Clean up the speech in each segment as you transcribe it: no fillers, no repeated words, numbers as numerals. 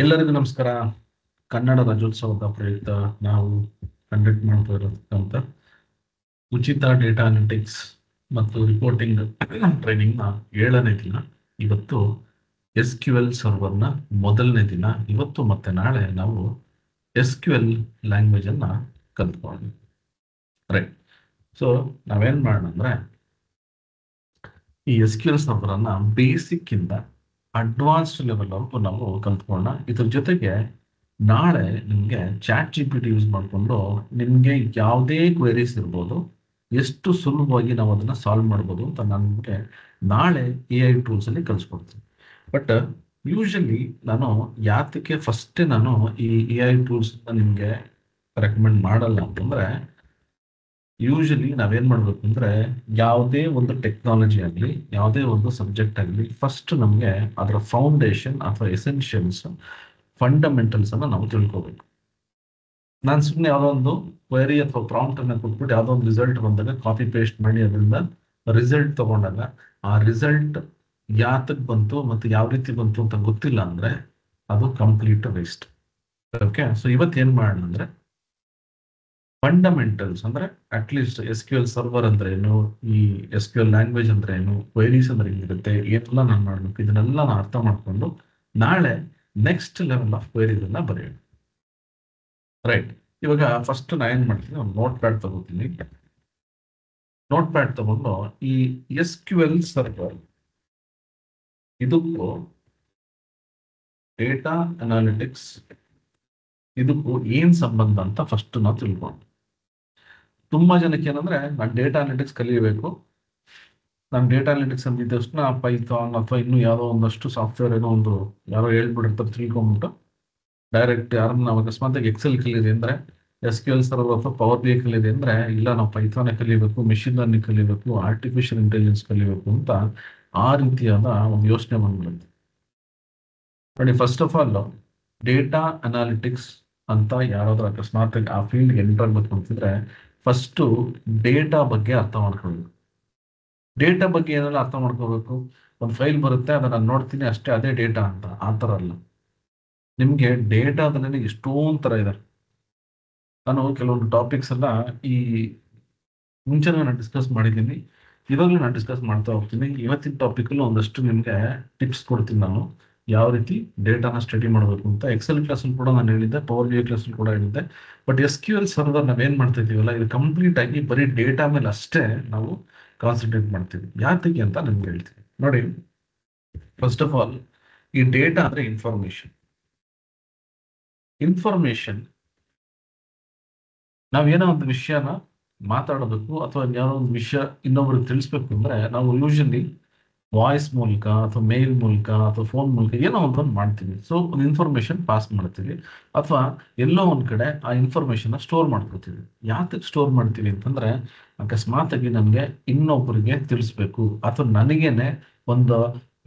ಎಲ್ಲರಿಗೂ ನಮಸ್ಕಾರ. ಕನ್ನಡ ರಾಜ್ಯೋತ್ಸವದ ಪ್ರಯುಕ್ತ ನಾವು ಕಂಡಕ್ಟ್ ಮಾಡ್ತಾ ಇರತಕ್ಕಂಥ ಉಚಿತ ಡೇಟಾ ಅನಾಲಿಟಿಕ್ಸ್ ಮತ್ತು ರಿಪೋರ್ಟಿಂಗ್ ಟ್ರೈನಿಂಗ್ನ 7ನೇ ದಿನ. ಇವತ್ತು SQL ಸರ್ವರ್ನ ಮೊದಲನೇ ದಿನ. ಇವತ್ತು ಮತ್ತೆ ನಾಳೆ ನಾವು SQL ಲ್ಯಾಂಗ್ವೇಜ್ ಅನ್ನ ಕಲ್ತ್ಕೊಳ್ಳೋಣ. ರೈಟ್. ಸೊ ನಾವೇನ್ ಮಾಡೋಣ ಅಂದ್ರೆ ಈ SQL ಸರ್ವರ್ ಅನ್ನ ಬೇಸಿಕ್ ಇಂದ ಅಡ್ವಾನ್ಸ್ಡ್ ಲೆವೆಲ್ ವರೆಗೂ ನಾವು ಕಲ್ತ್ಕೊಳ್ಳೋಣ. ಇದ್ರ ಜೊತೆಗೆ ನಾಳೆ ನಿಮಗೆ ChatGPT ಯೂಸ್ ಮಾಡಿಕೊಂಡು ನಿಮಗೆ ಯಾವುದೇ ಕ್ವೆರೀಸ್ ಇರ್ಬೋದು, ಎಷ್ಟು ಸುಲಭವಾಗಿ ನಾವು ಅದನ್ನ ಸಾಲ್ವ್ ಮಾಡ್ಬೋದು ಅಂತ ನಾನು ನಿಮಗೆ ನಾಳೆ AI ಟೂಲ್ಸ್ ಅಲ್ಲಿ ಕಲಿಸ್ಕೊಡ್ತೀನಿ. ಬಟ್ ಯೂಶಲಿ ನಾನು ಯಾತಕ್ಕೆ ಫಸ್ಟ್ ನಾನು ಈ AI ಟೂಲ್ಸ್ ನಿಮಗೆ ರೆಕಮೆಂಡ್ ಮಾಡಲ್ಲ ಅಂತಂದ್ರೆ, ಯೂಶಲಿ ನಾವೇನ್ ಮಾಡ್ಬೇಕು ಅಂದ್ರೆ ಯಾವುದೇ ಒಂದು ಟೆಕ್ನಾಲಜಿ ಆಗಲಿ, ಯಾವುದೇ ಒಂದು ಸಬ್ಜೆಕ್ಟ್ ಆಗಲಿ, ಫಸ್ಟ್ ನಮಗೆ ಅದರ ಫೌಂಡೇಶನ್ ಅಥವಾ ಎಸೆನ್ಷಿಯಲ್ಸ್, ಫಂಡಮೆಂಟಲ್ಸ್ ಅನ್ನ ನಾವು ತಿಳ್ಕೋಬೇಕು. ನಾನು ಸುಮ್ಮನೆ ಯಾವುದೋ ಒಂದು ಕ್ವೆರಿ ಅಥವಾ ಪ್ರಾಂಪ್ಟ್ ಅನ್ನ ಕೊಟ್ಬಿಟ್ಟು ಯಾವುದೋ ಒಂದು ರಿಸಲ್ಟ್ ಬಂದಾಗ ಕಾಪಿ ಪೇಸ್ಟ್ ಮಾಡಿ ಅದರಿಂದ ರಿಸಲ್ಟ್ ತಗೊಂಡಾಗ ಆ ರಿಸಲ್ಟ್ ಯಾತಕ್ ಬಂತು ಮತ್ತು ಯಾವ ರೀತಿ ಬಂತು ಅಂತ ಗೊತ್ತಿಲ್ಲ ಅಂದ್ರೆ ಅದು ಕಂಪ್ಲೀಟ್ ವೇಸ್ಟ್. ಓಕೆ, ಸೊ ಇವತ್ತು ಏನ್ ಮಾಡೋಣ ಅಂದ್ರೆ ಫಂಡಮೆಂಟಲ್ಸ್ ಅಂದ್ರೆ ಅಟ್ಲೀಸ್ಟ್ SQL ಸರ್ವರ್ ಅಂದ್ರೆ ಏನು, ಈ SQL ಲ್ಯಾಂಗ್ವೇಜ್ ಅಂದ್ರೆ ಏನು, ಕ್ವೆರೀಸ್ ಅಂದ್ರೆ ಏನಿರುತ್ತೆ, ಏನೆಲ್ಲ ನಾನು ಮಾಡ್ಬೇಕು, ಇದನ್ನೆಲ್ಲ ನಾನು ಅರ್ಥ ಮಾಡ್ಕೊಂಡು ನಾಳೆ ನೆಕ್ಸ್ಟ್ ಲೆವೆಲ್ ಆಫ್ ಕ್ವೆರೀಸ್ ಅನ್ನ ಬರೆಯೋಣ. ರೈಟ್. ಇವಾಗ ಫಸ್ಟ್ ನಾನು ಏನ್ ಮಾಡ್ತೀನಿ, ಒಂದು ನೋಟ್ ಪ್ಯಾಡ್ ತಗೋತೀನಿ. ನೋಟ್ ಪ್ಯಾಡ್ ತಗೊಂಡು ಈ SQL ಸರ್ವರ್ ಇದಕ್ಕೂ ಡೇಟಾ ಅನಾಲಿಟಿಕ್ಸ್ ಇದಕ್ಕೂ ಏನ್ ಸಂಬಂಧ ಅಂತ ಫಸ್ಟ್ ನಾವು ತಿಳ್ಕೊಂಡು, ತುಂಬಾ ಜನಕ್ಕೆ ಏನಂದ್ರೆ ನಾನು ಡೇಟಾ ಅನಾಲಿಟಿಕ್ಸ್ ಕಲಿಯಬೇಕು, ನಾನು ಡೇಟಾ ಅನಾಲಿಟಿಕ್ಸ್ ಅಂದಿದ್ದ ತಕ್ಷಣ ಪೈಥಾನ್ ಅಥವಾ ಇನ್ನೂ ಯಾವುದೋ ಒಂದಷ್ಟು ಸಾಫ್ಟ್ವೇರ್ ಏನೋ ಒಂದು ಯಾರೋ ಹೇಳ್ಬಿಟ್ಟಿರ್ತಾರೆ ತಿಳ್ಕೊಂಬಿಟ್ಟು ಡೈರೆಕ್ಟ್ ಯಾರನ್ನ ನಾವು ಅಕಸ್ಮಾತ್ ಎಕ್ಸೆಲ್ ಕಲಿಯಿದೆ ಅಂದ್ರೆ, SQL ಸರ್ವರ್ ಅಥವಾ ಪವರ್ BI ಕಲಿಯಿದೆ ಅಂದ್ರೆ, ಇಲ್ಲ ನಾವು ಪೈಥಾನ್ ಕಲಿಬೇಕು, ಮೆಷಿನ್ ಲರ್ನಿಂಗ್ ಕಲಿಬೇಕು, ಆರ್ಟಿಫಿಷಿಯಲ್ ಇಂಟೆಲಿಜೆನ್ಸ್ ಕಲಿಬೇಕು ಅಂತ ಆ ರೀತಿಯಾದ ಒಂದು ಯೋಚನೆ ಬಂದ್ಬಿಡುತ್ತೆ. ನೋಡಿ, first of all data analytics ಅಂತ ಯಾರಾದ್ರೂ ಅಕಸ್ಮಾತ್ ಆ ಫೀಲ್ಡ್ಗೆ ಎಂಟರ್ ಆಗ್ಬೇಕು ಅಂತಿದ್ರೆ ಫಸ್ಟ್ ಡೇಟಾ ಬಗ್ಗೆ ಅರ್ಥ ಮಾಡ್ಕೊಳ್ಬೇಕು. ಡೇಟಾ ಬಗ್ಗೆ ಏನೆಲ್ಲ ಅರ್ಥ ಮಾಡ್ಕೋಬೇಕು, ಒಂದು ಫೈಲ್ ಬರುತ್ತೆ ಅದನ್ನ ನಾನು ನೋಡ್ತೀನಿ ಅಷ್ಟೇ, ಅದೇ ಡೇಟಾ ಅಂತ. ಆ ಥರ ಅಲ್ಲ. ನಿಮ್ಗೆ ಡೇಟಾದಲ್ಲಿ ಎಷ್ಟೊಂದು ಥರ ಇದೆ. ನಾನು ಕೆಲವೊಂದು ಟಾಪಿಕ್ಸ್ ಎಲ್ಲ ಈ ಮುಂಚೆ ನಾನು ಡಿಸ್ಕಸ್ ಮಾಡಿದ್ದೀನಿ, ಇವಾಗಲೂ ನಾನು ಡಿಸ್ಕಸ್ ಮಾಡ್ತಾ ಹೋಗ್ತೀನಿ. ಇವತ್ತಿನ ಟಾಪಿಕಲ್ಲೂ ಒಂದಷ್ಟು ನಿಮಗೆ ಟಿಪ್ಸ್ ಕೊಡ್ತೀನಿ ನಾನು, ಯಾವ ರೀತಿ ಡೇಟಾನ ಸ್ಟಡಿ ಮಾಡಬೇಕು ಅಂತ. ಎಕ್ಸೆಲ್ ಕ್ಲಾಸಲ್ಲಿ ಕೂಡ ನಾನು ಹೇಳಿದ್ದೆ, ಪವರ್ BI ಕ್ಲಾಸಲ್ಲಿ ಕೂಡ ಹೇಳಿದ್ದೆ. ಬಟ್ SQL ಸರ್ವರ್ ನಾವೇನ್ ಮಾಡ್ತಾ ಇದೀವಲ್ಲ, ಇದು ಕಂಪ್ಲೀಟ್ ಆಗಿ ಬರೀ ಡೇಟಾ ಮೇಲೆ ಅಷ್ಟೇ ನಾವು ಕಾನ್ಸಂಟ್ರೇಟ್ ಮಾಡ್ತೀವಿ. ಯಾತಕ್ಕೆ ಅಂತ ನಿಮ್ಗೆ ಹೇಳ್ತೀನಿ. ನೋಡಿ, ಫಸ್ಟ್ ಆಫ್ ಆಲ್ ಈ ಡೇಟಾ ಅಂದ್ರೆ ಇನ್ಫಾರ್ಮೇಶನ್. ನಾವೇನೋ ಒಂದು ವಿಷಯನ ಮಾತಾಡೋದಕ್ಕೂ ಅಥವಾ ಯಾರೋ ಒಂದು ವಿಷಯ ಇನ್ನೊಬ್ರಿಗೆ ತಿಳಿಸ್ಬೇಕು ಅಂದ್ರೆ ನಾವು ಯೂಶಲಿ ವಾಯ್ಸ್ ಮೂಲಕ ಅಥವಾ ಮೇಲ್ ಮೂಲಕ ಅಥವಾ ಫೋನ್ ಮೂಲಕ ಏನೋ ಒಂದೊಂದು ಮಾಡ್ತೀವಿ. ಸೊ ಒಂದು ಇನ್ಫಾರ್ಮೇಶನ್ ಪಾಸ್ ಮಾಡ್ತೀವಿ ಅಥವಾ ಎಲ್ಲೋ ಒಂದ್ ಕಡೆ ಆ ಇನ್ಫಾರ್ಮೇಶನ್ ಸ್ಟೋರ್ ಮಾಡ್ಕೋತೀವಿ. ಯಾತಕ್ಕೆ ಸ್ಟೋರ್ ಮಾಡ್ತೀವಿ ಅಂತಂದ್ರೆ, ಅಕಸ್ಮಾತ್ ಆಗಿ ನಮ್ಗೆ ಇನ್ನೊಬ್ಬರಿಗೆ ತಿಳಿಸ್ಬೇಕು ಅಥವಾ ನನಗೇನೆ ಒಂದು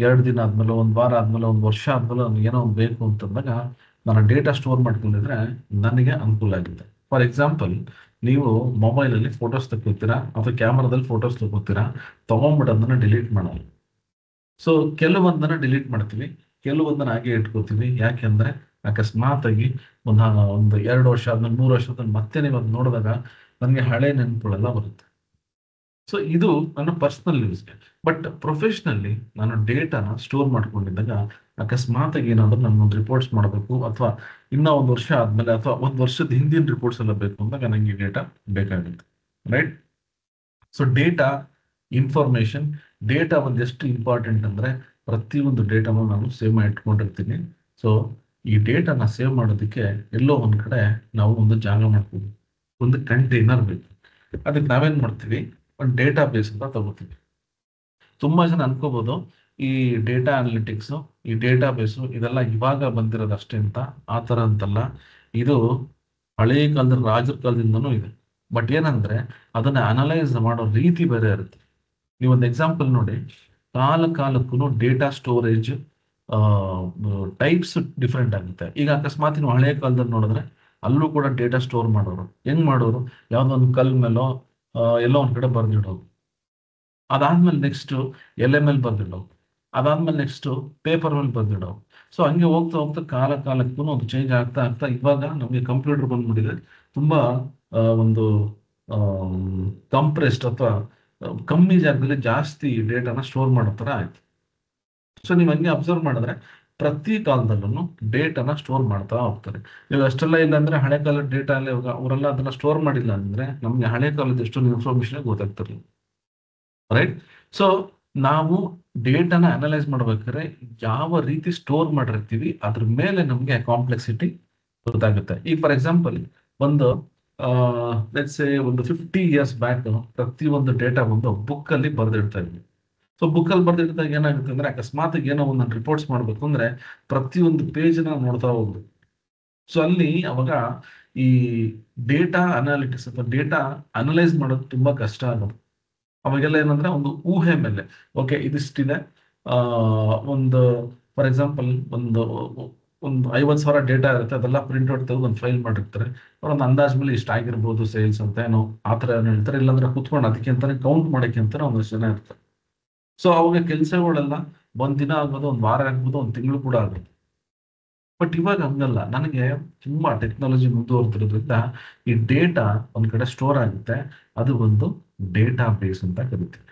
2 ದಿನ ಆದ್ಮೇಲೆ, ಒಂದು ವಾರ ಆದ್ಮೇಲೆ, ಒಂದು ವರ್ಷ ಆದ್ಮೇಲೆ ನಮ್ಗೆ ಏನೋ ಒಂದು ಬೇಕು ಅಂತಂದಾಗ ನಾನು ಡೇಟಾ ಸ್ಟೋರ್ ಮಾಡ್ಕೊಂಡಿದ್ರೆ ನನಗೆ ಅನುಕೂಲ ಆಗುತ್ತೆ. ಫಾರ್ ಎಕ್ಸಾಂಪಲ್, ನೀವು ಮೊಬೈಲ್ ಅಲ್ಲಿ ಫೋಟೋಸ್ ತಗೋತೀರಾ ಅಥವಾ ಕ್ಯಾಮ್ರಾದಲ್ಲಿ ಫೋಟೋಸ್ ತಗೋತೀರಾ, ತಗೊಂಡ್ಬಿಟ್ಟು ಅದನ್ನ ಡಿಲೀಟ್ ಮಾಡಲ್ಲ. ಸೊ ಕೆಲವೊಂದನ್ನ ಡಿಲೀಟ್ ಮಾಡ್ತೀವಿ, ಕೆಲವೊಂದನ್ನ ಹಾಗೆ ಇಟ್ಕೋತೀವಿ. ಯಾಕೆಂದ್ರೆ ಅಕಸ್ಮಾತ್ ಆಗಿ ಒಂದು 2 ವರ್ಷ ಆದ್ಮೇಲೆ, 3 ವರ್ಷ ಆದ್ಮೇಲೆ ಮತ್ತೆ ನೀವು ಅದು ನೋಡಿದಾಗ ನನಗೆ ಹಳೆ ನೆನಪುಗಳೆಲ್ಲ ಬರುತ್ತೆ. ಸೊ ಇದು ನನ್ನ ಪರ್ಸನಲ್ ಯೂಸ್ಗೆ. ಬಟ್ ಪ್ರೊಫೆಷನಲ್ಲಿ ನಾನು ಡೇಟಾನ ಸ್ಟೋರ್ ಮಾಡ್ಕೊಂಡಿದ್ದಾಗ ಅಕಸ್ಮಾತ್ ಆಗಿ ಏನಾದ್ರು ನಾನು ರಿಪೋರ್ಟ್ಸ್ ಮಾಡಬೇಕು ಅಥವಾ ಇನ್ನೂ 1 ವರ್ಷ ಆದ್ಮೇಲೆ ಅಥವಾ 1 ವರ್ಷದ ಹಿಂದಿನ ರಿಪೋರ್ಟ್ಸ್ ಎಲ್ಲ ಬೇಕು ಅಂದಾಗ ನನಗೆ ಡೇಟಾ ಬೇಕಾಗುತ್ತೆ. Right. So data information, data ಒಂದೆಷ್ಟು ಇಂಪಾರ್ಟೆಂಟ್ ಅಂದ್ರೆ ಪ್ರತಿಯೊಂದು ಡೇಟಾನು ನಾನು ಸೇವ್ ಮಾಡಿ ಇಟ್ಕೊಂಡಿರ್ತೀನಿ. ಸೊ ಈ ಡೇಟಾನ ಸೇವ್ ಮಾಡೋದಕ್ಕೆ ಎಲ್ಲೋ ಒಂದ್ ಕಡೆ ನಾವು ಒಂದು ಜಾಗ ಮಾಡ್ತೀವಿ, ಒಂದು ಕಂಟೈನರ್ ಬೇಕು. ಅದಕ್ಕೆ ನಾವೇನ್ ಮಾಡ್ತೀವಿ, ಒಂದು ಡೇಟಾ ಬೇಸ್ ಅಂತ ತಗೋತೀವಿ. ತುಂಬಾ ಜನ ಅನ್ಕೋಬಹುದು ಈ ಡೇಟಾ ಅನಾಲಿಟಿಕ್ಸ್, ಈ ಡೇಟಾ ಬೇಸು ಇದೆಲ್ಲ ಇವಾಗ ಬಂದಿರೋದು ಅಷ್ಟೇ ಅಂತ. ಆ ತರ ಅಂತಲ್ಲ, ಇದು ಹಳೆಯ ಕಾಲದ ರಾಜರ ಕಾಲದಿಂದನೂ ಇದೆ. ಬಟ್ ಏನಂದ್ರೆ ಅದನ್ನ ಅನಲೈಸ್ ಮಾಡೋ ರೀತಿ ಬೇರೆ ಇರುತ್ತೆ. ನೀವೊಂದು ಎಕ್ಸಾಂಪಲ್ ನೋಡಿ, ಕಾಲಕ್ಕೂ ಡೇಟಾ ಸ್ಟೋರೇಜ್ ಟೈಪ್ಸ್ ಡಿಫ್ರೆಂಟ್ ಆಗುತ್ತೆ. ಈಗ ಅಕಸ್ಮಾತ್ ನೀವು ಹಳೆಯ ಕಾಲದಲ್ಲಿ ನೋಡಿದ್ರೆ ಅಲ್ಲೂ ಕೂಡ ಡೇಟಾ ಸ್ಟೋರ್ ಮಾಡೋರು ಹೆಂಗ್ ಮಾಡೋರು, ಯಾವ್ದೋ ಒಂದು ಕಲ್ ಮೇಲೋ ಎಲ್ಲೋ ಒಂದ್ ಕಡೆ ಬರ್ದಿಡೋರು. ಅದಾದ್ಮೇಲೆ ನೆಕ್ಸ್ಟ್ LML ಬರ್ದಿಡೋರು. ಅದಾದ್ಮೇಲೆ ನೆಕ್ಸ್ಟ್ ಪೇಪರ್ ಮೇಲೆ ಬಂದಿಡೋ. ಸೊ ಹಂಗೆ ಹೋಗ್ತಾ ಹೋಗ್ತಾ ಕಾಲಕ್ಕೂ ಒಂದು ಚೇಂಜ್ ಆಗ್ತಾ ಆಗ್ತಾ ಇವಾಗ ನಮಗೆ ಕಂಪ್ಯೂಟರ್ ಬಂದ್ಬಿಟ್ಟಿದೆ. ತುಂಬಾ ಒಂದು ಕಂಪ್ರೆಸ್ಡ್ ಅಥವಾ ಕಮ್ಮಿ ಜಾಗದಲ್ಲಿ ಜಾಸ್ತಿ ಡೇಟಾನ ಸ್ಟೋರ್ ಮಾಡೋ ಥರ ಆಯ್ತು. ಸೊ ನೀವು ಹಂಗೆ ಅಬ್ಸರ್ವ್ ಮಾಡಿದ್ರೆ ಪ್ರತಿ ಕಾಲದಲ್ಲೂ ಡೇಟಾನ ಸ್ಟೋರ್ ಮಾಡ್ತಾ ಹೋಗ್ತಾರೆ. ಇವಾಗ ಅಷ್ಟೆಲ್ಲ ಇಲ್ಲ ಅಂದ್ರೆ ಹಳೆ ಕಾಲದ ಡೇಟಾ ಎಲ್ಲ ಇವಾಗ ಅವರೆಲ್ಲ ಅದನ್ನ ಸ್ಟೋರ್ ಮಾಡಿಲ್ಲ ಅಂದ್ರೆ ನಮ್ಗೆ ಹಳೆ ಕಾಲದ ಎಷ್ಟೊಂದು ಇನ್ಫಾರ್ಮೇಶನ್ ಗೊತ್ತಾಗ್ತಿರ್ಲಿಲ್ಲ, ರೈಟ್? ಸೊ ನಾವು ಡೇಟಾನ ಅನಲೈಸ್ ಮಾಡ್ಬೇಕಾದ್ರೆ ಯಾವ ರೀತಿ ಸ್ಟೋರ್ ಮಾಡಿರ್ತೀವಿ ಅದ್ರ ಮೇಲೆ ನಮ್ಗೆ ಕಾಂಪ್ಲೆಕ್ಸಿಟಿ ಗೊತ್ತಾಗುತ್ತೆ. ಈಗ ಫಾರ್ ಎಕ್ಸಾಂಪಲ್ ಒಂದು ಲೆಟ್ಸ್ ಒಂದು 50 years ಬ್ಯಾಕ್ ಪ್ರತಿ ಒಂದು ಡೇಟಾ ಒಂದು ಬುಕ್ ಅಲ್ಲಿ ಬರೆದಿಡ್ತಾ ಇದ್ವಿ. ಸೊ ಬುಕ್ ಅಲ್ಲಿ ಬರೆದಿಡ್ದಾಗ ಏನಾಗುತ್ತೆ ಅಂದ್ರೆ ಅಕಸ್ಮಾತ್ ಏನೋ ಒಂದು ರಿಪೋರ್ಟ್ಸ್ ಮಾಡ್ಬೇಕು ಅಂದ್ರೆ ಪ್ರತಿಯೊಂದು ಪೇಜ್ ನೋಡ್ತಾ ಹೋಗ್ಬೇಕು. ಸೊ ಅಲ್ಲಿ ಅವಾಗ ಈ ಡೇಟಾ ಅನಾಲಿಟಿಕ್ಸ್ ಅಥವಾ ಡೇಟಾ ಅನಲೈಸ್ ಮಾಡೋದು ತುಂಬಾ ಕಷ್ಟ ಆಗೋದು. ಅವಾಗೆಲ್ಲ ಏನಂದ್ರೆ ಒಂದು ಊಹೆ ಮೇಲೆ ಓಕೆ ಇದಿಷ್ಟಿದೆ, ಒಂದು ಫಾರ್ ಎಕ್ಸಾಂಪಲ್ ಒಂದು ಒಂದು 50,000 ಡೇಟಾ ಇರುತ್ತೆ, ಅದೆಲ್ಲ ಪ್ರಿಂಟ್ಔಟ್ ತೆಗೆದು ಒಂದು ಫೈಲ್ ಮಾಡಿರ್ತಾರೆ. ಅವ್ರೊಂದು ಅಂದಾಜ್ ಮೇಲೆ ಇಷ್ಟ ಆಗಿರ್ಬೋದು ಸೇಲ್ಸ್ ಅಂತ ಏನೋ ಆ ಥರ ಏನೋ ಹೇಳ್ತಾರೆ. ಇಲ್ಲಾಂದ್ರೆ ಕುತ್ಕೊಂಡು ಅದಕ್ಕೆ ಅಂತಾನೆ ಕೌಂಟ್ ಮಾಡೋಕ್ಕೆ ಅಂತಾನೆ ಒಂದಷ್ಟು ಜನ ಇರ್ತಾರೆ. ಸೊ ಅವಾಗ ಕೆಲಸಗಳೆಲ್ಲ ಒಂದ್ ದಿನ ಆಗ್ಬೋದು, ಒಂದು ವಾರ ಆಗ್ಬೋದು, ಒಂದು ತಿಂಗಳು ಕೂಡ ಆಗುತ್ತೆ. ಬಟ್ ಇವಾಗ ಹಂಗಲ್ಲ. ನನಗೆ ತುಂಬಾ ಟೆಕ್ನಾಲಜಿ ಮುಂದುವರೆದಿರೋದ್ರಿಂದ ಈ ಡೇಟಾ ಒಂದ್ ಕಡೆ ಸ್ಟೋರ್ ಆಗುತ್ತೆ. ಅದು ಒಂದು ಡೇಟಾ ಬೇಸ್ ಅಂತ ಕರಿತೀವಿ.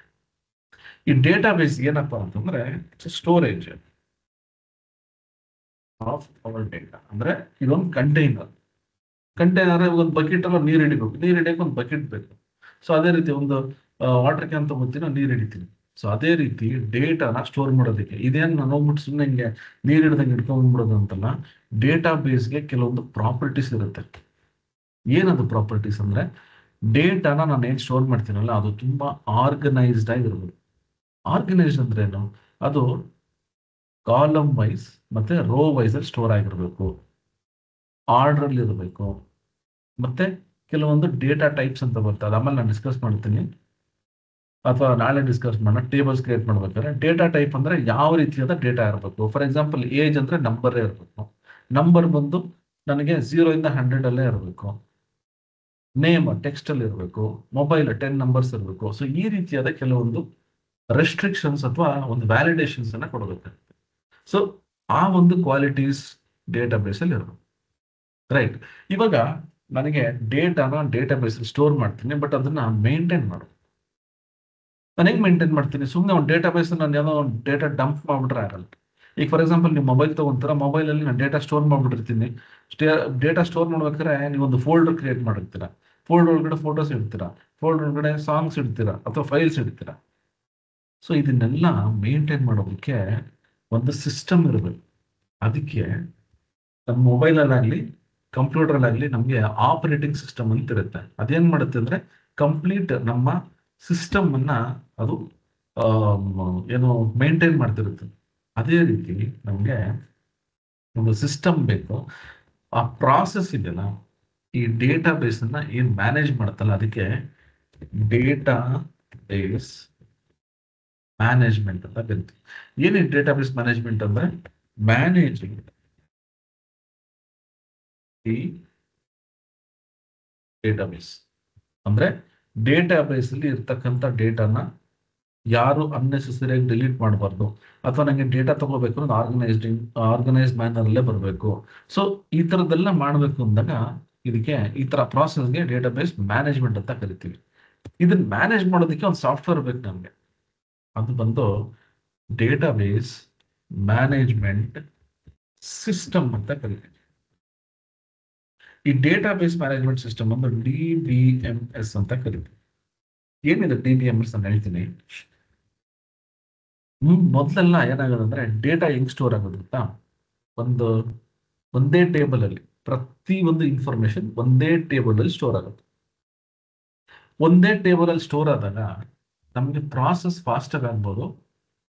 ಈ ಡೇಟಾ ಬೇಸ್ ಏನಪ್ಪಾ ಅಂತಂದ್ರೆ ಸ್ಟೋರೇಜ್ ಆಫ್ ಅವರ್ ಡೇಟಾ. ಅಂದ್ರೆ ಇದೊಂದು ಕಂಟೈನರ್ ಒಂದು ಬಕೆಟ್ ಎಲ್ಲ ನೀರು ಹಿಡಿಬೇಕು, ನೀರು ಹಿಡಿಯಕ್ಕೆ ಒಂದು ಬಕೆಟ್ ಬೇಕು. ಸೊ ಅದೇ ರೀತಿ ಒಂದು ವಾಟರ್ ಕ್ಯಾನ್ ತಗೋತೀನಿ, ನೀರು ಹಿಡಿತೀನಿ. ಸೊ ಅದೇ ರೀತಿ ಡೇಟಾನ ಸ್ಟೋರ್ ಮಾಡೋದಕ್ಕೆ ಇದೇನು ನಾನು ಹೋಗ್ಬಿಟ್ಟು ಸುಮ್ಮನೆ ಹಿಂಗೆ ನೀರು ಹಿಡ್ದಂಗೆ ಹಿಡ್ಕೊಂಡ್ಬಿಡೋದು ಅಂತಲ್ಲ. ಡೇಟಾ ಬೇಸ್ಗೆ ಕೆಲವೊಂದು ಪ್ರಾಪರ್ಟೀಸ್ ಇರುತ್ತೆ. ಏನದು ಪ್ರಾಪರ್ಟೀಸ್ ಅಂದ್ರೆ ಡೇಟಾನ ನಾನು ಏನ್ ಸ್ಟೋರ್ ಮಾಡ್ತೀನಲ್ಲ ಅದು ತುಂಬಾ ಆರ್ಗನೈಸ್ಡ್ ಆಗಿರ್ಬೋದು. ಆರ್ಗನೈಸ್ಡ್ ಅಂದ್ರೆ ಏನು? ಅದು ಕಾಲಮ್ ವೈಸ್ ಮತ್ತೆ ರೋ ವೈಸ್ ಅಲ್ಲಿ ಸ್ಟೋರ್ ಆಗಿರ್ಬೇಕು, ಆರ್ಡರ್ ಅಲ್ಲಿ ಇರಬೇಕು. ಮತ್ತೆ ಕೆಲವೊಂದು ಡೇಟಾ ಟೈಪ್ಸ್ ಅಂತ ಬರ್ತದೆ, ಆಮೇಲೆ ನಾನು ಡಿಸ್ಕಸ್ ಮಾಡ್ತೀನಿ ಅಥವಾ ನಾಳೆ ಡಿಸ್ಕಸ್ ಮಾಡೋಣ. ಟೇಬಲ್ಸ್ ಕ್ರಿಯೇಟ್ ಮಾಡ್ಬೇಕಾದ್ರೆ ಡೇಟಾ ಟೈಪ್ ಅಂದ್ರೆ ಯಾವ ರೀತಿಯಾದ ಡೇಟಾ ಇರಬೇಕು. ಫಾರ್ ಎಕ್ಸಾಂಪಲ್ ಏಜ್ ಅಂದ್ರೆ ನಂಬರೇ ಇರಬೇಕು. ನಂಬರ್ ಬಂದು ನನಗೆ 0 ಇಂದ 100 ಅಲ್ಲೇ ಇರಬೇಕು. ನೇಮ್ ಟೆಕ್ಸ್ಟ್ ಅಲ್ಲಿ ಇರಬೇಕು. ಮೊಬೈಲ್ 10 ನಂಬರ್ಸ್ ಇರಬೇಕು. ಸೊ ಈ ರೀತಿಯಾದ ಕೆಲವೊಂದು ರೆಸ್ಟ್ರಿಕ್ಷನ್ಸ್ ಅಥವಾ ಒಂದು ವ್ಯಾಲಿಡೇಷನ್ಸ್ ಅನ್ನ ಕೊಡಬೇಕು. ಸೊ ಆ ಒಂದು ಕ್ವಾಲಿಟೀಸ್ ಡೇಟಾ ಬೇಸ್ ಅಲ್ಲಿ ಇರಬೇಕು, ರೈಟ್? ಇವಾಗ ನನಗೆ ಡೇಟಾನ ಡೇಟಾ ಬೇಸ್ ಸ್ಟೋರ್ ಮಾಡ್ತೀನಿ, ಬಟ್ ಅದನ್ನ ಮೇಂಟೈನ್ ಮಾಡು. ನಾನು ಹೆಂಗ್ ಮೇಂಟೈನ್ ಮಾಡ್ತೀನಿ? ಸುಮ್ಮನೆ ಒಂದು ಡೇಟಾ ಬೇಸ್ ನಾನು ಏನೋ ಒಂದು ಡೇಟಾ ಡಂಪ್ ಮಾಡ್ಬಿಟ್ರೆ ಆಗಲ್ಲ. ಈಗ ಫಾರ್ ಎಕ್ಸಾಂಪಲ್ ನೀವು ಮೊಬೈಲ್ ತಗೊಂತೀರ, ಮೊಬೈಲಲ್ಲಿ ನಾನು ಡೇಟಾ ಸ್ಟೋರ್ ಮಾಡ್ಬಿಟ್ಟಿರ್ತೀನಿ. ಡೇಟಾ ಸ್ಟೋರ್ ಮಾಡ್ಬೇಕಾದ್ರೆ ನೀವು ಒಂದು ಫೋಲ್ಡರ್ ಕ್ರಿಯೇಟ್ ಮಾಡಿರ್ತೀರಾ. ಫೋಲ್ಡರ್ ಒಳಗಡೆ ಫೋಟೋಸ್ ಇಡ್ತೀರಾ, ಫೋಲ್ಡರ್ ಒಳಗಡೆ ಸಾಂಗ್ಸ್ ಇಡ್ತೀರಾ ಅಥವಾ ಫೈಲ್ಸ್ ಇಡ್ತೀರಾ. ಸೊ ಇದನ್ನೆಲ್ಲ ಮೇಂಟೈನ್ ಮಾಡೋದಕ್ಕೆ ಒಂದು ಸಿಸ್ಟಮ್ ಇರಬೇಕು. ಅದಕ್ಕೆ ನಮ್ಮ ಮೊಬೈಲಲ್ಲಾಗಲಿ ಕಂಪ್ಯೂಟರಲ್ಲಾಗಲಿ ನಮಗೆ ಆಪರೇಟಿಂಗ್ ಸಿಸ್ಟಮ್ ಅಂತ ಇರುತ್ತೆ. ಅದೇನ್ ಮಾಡುತ್ತೆ ಅಂದ್ರೆ ಕಂಪ್ಲೀಟ್ ನಮ್ಮ ಸಿಸ್ಟಮ್ ಅನ್ನ ಅದು ಏನು ಮೇಂಟೈನ್ ಮಾಡ್ತಿರುತ್ತೆ. ಅದೇ ರೀತಿ ನಮಗೆ ಒಂದು ಸಿಸ್ಟಮ್ ಬೇಕು. ಆ ಪ್ರಾಸೆಸ್ ಇದೆಯಲ್ಲ, ಈ ಡೇಟಾ ಬೇಸ್ ಅನ್ನ ಏನ್ ಮ್ಯಾನೇಜ್ ಮಾಡುತ್ತಲ್ಲ ಅದಕ್ಕೆ ಡೇಟಾ ಬೇಸ್ ಮ್ಯಾನೇಜ್ಮೆಂಟ್ ಅಂತ ಕರಿತೀವಿ. ಏನೇ ಡೇಟಾ ಬೇಸ್ ಮ್ಯಾನೇಜ್ಮೆಂಟ್ ಅಂದ್ರೆ ಮ್ಯಾನೇಜಿಂಗ್ ದಿ ಡೇಟಾಬೇಸ್. ಅಂದ್ರೆ ಡೇಟಾಬೇಸ್ ಅಲ್ಲಿ ಇರ್ತಕ್ಕಂಥ ಡೇಟಾನ ಯಾರು ಅನ್ನೆಸೆಸರಿಯಾಗಿ ಡಿಲೀಟ್ ಮಾಡಬಾರ್ದು. ಅಥವಾ ನಂಗೆ ಡೇಟಾ ತಗೋಬೇಕು ಅಂದ್ರೆ ಆರ್ಗನೈಸ್ಡ್ ಮ್ಯಾನರ್ ಅಲ್ಲೇ ಬರಬೇಕು. ಸೊ ಈ ತರದೆಲ್ಲ ಮಾಡಬೇಕು ಅಂದಾಗ ಇದಕ್ಕೆ ಈ ತರ ಪ್ರಾಸೆಸ್ಗೆ ಡೇಟಾಬೇಸ್ ಮ್ಯಾನೇಜ್ಮೆಂಟ್ ಅಂತ ಕರಿತೀವಿ. ಇದನ್ನ ಮ್ಯಾನೇಜ್ ಮಾಡೋದಕ್ಕೆ ಒಂದು ಸಾಫ್ಟ್ವೇರ್ ಬೇಕು ನಮ್ಗೆ. ಅದು ಬಂದು ಡೇಟಾಬೇಸ್ ಮ್ಯಾನೇಜ್ಮೆಂಟ್ ಸಿಸ್ಟಮ್ ಅಂತ ಕರಿತೀವಿ. ಈ ಡೇಟಾಬೇಸ್ ಮ್ಯಾನೇಜ್ಮೆಂಟ್ ಸಿಸ್ಟಮ್ ಒಂದು DBMS ಅಂತ ಕರಿತೀವಿ. ಏನಿದೆ DBMS ಅಂತ ಹೇಳ್ತೀನಿ. ಮೊದಲೆಲ್ಲ ಏನಾಗೋದಂದ್ರೆ ಡೇಟಾ ಹೆಂಗ್ ಸ್ಟೋರ್ ಆಗೋದಂತ ಒಂದೇ ಟೇಬಲ್ ಅಲ್ಲಿ ಪ್ರತಿ ಒಂದು ಇನ್ಫಾರ್ಮೇಶನ್ ಒಂದೇ ಟೇಬಲ್ ಅಲ್ಲಿ ಸ್ಟೋರ್ ಆಗುತ್ತೆ. ಒಂದೇ ಟೇಬಲ್ ಅಲ್ಲಿ ಸ್ಟೋರ್ ಆದಾಗ ನಮಗೆ ಪ್ರಾಸೆಸ್ ಫಾಸ್ಟ್ ಆಗಿ ಆಗ್ಬೋದು,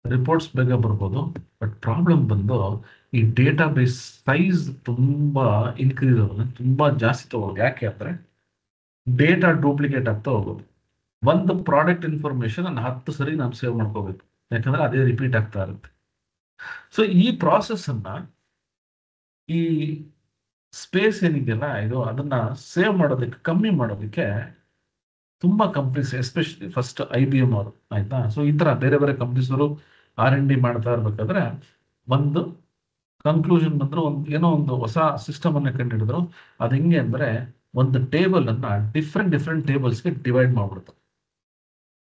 ರಿಪೋರ್ಟ್ಸ್ ಬೇಗ ಬರ್ಬೋದು. ಬಟ್ ಪ್ರಾಬ್ಲಮ್ ಬಂದು ಈ ಡೇಟಾ ಬೇಸ್ ಸೈಜ್ ತುಂಬಾ ಇನ್ಕ್ರೀಸ್ ಆಗೋದು, ತುಂಬಾ ಜಾಸ್ತಿ ತಗೋದು. ಯಾಕೆ ಅಂದ್ರೆ ಡೇಟಾ ಡೂಪ್ಲಿಕೇಟ್ ಆಗ್ತಾ ಹೋಗೋದು. ಒಂದು ಪ್ರಾಡಕ್ಟ್ ಇನ್ಫಾರ್ಮೇಶನ್ ನಾನು 10 ಸರಿ ನಾನು ಸೇವ್ ಮಾಡ್ಕೋಬೇಕು, ಯಾಕಂದ್ರೆ ಅದೇ ರಿಪೀಟ್ ಆಗ್ತಾ ಇರುತ್ತೆ. ಸೊ ಈ ಪ್ರಾಸೆಸ್ ಅನ್ನ ಈ ಸ್ಪೇಸ್ ಏನಿದೆಯಲ್ಲ ಇದು ಅದನ್ನ ಸೇವ್ ಮಾಡೋದಕ್ಕೆ ಕಮ್ಮಿ ಮಾಡೋದಕ್ಕೆ ತುಂಬಾ ಕಂಪ್ನೀಸ್ ಎಸ್ಪೆಷಲಿ ಫಸ್ಟ್ IBM ಅವರು, ಆಯ್ತಾ? ಸೊ ಈ ತರ ಬೇರೆ ಬೇರೆ ಕಂಪ್ನೀಸ್ ಅವರು R&D ಮಾಡ್ತಾ ಇರ್ಬೇಕಾದ್ರೆ ಒಂದು ಕನ್ಕ್ಲೂಷನ್ ಬಂದ್ರು, ಏನೋ ಒಂದು ಹೊಸ ಸಿಸ್ಟಮ್ ಅನ್ನ ಕಂಡುಹಿಡಿದ್ರು. ಅದು ಹೆಂಗೆ ಅಂದ್ರೆ ಒಂದು ಟೇಬಲ್ ಅನ್ನ ಡಿಫ್ರೆಂಟ್ ಡಿಫ್ರೆಂಟ್ ಟೇಬಲ್ಸ್ಗೆ ಡಿವೈಡ್ ಮಾಡ್ಬಿಡ್ತಾರೆ.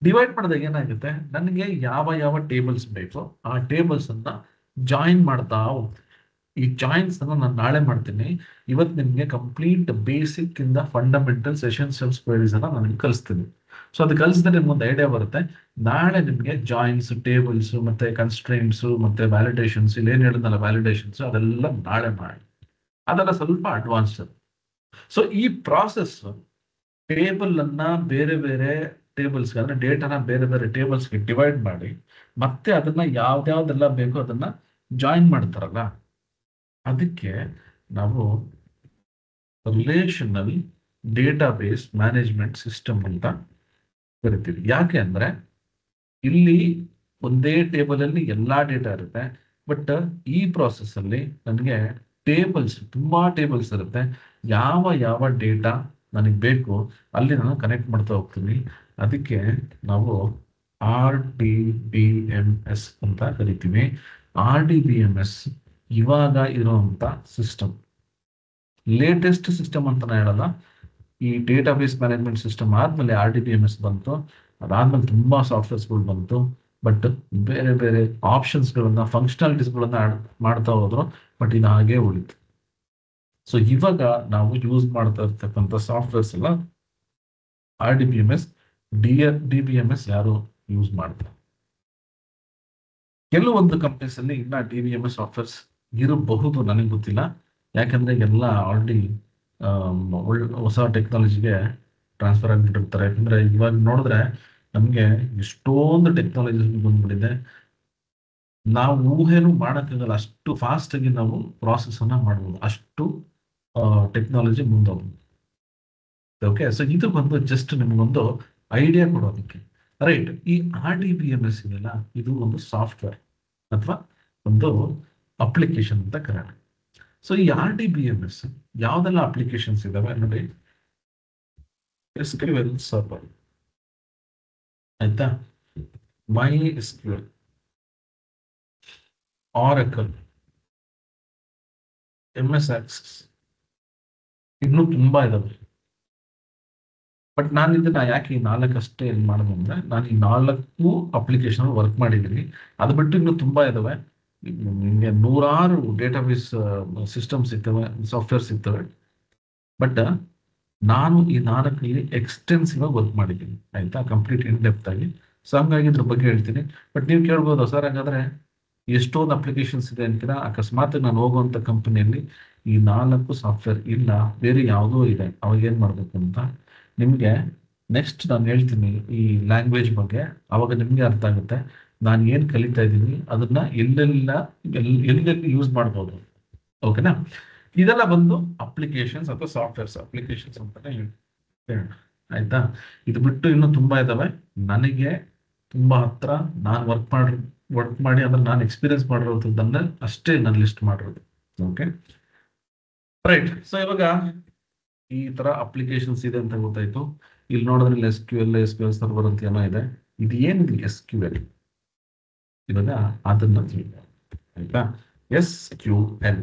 ಡಿವೈಡ್ ಮಾಡಿದಾಗ ಏನಾಗುತ್ತೆ, ನನಗೆ ಯಾವ ಯಾವ ಟೇಬಲ್ಸ್ ಬೇಕೋ ಆ ಟೇಬಲ್ಸ್ ಅನ್ನ ಜಾಯಿನ್ ಮಾಡ್ತಾ ಹೋಗ್ತೀನಿ. ಈ ಜಾಯಿನ್ಸ್ ಅನ್ನ ನಾನು ನಾಳೆ ಮಾಡ್ತೀನಿ. ಇವತ್ತು ನಿಮ್ಗೆ ಕಂಪ್ಲೀಟ್ ಬೇಸಿಕ್ ಇಂದ ಫಂಡಮೆಂಟಲ್ಸ್ ಎಸೆನ್ಷಿಯಲ್ಸ್ ಕ್ವೆರೀಸ್ ಅನ್ನ ನನಗೆ ಕಲಿಸ್ತೀನಿ. ಸೊ ಅದು ಕಲಿಸಿದ್ರೆ ನಿಮ್ಗೆ ಒಂದು ಐಡಿಯಾ ಬರುತ್ತೆ. ನಾಳೆ ನಿಮ್ಗೆ ಜಾಯಿನ್ಸ್, ಟೇಬಲ್ಸ್, ಮತ್ತೆ ಕನ್ಸ್ಟ್ರೈನ್ಸ್, ಮತ್ತೆ ವ್ಯಾಲಿಡೇಷನ್ಸ್, ಇಲ್ಲಿ ಏನ್ ಹೇಳಿದ್ನಲ್ಲ ವ್ಯಾಲಿಡೇಷನ್ಸ್, ಅದೆಲ್ಲ ನಾಳೆ ಮಾಡಿ. ಅದೆಲ್ಲ ಸ್ವಲ್ಪ ಅಡ್ವಾನ್ಸ್. ಸೊ ಈ ಪ್ರಾಸೆಸ್ ಟೇಬಲ್ ಅನ್ನ ಬೇರೆ ಬೇರೆ ಟೇಬಲ್ಸ್ ಅಂದ್ರೆ ಡೇಟಾನ ಬೇರೆ ಬೇರೆ ಟೇಬಲ್ಸ್ಗೆ ಡಿವೈಡ್ ಮಾಡಿ ಮತ್ತೆ ಅದನ್ನ ಯಾವ್ದ್ಯಾವ್ದೆಲ್ಲ ಬೇಕೋ ಅದನ್ನ ಜಾಯಿನ್ ಮಾಡ್ತಾರಲ್ಲ, ಅದಕ್ಕೆ ನಾವು ರಿಲೇಷನಲ್ ಡೇಟಾಬೇಸ್ ಮ್ಯಾನೇಜ್ಮೆಂಟ್ ಸಿಸ್ಟಮ್ ಅಂತ ಕರಿತೀವಿ. ಯಾಕೆ ಅಂದ್ರೆ ಇಲ್ಲಿ ಒಂದೇ ಟೇಬಲ್ ಅಲ್ಲಿ ಎಲ್ಲಾ ಡೇಟಾ ಇರುತ್ತೆ. ಬಟ್ ಈ ಪ್ರಾಸೆಸ್ ಅಲ್ಲಿ ನನಗೆ ತುಂಬಾ ಟೇಬಲ್ಸ್ ಇರುತ್ತೆ. ಯಾವ ಯಾವ ಡೇಟಾ ನನಗೆ ಬೇಕು ಅಲ್ಲಿ ನಾನು ಕನೆಕ್ಟ್ ಮಾಡ್ತಾ ಹೋಗ್ತೀನಿ. ಅದಕ್ಕೆ ನಾವು RDBMS ಅಂತ ಕರಿತೀವಿ. RDBMS ಇವಾಗ ಇರುವಂತ ಸಿಸ್ಟಮ್, ಲೇಟೆಸ್ಟ್ ಸಿಸ್ಟಮ್ ಅಂತಾನೆ ಹೇಳಲ್ಲ. ಈ ಡೇಟಾಬೇಸ್ ಮ್ಯಾನೇಜ್ಮೆಂಟ್ ಸಿಸ್ಟಮ್ ಆದ್ಮೇಲೆ RDBMS ಬಂತು. ಅದಾದ್ಮೇಲೆ ತುಂಬಾ ಸಾಫ್ಟ್ವೇರ್ಸ್ಗಳು ಬಂತು. ಬಟ್ ಬೇರೆ ಬೇರೆ ಆಪ್ಷನ್ಸ್ಗಳನ್ನ, ಫಂಕ್ಷನಾಲಿಟೀಸ್ಗಳನ್ನ ಮಾಡ್ತಾ ಹೋದ್ರು. ಬಟ್ ಇದು ಹಾಗೆ ಉಳಿತು. ಸೊ ಇವಾಗ ನಾವು ಯೂಸ್ ಮಾಡ್ತಾ ಇರ್ತಕ್ಕಂಥ ಸಾಫ್ಟ್ವೇರ್ಸ್ ಎಲ್ಲ RDBMS. DBMS ಯಾರು ಯೂಸ್ ಮಾಡ್ತಾರೆ. ಕೆಲವೊಂದು ಕಂಪ್ನೀಸ್ ಅಲ್ಲಿ ಇನ್ನ DBMS ಸಾಫ್ಟ್ವೇರ್ಸ್ ಇರಬಹುದು, ನನಗೆ ಗೊತ್ತಿಲ್ಲ. ಯಾಕಂದ್ರೆ ಎಲ್ಲ ಆಲ್ರೆಡಿ ಹೊಸ ಟೆಕ್ನಾಲಜಿಗೆ ಟ್ರಾನ್ಸ್ಫರ್ ಆಗಿಬಿಟ್ಟಿರ್ತಾರೆ. ಯಾಕಂದ್ರೆ ಇವಾಗ ನೋಡಿದ್ರೆ ನಮ್ಗೆ ಎಷ್ಟೊಂದು ಟೆಕ್ನಾಲಜಿ ಬಂದ್ಬಿಟ್ಟಿದೆ. ನಾವು ಊಹೆನೂ ಮಾಡಕ್ಕಾಗಲ್ಲ, ಅಷ್ಟು ಫಾಸ್ಟ್ ಆಗಿ ನಾವು ಪ್ರಾಸೆಸ್ ಅನ್ನ ಮಾಡ್ಬೋದು, ಅಷ್ಟು ಟೆಕ್ನಾಲಜಿ ಮುಂದೋಗ್ಬೋದು. ಓಕೆ, ಸೊ ಇದು ಬಂದು ಜಸ್ಟ್ ನಿಮ್ಗೊಂದು ಐಡಿಯಾ ಕೊಡೋದಕ್ಕೆ. ರೈಟ್, ಈ RDBMS ಇದೆಯಲ್ಲ, ಇದು ಒಂದು ಸಾಫ್ಟ್ವೇರ್ ಅಥವಾ ಒಂದು ಅಪ್ಲಿಕೇಶನ್ ಅಂತ ಕರೆಯೋಣ. ಸೊ ಈ RDBMS ಯಾವ್ದೆಲ್ಲ ಅಪ್ಲಿಕೇಶನ್ಸ್ ಇದಾವೆ ನೋಡಿ. SQL ಸರ್ವರ್ ಆಯ್ತಾ, MySQL, Oracle, MS Access, ಇನ್ನೂ ತುಂಬಾ ಇದಾವೆ. ಬಟ್ ನಾನು ಇದನ್ನ ಯಾಕೆ ಈ 4 ಅಷ್ಟೇ ಮಾಡೋದು ಅಂದ್ರೆ, ನಾನು ಈ 4 ಅಪ್ಲಿಕೇಶನ್ ವರ್ಕ್ ಮಾಡಿದ್ದೀನಿ. ಅದು ಬಿಟ್ಟು ಇನ್ನೂ ತುಂಬಾ ಇದಾವೆ. ನಿಮಗೆ ನೂರಾರು ಡೇಟಾಬೇಸ್ ಸಿಸ್ಟಮ್ಸ್ ಇರ್ತವೆ, ಸಾಫ್ಟ್ವೇರ್ಸ್ ಇರ್ತವೆ. ಬಟ್ ನಾನು ಈ 4ರಲ್ಲಿ ಎಕ್ಸ್ಟೆನ್ಸಿವ್ ಆಗಿ ವರ್ಕ್ ಮಾಡಿದ್ದೀನಿ, ಆಯ್ತಾ, ಕಂಪ್ಲೀಟ್ ಇನ್ ಡೆಪ್ತ್ ಆಗಿ. ಸೊ ಹಂಗಾಗಿ ಇದ್ರ ಬಗ್ಗೆ ಹೇಳ್ತೀನಿ. ಬಟ್ ನೀವು ಕೇಳ್ಬೋದು, ಸರ್ ಹಾಗಾದ್ರೆ ಎಷ್ಟೊಂದು ಅಪ್ಲಿಕೇಶನ್ಸ್ ಇದೆ ಅಂತೀರಾ, ಅಕಸ್ಮಾತ್ ನಾನು ಹೋಗುವಂತ ಕಂಪನಿಯಲ್ಲಿ ಈ 4 ಸಾಫ್ಟ್ವೇರ್ ಇಲ್ಲ, ಬೇರೆ ಯಾವುದೋ ಇದೆ, ಅವಾಗ ಏನ್ ಮಾಡ್ಬೇಕು ಅಂತ ನಿಮ್ಗೆ ನೆಕ್ಸ್ಟ್ ನಾನು ಹೇಳ್ತೀನಿ ಈ ಲ್ಯಾಂಗ್ವೇಜ್ ಬಗ್ಗೆ. ಅವಾಗ ನಿಮ್ಗೆ ಅರ್ಥ ಆಗುತ್ತೆ ನಾನು ಏನ್ ಕಲಿತಾ ಇದ್ದೀನಿ, ಅದನ್ನ ಎಲ್ಲೆಲ್ಲಿ ಯೂಸ್ ಮಾಡ್ಬೋದು. ಓಕೆನಾ, ಇದೆಲ್ಲ ಬಂದು ಅಪ್ಲಿಕೇಶನ್ಸ್ ಅಥವಾ ಸಾಫ್ಟ್ವೇರ್ಸ್, ಅಪ್ಲಿಕೇಶನ್ಸ್ ಅಂತಾನೆ ಹೇಳೋಣ, ಆಯ್ತಾ. ಇದು ಬಿಟ್ಟು ಇನ್ನೂ ತುಂಬಾ ಇದಾವೆ. ನನಗೆ ತುಂಬಾ ಹತ್ರ ನಾನು ವರ್ಕ್ ಮಾಡಿ ಅಂದ್ರೆ ನಾನು ಎಕ್ಸ್ಪೀರಿಯನ್ಸ್ ಮಾಡಿರೋದನ್ನ ಅಷ್ಟೇ ನಾನು ಲಿಸ್ಟ್ ಮಾಡಿರೋದು. Okay, right. ಸೊ ಇವಾಗ ಈ ತರ ಅಪ್ಲಿಕೇಶನ್ಸ್ ಇದೆ ಅಂತ ಗೊತ್ತಾಯ್ತು. ಇಲ್ಲಿ ನೋಡಿದ್ರೆ SQL ಸರ್ವರ್ ಅಂತ ಏನೋ ಇದೆ. ಇದು ಏನಿದೆ SQL, ಇವಾಗ ಅದನ್ನ ಆಯ್ತಾ. SQL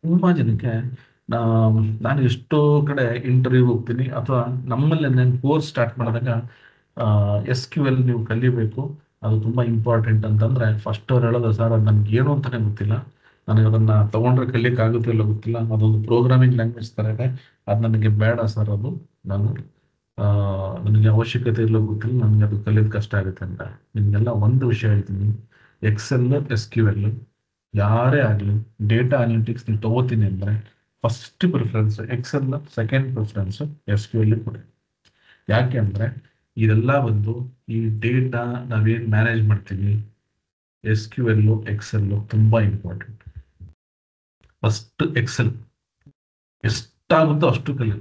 ತುಂಬಾ ಜನಕ್ಕೆ ನಾನು ಎಷ್ಟೋ ಕಡೆ ಇಂಟರ್ವ್ಯೂ ಹೋಗ್ತೀನಿ, ಅಥವಾ ನಮ್ಮಲ್ಲಿ ನಾನು ಕೋರ್ಸ್ ಸ್ಟಾರ್ಟ್ ಮಾಡಿದಾಗ SQL ನೀವು ಕಲಿಬೇಕು, ಅದು ತುಂಬಾ ಇಂಪಾರ್ಟೆಂಟ್ ಅಂತಂದ್ರೆ ಫಸ್ಟ್ ಅವ್ರು ಹೇಳೋದು, ಸರ್ ಅದು ನನ್ಗೆ ಏನು ಅಂತಾನೆ ಗೊತ್ತಿಲ್ಲ, ನನಗೆ ಅದನ್ನ ತಗೊಂಡ್ರೆ ಕಲಿಯಕ್ಕೆ ಆಗುತ್ತೆ ಇಲ್ಲ ಗೊತ್ತಿಲ್ಲ, ಅದೊಂದು ಪ್ರೋಗ್ರಾಮಿಂಗ್ ಲ್ಯಾಂಗ್ವೇಜ್ ತರ ಇದೆ, ಅದು ನನಗೆ ಬೇಡ ಸರ್, ಅದು ನನಗೆ ಅವಶ್ಯಕತೆ ಇಲ್ಲ, ಗೊತ್ತಿಲ್ಲ, ನನಗೆ ಅದು ಕಲಿಯೋದು ಕಷ್ಟ ಆಗುತ್ತೆ ಅಂತ. ನಿಮ್ಗೆಲ್ಲ ಒಂದು ವಿಷಯ ಹೇಳ್ತೀನಿ, ಎಕ್ಸೆಲ್, SQL ಯಾರೇ ಆಗಲಿ ಡೇಟಾ ಅನಾಲಿಟಿಕ್ಸ್ ನೀವು ತಗೋತೀನಿ ಅಂದ್ರೆ first preference excel, second preference SQL ಕೊಡಿ. ಯಾಕೆ ಅಂದ್ರೆ ಇದೆಲ್ಲ ಒಂದು ಈ ಡೇಟಾ ನಾವೇನ್ ಮ್ಯಾನೇಜ್ ಮಾಡ್ತೀವಿ, SQL, ಎಕ್ಸೆಲ್ ತುಂಬಾ ಇಂಪಾರ್ಟೆಂಟ್. ಫಸ್ಟ್ ಎಕ್ಸೆಲ್ ಎಷ್ಟಾಗುತ್ತೋ ಅಷ್ಟು ಕಲಿ,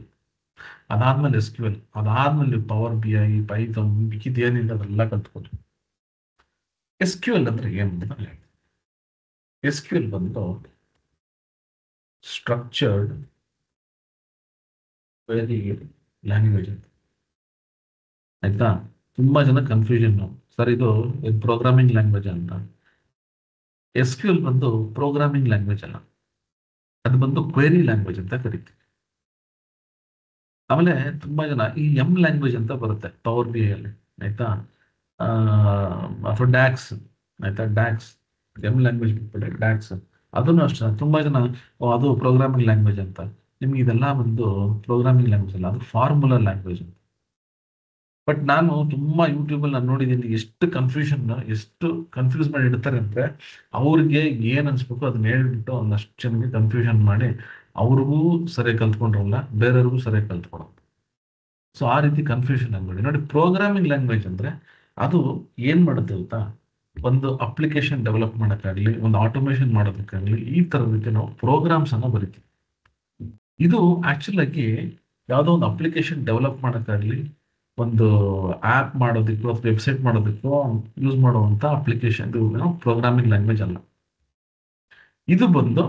ಅದಾದ್ಮೇಲೆ SQL, ಅದಾದ್ಮೇಲೆ ಪವರ್ BI, ಪೈಥಾನ್, ಏನಿಲ್ಲ ಅದೆಲ್ಲ ಕಲ್ತ್ಕೊಳ್ಳಿ. SQL ಅಂದ್ರೆ ಏನು? SQL ಬಂದು ಸ್ಟ್ರಕ್ಚರ್ಡ್ ಕ್ವೆರಿ ಲ್ಯಾಂಗ್ವೇಜ್ ಅಂತ, ಆಯ್ತಾ. ತುಂಬಾ ಜನ ಕನ್ಫ್ಯೂಷನ್, ಸರ್ ಇದು ಪ್ರೋಗ್ರಾಮಿಂಗ್ ಲ್ಯಾಂಗ್ವೇಜ್ ಅಂತ. ಎಸ್ ಕ್ಯೂ ಎಲ್ ಬಂದು ಪ್ರೋಗ್ರಾಮಿಂಗ್ ಲ್ಯಾಂಗ್ವೇಜ್ ಅಲ್ಲ, ಅದು ಬಂದು ಕ್ವೆರಿ ಲ್ಯಾಂಗ್ವೇಜ್ ಅಂತ ಕರಿತೀವಿ. ಆಮೇಲೆ ತುಂಬಾ ಜನ ಈ ಲ್ಯಾಂಗ್ವೇಜ್ ಅಂತ ಬರುತ್ತೆ ಪವರ್ ಬಿ ಅಲ್ಲಿ, ಆಯ್ತಾ, ಆ, ಅಥವಾ ಡ್ಯಾಕ್ಸ್, ಆಯ್ತಾ, ಡ್ಯಾಕ್ಸ್, ಲ್ಯಾಂಗ್ವೇಜ್ ಬಿಟ್ಬಿಟ್ಟೆ ಡ್ಯಾಕ್ಸ್, ಅದನ್ನು ಅಷ್ಟೇ ತುಂಬಾ ಜನ "ಓ, ಅದು ಪ್ರೋಗ್ರಾಮಿಂಗ್ ಲ್ಯಾಂಗ್ವೇಜ್ ಅಂತ. ನಿಮ್ಗೆ ಇದೆಲ್ಲ ಒಂದು ಪ್ರೋಗ್ರಾಮಿಂಗ್ ಲ್ಯಾಂಗ್ವೇಜ್ ಅಲ್ಲ, ಅದು ಫಾರ್ಮುಲಾ ಲ್ಯಾಂಗ್ವೇಜ್ ಅಂತ. ಬಟ್ ನಾನು ತುಂಬಾ ಯೂಟ್ಯೂಬ್ ಅಲ್ಲಿ ನಾನು ನೋಡಿದ್ದೀನಿ, ಎಷ್ಟು ಕನ್ಫ್ಯೂಸ್ ಮಾಡಿ ಇಡ್ತಾರೆ ಅಂದ್ರೆ, ಅವ್ರಿಗೆ ಏನ್ ಅನ್ಸ್ಬೇಕು ಅದನ್ನ ಹೇಳ್ಬಿಟ್ಟು ಒಂದಷ್ಟು ಜನಕ್ಕೆ ಕನ್ಫ್ಯೂಷನ್ ಮಾಡಿ ಅವ್ರಿಗೂ ಸರಿಯಾಗಿ ಕಲ್ತ್ಕೊಂಡ್ರಲ್ಲ, ಬೇರೆಯವ್ರಿಗೂ ಸರಿಯಾಗಿ ಕಲ್ತ್ಕೊಡಲ್ಲ. ಸೊ ಆ ರೀತಿ ಕನ್ಫ್ಯೂಷನ್ ಆಗ್ಬೇಡಿ. ನೋಡಿ, ಪ್ರೋಗ್ರಾಮಿಂಗ್ ಲ್ಯಾಂಗ್ವೇಜ್ ಅಂದ್ರೆ ಅದು ಏನ್ ಮಾಡುತ್ತೆ ಗೊತ್ತಾ, ಒಂದು ಅಪ್ಲಿಕೇಶನ್ ಡೆವಲಪ್ ಮಾಡೋಕ್ಕಾಗ್ಲಿ, ಒಂದು ಆಟೋಮೇಷನ್ ಮಾಡೋದಕ್ಕಾಗ್ಲಿ, ಈ ತರದಕ್ಕೆ ನಾವು ಪ್ರೋಗ್ರಾಮ್ಸ್ ಅನ್ನ ಬರಿತೀವಿ. ಇದು ಆಕ್ಚುಲ್ ಆಗಿ ಯಾವುದೋ ಒಂದು ಅಪ್ಲಿಕೇಶನ್ ಡೆವಲಪ್ ಮಾಡೋಕ್ಕಾಗ್ಲಿ, ಒಂದು ಆಪ್ ಮಾಡೋದಕ್ಕೂ ಅಥವಾ ವೆಬ್ಸೈಟ್ ಮಾಡೋದಕ್ಕೂ ಯೂಸ್ ಮಾಡುವಂತ ಅಪ್ಲಿಕೇಶನ್, ಇದು ಪ್ರೋಗ್ರಾಮಿಂಗ್ ಲ್ಯಾಂಗ್ವೇಜ್ ಅಲ್ಲ. ಇದು ಬಂದು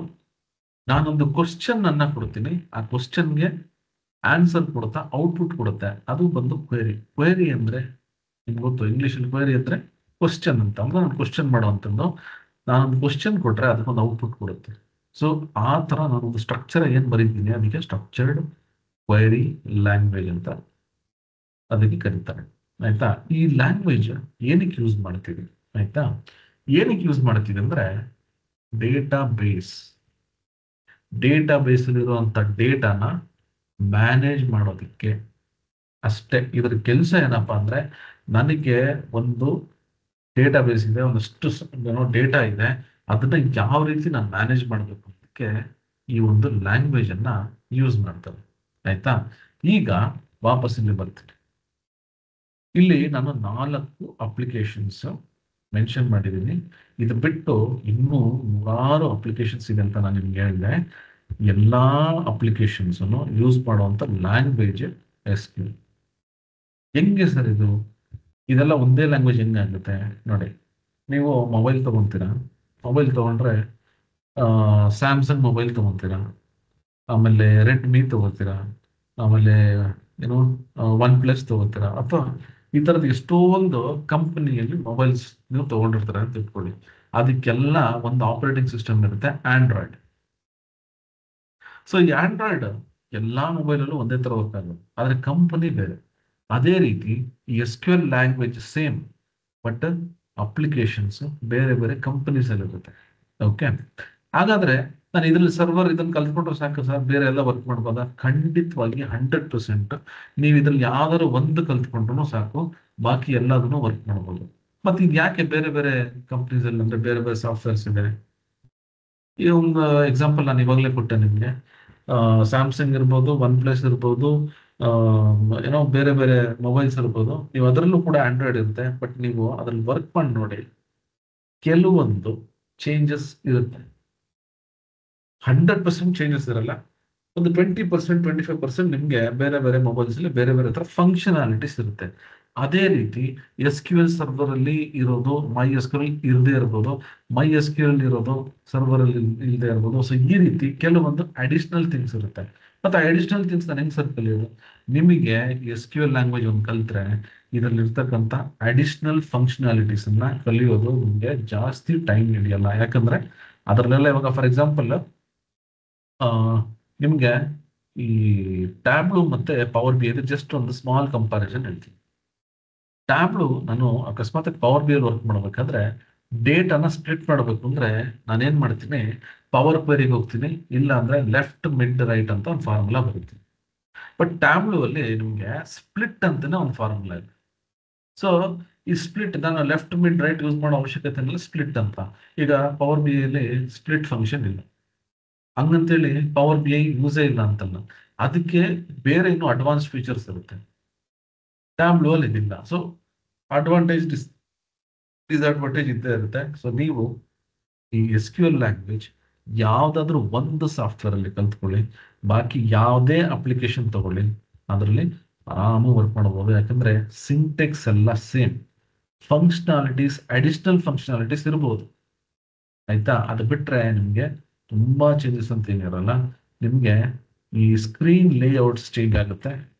ನಾನೊಂದು ಕ್ವಶನ್ ಅನ್ನ ಕೊಡ್ತೀನಿ, ಆ ಕ್ವಶನ್ಗೆ ಆನ್ಸರ್ ಕೊಡುತ್ತಾ ಔಟ್ಪುಟ್ ಕೊಡುತ್ತೆ, ಅದು ಬಂದು ಕ್ವೇರಿ ಅಂದ್ರೆ ನಿಮ್ಗೆ ಗೊತ್ತು, ಇಂಗ್ಲಿಷ್ ಅಲ್ಲಿ ಕ್ವೇರಿ ಅಂದ್ರೆ ಕ್ವಶನ್ ಅಂತ. ಅಂದ್ರೆ ನಾನು ಕ್ವಶನ್ ಮಾಡುವಂಥದ್ದು, ನಾನೊಂದು ಕ್ವಶನ್ ಕೊಟ್ರೆ ಅದಕ್ಕೊಂದು ಔಟ್ಪುಟ್ ಕೊಡುತ್ತೆ. ಸೊ ಆ ತರ ನಾನೊಂದು ಸ್ಟ್ರಕ್ಚರ್ ಏನ್ ಬರೀತೀನಿ ಅದಕ್ಕೆ ಸ್ಟ್ರಕ್ಚರ್ಡ್ ಕ್ವೈರಿ ಲ್ಯಾಂಗ್ವೇಜ್ ಅಂತ ಅದಕ್ಕೆ ಕರೀತಾರೆ. ಆಯ್ತಾ, ಈ ಲ್ಯಾಂಗ್ವೇಜ್ ಏನಕ್ಕೆ ಯೂಸ್ ಮಾಡ್ತೀವಿ, ಆಯ್ತಾ, ಏನಕ್ಕೆ ಯೂಸ್ ಮಾಡ್ತೀವಿ ಅಂದ್ರೆ ಡೇಟಾ ಬೇಸ್ ಅಲ್ಲಿರುವಂತ ಡೇಟಾನ ಮ್ಯಾನೇಜ್ ಮಾಡೋದಕ್ಕೆ ಅಷ್ಟೇ. ಇದ್ರ ಕೆಲಸ ಏನಪ್ಪಾ ಅಂದ್ರೆ, ನನಗೆ ಒಂದು ಡೇಟಾ ಬೇಸ್ ಇದೆ, ಒಂದಷ್ಟು ಡೇಟಾ ಇದೆ, ಅದನ್ನ ಯಾವ ರೀತಿ ನಾನು ಮ್ಯಾನೇಜ್ ಮಾಡಬೇಕು ಅದಕ್ಕೆ ಈ ಒಂದು ಲ್ಯಾಂಗ್ವೇಜ್ ಅನ್ನ ಯೂಸ್ ಮಾಡ್ತಾರೆ. ಆಯ್ತಾ, ಈಗ ವಾಪಸ್ ಇಲ್ಲಿ ಬರ್ತೀನಿ. ಇಲ್ಲಿ ನಾನು 4 ಅಪ್ಲಿಕೇಶನ್ಸ್ ಮೆನ್ಷನ್ ಮಾಡಿದ್ದೀನಿ. ಇದು ಬಿಟ್ಟು ಇನ್ನೂ 100 ಅಪ್ಲಿಕೇಶನ್ಸ್ ಇದೆ ಅಂತ ನಾನು ನಿಮ್ಗೆ ಹೇಳಿದೆ. ಎಲ್ಲಾ ಅಪ್ಲಿಕೇಶನ್ಸ್ ಯೂಸ್ ಮಾಡುವಂತ ಲ್ಯಾಂಗ್ವೇಜ್ ಎಸ್ ಕ್ಯೂ. ಹೆಂಗೆ ಸರ್ ಇದು, ಇದೆಲ್ಲ ಒಂದೇ ಲ್ಯಾಂಗ್ವೇಜ್ ಹೆಂಗೆ ಆಗುತ್ತೆ ನೋಡಿ. ನೀವು ಮೊಬೈಲ್ ತಗೊಂತೀರಾ, ಮೊಬೈಲ್ ತಗೊಂಡ್ರೆ ಸ್ಯಾಮ್ಸಂಗ್ ಮೊಬೈಲ್ ತಗೊಂತೀರಾ, ಆಮೇಲೆ ರೆಡ್ಮಿ ತಗೋತೀರಾ, ಆಮೇಲೆ ಏನು ಒನ್ ಪ್ಲಸ್ ತಗೋತೀರಾ, ಅಥವಾ ಈ ತರದ ಎಷ್ಟೊಂದು ಕಂಪನಿಯಲ್ಲಿ ಮೊಬೈಲ್ಸ್ ನೀವು ತಗೊಂಡಿರ್ತಾರೆ ಅಂತ ಇಟ್ಕೊಳ್ಳಿ. ಅದಕ್ಕೆಲ್ಲ ಒಂದು ಆಪರೇಟಿಂಗ್ ಸಿಸ್ಟಮ್ ಇರುತ್ತೆ, ಆಂಡ್ರಾಯ್ಡ್. ಸೊ ಈ ಆಂಡ್ರಾಯ್ಡ್ ಎಲ್ಲಾ ಮೊಬೈಲಲ್ಲೂ ಒಂದೇ ತರ ವರ್ಕ್ ಆಗುತ್ತೆ, ಆದ್ರೆ ಕಂಪನಿ ಬೇರೆ. ಅದೇ ರೀತಿ S Q L language same, but applications ಬೇರೆ ಬೇರೆ ಕಂಪನೀಸ್ ಅಲ್ಲಿ ಇರುತ್ತೆ. ಓಕೆ, ಹಾಗಾದ್ರೆ ನಾನು ಇದ್ರಲ್ಲಿ ಸರ್ವರ್ ಇದನ್ನ ಕಲ್ತ್ಕೊಂಡ್ರೆ ಸಾಕು ಸರ್, ಬೇರೆ ಎಲ್ಲ ವರ್ಕ್ ಮಾಡ್ಬೋದಾ? ಖಂಡಿತವಾಗಿ 100% ನೀವು ಇದ್ರಲ್ಲಿ ಯಾವ್ದಾದ್ರು ಒಂದು ಕಲ್ತ್ಕೊಂಡ್ರು ಸಾಕು, ಬಾಕಿ ಎಲ್ಲದನ್ನು ವರ್ಕ್ ಮಾಡ್ಬೋದು. ಮತ್ತೆ ಇದು ಯಾಕೆ ಬೇರೆ ಬೇರೆ ಕಂಪ್ನೀಸ್ ಅಲ್ಲಿ ಅಂದ್ರೆ ಬೇರೆ ಬೇರೆ ಸಾಫ್ಟ್ವೇರ್ಸ್ ಇದೆ? ಈ ಒಂದು ಎಕ್ಸಾಂಪಲ್ ನಾನು ಇವಾಗಲೇ ಕೊಟ್ಟೆ ನಿಮ್ಗೆ. ಸ್ಯಾಮ್ಸಂಗ್ ಇರ್ಬೋದು, ಒನ್ ಪ್ಲಸ್ ಇರ್ಬೋದು, ಏನೋ ಬೇರೆ ಬೇರೆ ಮೊಬೈಲ್ಸ್ ಇರ್ಬೋದು, ನೀವು ಅದರಲ್ಲೂ ಕೂಡ ಆಂಡ್ರಾಯ್ಡ್ ಇರುತ್ತೆ. ಬಟ್ ನೀವು ಅದ್ರಲ್ಲಿ ವರ್ಕ್ ಮಾಡಿ ನೋಡಿ, ಕೆಲವೊಂದು ಚೇಂಜಸ್ ಇರುತ್ತೆ. 100% ಚೇಂಜಸ್ ಇರಲ್ಲ, ಒಂದು 20%, 25% ನಿಮ್ಗೆ ಬೇರೆ ಬೇರೆ ಮೊಬೈಲ್ಸ್ ಅಲ್ಲಿ ಬೇರೆ ಬೇರೆ ತರ ಫಂಕ್ಷನಾಲಿಟೀಸ್ ಇರುತ್ತೆ. ಅದೇ ರೀತಿ ಎಸ್ ಕ್ಯೂ ಎಲ್ ಸರ್ವರ್ ಅಲ್ಲಿ ಇರೋದು ಮೈ ಎಸ್ ಕ್ಯೂ ಎಲ್ ಇರದೇ ಇರ್ಬೋದು, ಮೈ ಎಸ್ ಕ್ಯೂ ಎಲ್ ಇರೋದು ಸರ್ವರ್ ಅಲ್ಲಿ ಇಲ್ಲದೆ ಇರ್ಬೋದು. ಸೊ ಈ ರೀತಿ ಕೆಲವೊಂದು ಅಡಿಷನಲ್ ಥಿಂಗ್ಸ್ ಇರುತ್ತೆ. ಮತ್ತೆ ಅಡಿಷನಲ್ ಥಿಂಗ್ಸ್ ನಾನು ಹೆಂಗ್ ಸರ್ ಕಲಿಯೋದು? ನಿಮಗೆ ಎಸ್ ಕ್ಯೂ ಎಲ್ ಲ್ಯಾಂಗ್ವೇಜ್ ಒಂದು ಕಲ್ತ್ರೆ ಇದರಲ್ಲಿ ಇರ್ತಕ್ಕಂಥ ಅಡಿಷನಲ್ ಫಂಕ್ಷನಾಲಿಟೀಸ್ ಅನ್ನ ಕಲಿಯೋದು ನಿಮ್ಗೆ ಜಾಸ್ತಿ ಟೈಮ್ ಹಿಡಿಯಲ್ಲ. ಯಾಕಂದ್ರೆ ಅದರಲ್ಲೆಲ್ಲ ಇವಾಗ ಫಾರ್ ಎಕ್ಸಾಂಪಲ್ ನಿಮ್ಗೆ ಈ ಟ್ಯಾಬ್ಲು ಮತ್ತೆ ಪವರ್ ಬಿ ಜಸ್ಟ್ ಒಂದು ಸ್ಮಾಲ್ ಕಂಪಾರಿಸನ್ ಹೇಳ್ತೀನಿ. ಟ್ಯಾಬ್ಲು ನಾನು ಅಕಸ್ಮಾತ್ ಪವರ್ ಬಿ ಅಲ್ಲಿ ವರ್ಕ್ ಮಾಡ್ಬೇಕಾದ್ರೆ ಡೇಟಾನ ಸ್ಪ್ಲಿಟ್ ಮಾಡಬೇಕು ಅಂದ್ರೆ ನಾನೇನ್ ಮಾಡ್ತೀನಿ, ಪವರ್ ಕ್ವೆರಿಗೆ ಹೋಗ್ತೀನಿ, ಇಲ್ಲ ಅಂದ್ರೆ ಲೆಫ್ಟ್ ಮಿಡ್ ರೈಟ್ ಅಂತ ಒಂದು ಫಾರ್ಮುಲಾ ಬರೀತೀನಿ. ಬಟ್ ಟ್ಯಾಬ್ಲು ಅಲ್ಲಿ ನಿಮ್ಗೆ ಸ್ಪ್ಲಿಟ್ ಅಂತಾನೆ ಒಂದು ಫಾರ್ಮುಲಾ ಇದೆ. ಸೊ ಈ ಸ್ಪ್ಲಿಟ್ ನಾನು ಲೆಫ್ಟ್ ಮಿಡ್ ರೈಟ್ ಯೂಸ್ ಮಾಡೋ ಅವಶ್ಯಕತೆ ಇಲ್ಲ, ಸ್ಪ್ಲಿಟ್ ಅಂತ. ಈಗ ಪವರ್ ಬಿ ಅಲ್ಲಿ ಸ್ಪ್ಲಿಟ್ ಫಂಕ್ಷನ್ ಇಲ್ಲ, ಹಂಗಂತೇಳಿ ಪವರ್ ಬಿ ಐ ಯೂಸೇ ಇಲ್ಲ ಅಂತಲ್ಲ, ಅದಕ್ಕೆ ಬೇರೆ ಇನ್ನು ಅಡ್ವಾನ್ಸ್ ಫೀಚರ್ಸ್ ಇರುತ್ತೆ, ಟ್ಯಾಬ್ಲೂ ಅಲ್ಲಿ ಇದಿಲ್ಲ. ಸೊ ಅಡ್ವಾಂಟೇಜ್ ಡಿಸ್ಅಡ್ವಾಂಟೇಜ್ ಇದ್ದೇ ಇರುತ್ತೆ. ಸೊ ನೀವು ಈ ಎಸ್ ಕ್ಯೂ ಎಲ್ ಲ್ಯಾಂಗ್ವೇಜ್ ಯಾವ್ದಾದ್ರು ಒಂದು ಸಾಫ್ಟ್ವೇರ್ ಅಲ್ಲಿ ಕಲ್ತ್ಕೊಳ್ಳಿ, ಬಾಕಿ ಯಾವುದೇ ಅಪ್ಲಿಕೇಶನ್ ತಗೊಳ್ಳಿ, ಅದರಲ್ಲಿ ಆರಾಮಾಗಿ ವರ್ಕ್ ಮಾಡಬಹುದು. ಯಾಕಂದ್ರೆ ಸಿಂಟೆಕ್ಸ್ ಎಲ್ಲ ಸೇಮ್, ಫಂಕ್ಷನಾಲಿಟೀಸ್ ಅಡಿಷನಲ್ ಫಂಕ್ಷನಾಲಿಟೀಸ್ ಇರಬಹುದು. ಆಯ್ತಾ, ಅದು ಬಿಟ್ರೆ ನಿಮ್ಗೆ ತುಂಬಾ ಚೇಂಜಸ್ ಅಂತ ಏನಿರಲ್ಲ. ನಿಮ್ಗೆ ಈ ಸ್ಕ್ರೀನ್ ಲೇಔಟ್ಸ್ ಚೇಂಜ್ ಆಗುತ್ತೆ.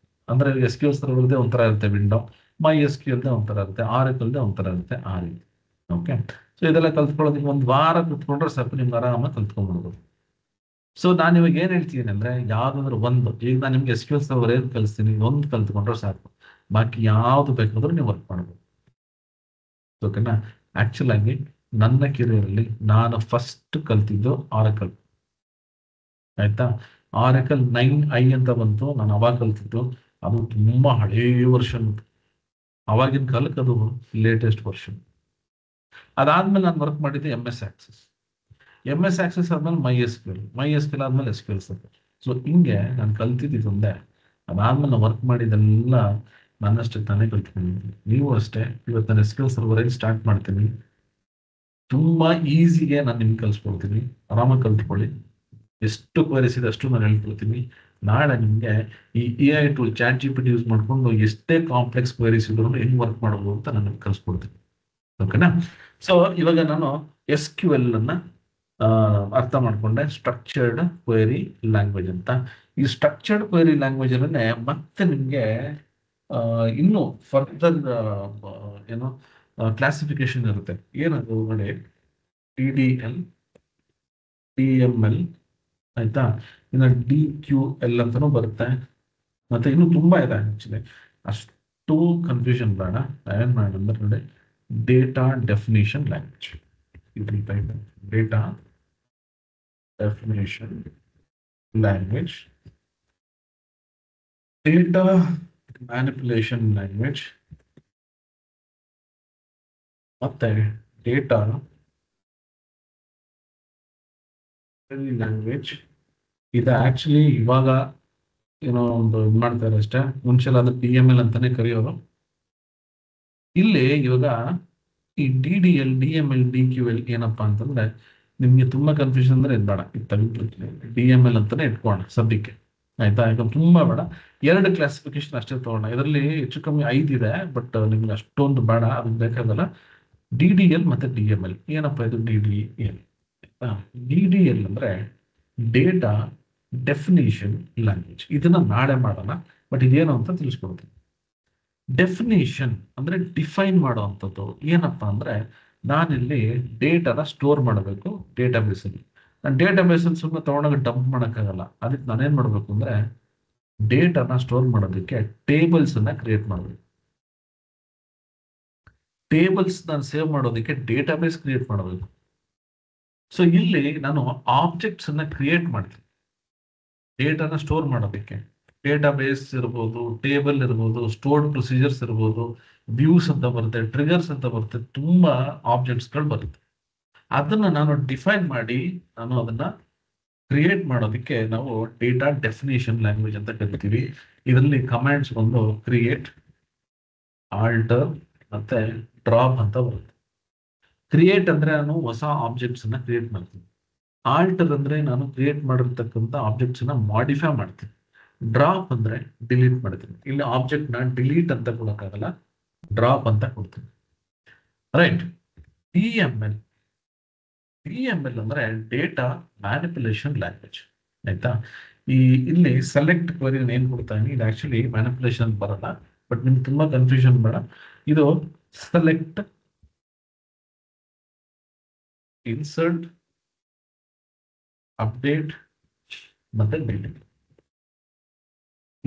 ಅಂದ್ರೆ ಎಸ್ ಕ್ಯೂ ಎಲ್ ಸರ್ವರ್ದೇ ಒಂಥರ ಇರುತ್ತೆ ವಿಂಡೋ, ಮೈ ಎಸ್ ಕ್ಯೂ ಎಲ್ದೇ ಒಂಥರ ಇರುತ್ತೆ, ಆರ್ ಎಲ್ ಒಂಥರ ಇರುತ್ತೆ, ಆ ರೀತಿ. ಓಕೆ. ಸೊ ಇದೆಲ್ಲ ಕಲ್ತ್ಕೊಳ್ಳೋದಕ್ಕೆ ಒಂದು ವಾರ ಕುತ್ಕೊಂಡ್ರೆ ಸಾಕು, ನಿಮ್ಗೆ ಆರಾಮಾಗಿ ಕಲ್ತ್ಕೊಂಡ್ಬಿಡ್ಬೋದು. ಸೊ ನಾನು ಇವಾಗ ಏನ್ ಹೇಳ್ತೀನಿ ಅಂದ್ರೆ, ಯಾವ್ದಾದ್ರು ಒಂದು, ಈಗ ನಾನು ನಿಮ್ಗೆ ಎಸ್ ಕ್ಯೂ ಎಲ್ ಸರ್ವರ್ ಏನ್ ಕಲಿಸ್ತೀನಿ, ಒಂದು ಕಲ್ತ್ಕೊಂಡ್ರೆ ಸಾಕು, ಬಾಕಿ ಯಾವ್ದು ಬೇಕಾದ್ರೂ ನೀವು ವರ್ಕ್ ಮಾಡ್ಬೋದು. ಓಕೆನಾ. ಆಕ್ಚುಲ್ ಆಗಿ ನನ್ನ ಕೆರಿಯರ್ ಅಲ್ಲಿ ನಾನು ಫಸ್ಟ್ ಕಲ್ತಿದ್ದು ಆರಕಲ್. ಆಯ್ತಾ. ಆರಕಲ್ 9i ಅಂತ ಬಂತು, ನಾನು ಅವಾಗ ಕಲ್ತಿದ್ದು. ಅದು ತುಂಬಾ ಹಳೇ ವರ್ಷನ್, ಅವಾಗಿನ ಕಾಲಕ್ಕೆ ಅದು ಲೇಟೆಸ್ಟ್ ವರ್ಷನ್. ಅದಾದ್ಮೇಲೆ ನಾನು ವರ್ಕ್ ಮಾಡಿದ್ದೆ M S access. M S access ಆದ್ಮೇಲೆ my S Q L, my S Q L ಆದ್ಮೇಲೆ S Q L server. So ಹಿಂಗೆ ನಾನು ಕಲ್ತಿದ್ದು ಒಂದೇ. ಅದಾದ್ಮೇಲೆ ನಾನು ವರ್ಕ್ ಮಾಡಿದೆಲ್ಲ ನನ್ನಷ್ಟೇ ತಾನೇ ಕಲ್ತ್ಕೊಂಡಿದ್ದೀನಿ. ನೀವು ಅಷ್ಟೇ. ಇವತ್ತು ನಾನು ಎಸ್ ಕ್ಯೂ ಎಲ್ ಸರ್ವರ್ ಏನ್ ಸ್ಟಾರ್ಟ್ ಮಾಡ್ತೀನಿ, ತುಂಬಾ ಈಸಿಗೆ ನಾನು ನಿಮ್ಗೆ ಕಲ್ಸ್ಕೊಡ್ತೀನಿ. ಆರಾಮಾಗಿ ಕಲ್ತ್ಕೊಳ್ಳಿ. ಎಷ್ಟು ಕ್ವೈರೀಸ್ ಇದೆ ಅಷ್ಟು ನಾನು ಹೇಳ್ಕೊಡ್ತೀನಿ. ನಾಳೆ ನಿಮ್ಗೆ ಈ AI tool chat GPT use ಮಾಡ್ಕೊಂಡು ಎಷ್ಟೇ ಕಾಂಪ್ಲೆಕ್ಸ್ ಕ್ವೈರೀಸ್ ಇದ್ರು ಹೆಂಗ್ ವರ್ಕ್ ಮಾಡೋದು ಅಂತ ನಾನು ನಿಮ್ಗೆ ಕಲ್ಸ್ಕೊಡ್ತೀನಿ. ಓಕೆನಾ. ಸೊ ಇವಾಗ ನಾನು ಎಸ್ ಕ್ಯೂ ಎಲ್ ಅನ್ನ ಅರ್ಥ ಮಾಡ್ಕೊಂಡೆ, ಸ್ಟ್ರಕ್ಚರ್ಡ್ ಕ್ವೆರಿ ಲ್ಯಾಂಗ್ವೇಜ್ ಅಂತ. ಈ ಸ್ಟ್ರಕ್ಚರ್ಡ್ ಕ್ವೆರಿ ಲ್ಯಾಂಗ್ವೇಜ್ ಅಲ್ಲೇ ಮತ್ತೆ ನಿಮ್ಗೆ ಇನ್ನು ಫರ್ದರ್ ಏನು ಕ್ಲಾಸಿಫಿಕೇಶನ್ ಇರುತ್ತೆ. ಏನದು ನೋಡಿ, DDL, DML, ಆಯ್ತಾ. ಇನ್ನು DQL ಅಂತಾನೂ ಬರುತ್ತೆ. ಮತ್ತೆ ಇನ್ನು ತುಂಬಾ ಇದೆ ಆಕ್ಚುಲಿ. ಅಷ್ಟು ಕನ್ಫ್ಯೂಷನ್ ಬೇಡ. ಏನ್ ಮಾಡಿ ಅಂದ್ರೆ ನೋಡಿ, data definition language. Data definition language, data manipulation language, ಮತ್ತೆ ಡೇಟಾ ಲ್ಯಾಂಗ್ವೇಜ್. ಇದು ಆಕ್ಚುಲಿ ಇವಾಗ ಏನೋ ಒಂದು ಇದು ಮಾಡ್ತಾರೆ ಅಷ್ಟೇ. ಮುಂಚೆಲ್ಲ ಅದು DML ಅಂತಾನೆ ಕರೆಯೋರು. ಇಲ್ಲಿ ಇವಾಗ ಈ DDL, DML, DQL ಏನಪ್ಪಾ ಅಂತಂದ್ರೆ, ನಿಮ್ಗೆ ತುಂಬಾ ಕನ್ಫ್ಯೂಷನ್ ಅಂದ್ರೆ ಇದು ಬೇಡ, ಇದು ತೆಗೆದ್ಬಿಡ್ತೀನಿ. DML ಅಂತಾನೆ ಇಟ್ಕೋಣ ಸದ್ಯಕ್ಕೆ, ಆಯ್ತಾ. ಯಾಕಂದ್ರೆ ತುಂಬಾ ಬೇಡ, 2 ಕ್ಲಾಸಿಫಿಕೇಶನ್ ಅಷ್ಟೇ ತಗೋಣ. ಇದರಲ್ಲಿ ಹೆಚ್ಚು ಕಮ್ಮಿ 5 ಇದೆ, ಬಟ್ ನಿಮ್ಗೆ ಅಷ್ಟೊಂದು ಬೇಡ, ಅದಕ್ಕೆ ಬೇಕಾಗಲ್ಲ. DDL ಮತ್ತೆ DML. ಏನಪ್ಪಾ ಇದು DDL? DDL ಅಂದ್ರೆ ಡೇಟಾ ಡೆಫಿನೇಷನ್ ಲ್ಯಾಂಗ್ವೇಜ್. ಇದನ್ನ ನಾಳೆ ಮಾಡೋಣ, ಬಟ್ ಇದೇನು ಅಂತ ತಿಳಿಸ್ಕೊಡ್ತೀನಿ. ಡೆಫಿನೇಷನ್ ಅಂದ್ರೆ ಡಿಫೈನ್ ಮಾಡುವಂಥದ್ದು. ಏನಪ್ಪಾ ಅಂದ್ರೆ, ನಾನಿಲ್ಲಿ ಡೇಟಾನ ಸ್ಟೋರ್ ಮಾಡಬೇಕು ಡೇಟಾಬೇಸ್ ಅಲ್ಲಿ. ನಾನು ಡೇಟಾಬೇಸ್ ಅಲ್ಲಿ ಸುಮ್ಮನೆ ತಗೊಂಡಾಗ ಡಂಪ್ ಮಾಡೋಕ್ಕಾಗಲ್ಲ. ಅದಕ್ಕೆ ನಾನೇನ್ ಮಾಡ್ಬೇಕು ಅಂದ್ರೆ, ಡೇಟಾನ ಸ್ಟೋರ್ ಮಾಡೋದಕ್ಕೆ ಟೇಬಲ್ಸ್ ಅನ್ನ ಕ್ರಿಯೇಟ್ ಮಾಡಬೇಕು. ಟೇಬಲ್ಸ್ ನಾನು ಸೇವ್ ಮಾಡೋದಕ್ಕೆ ಡೇಟಾಬೇಸ್ ಕ್ರಿಯೇಟ್ ಮಾಡಬೇಕು. ಸೊ ಇಲ್ಲಿ ನಾನು ಆಬ್ಜೆಕ್ಟ್ಸ್ ಅನ್ನ ಕ್ರಿಯೇಟ್ ಮಾಡ್ತೀನಿ ಡೇಟಾನ ಸ್ಟೋರ್ ಮಾಡೋದಕ್ಕೆ. ಡೇಟಾಬೇಸ್ ಇರ್ಬೋದು, ಟೇಬಲ್ ಇರ್ಬೋದು, ಸ್ಟೋರ್ಡ್ ಪ್ರೊಸೀಜರ್ಸ್ ಇರ್ಬೋದು, ವ್ಯೂಸ್ ಅಂತ ಬರುತ್ತೆ, ಟ್ರಿಗರ್ಸ್ ಅಂತ ಬರುತ್ತೆ, ತುಂಬಾ ಆಬ್ಜೆಕ್ಟ್ಸ್ಗಳು ಬರುತ್ತೆ. ಅದನ್ನ ನಾನು ಡಿಫೈನ್ ಮಾಡಿ ನಾನು ಅದನ್ನ ಕ್ರಿಯೇಟ್ ಮಾಡೋದಕ್ಕೆ ನಾವು ಡೇಟಾ ಡೆಫಿನೇಷನ್ ಲ್ಯಾಂಗ್ವೇಜ್ ಅಂತ ಕರಿತೀವಿ. ಇದರಲ್ಲಿ ಕಮಾಂಡ್ಸ್ ಒಂದು ಕ್ರಿಯೇಟ್, ಆಲ್ಟರ್ ಮತ್ತೆ ಡ್ರಾಪ್ ಅಂತ ಬರುತ್ತೆ. ಕ್ರಿಯೇಟ್ ಅಂದ್ರೆ ನಾನು ಹೊಸ ಆಬ್ಜೆಕ್ಟ್ಸ್ ಅನ್ನ ಕ್ರಿಯೇಟ್ ಮಾಡ್ತೀನಿ. ಆಲ್ಟರ್ ಅಂದ್ರೆ ನಾನು ಕ್ರಿಯೇಟ್ ಮಾಡಿರ್ತಕ್ಕಂಥ ಆಬ್ಜೆಕ್ಟ್ಸ್ ಅನ್ನ ಮಾಡಿಫೈ ಮಾಡ್ತೀನಿ. ಡ್ರಾಪ್ ಅಂದ್ರೆ ಡಿಲೀಟ್ ಮಾಡ್ತೀನಿ. ಇಲ್ಲಿ ಆಬ್ಜೆಕ್ಟ್ ನ ಡಿಲೀಟ್ ಅಂತ ಕೊಡಕ್ಕಾಗಲ್ಲ, ಡ್ರಾಪ್ ಅಂತ ಕೊಡ್ತೀನಿ. ರೈಟ್. DML. DML ಅಂದ್ರೆ ಡೇಟಾ ಮ್ಯಾನಿಪುಲೇಷನ್ ಲ್ಯಾಂಗ್ವೇಜ್, ಆಯ್ತಾ. ಈ ಇಲ್ಲಿ ಸೆಲೆಕ್ಟ್ ಕ್ವೆರಿ ಏನ್ ಕೊಡ್ತಾನೆ, ಇದು ಆಕ್ಚುಲಿ ಮ್ಯಾನಿಪುಲೇಷನ್ ಬರಲ್ಲ, ಬಟ್ ನಿಮ್ಗೆ ತುಂಬಾ ಕನ್ಫ್ಯೂಷನ್ ಬೇಡ. ಇದು ಸೆಲೆಕ್ಟ್, ಇನ್ಸರ್ಟ್, ಅಪ್ಡೇಟ್ ಮತ್ತೆ ಡಿಲೀಟ್,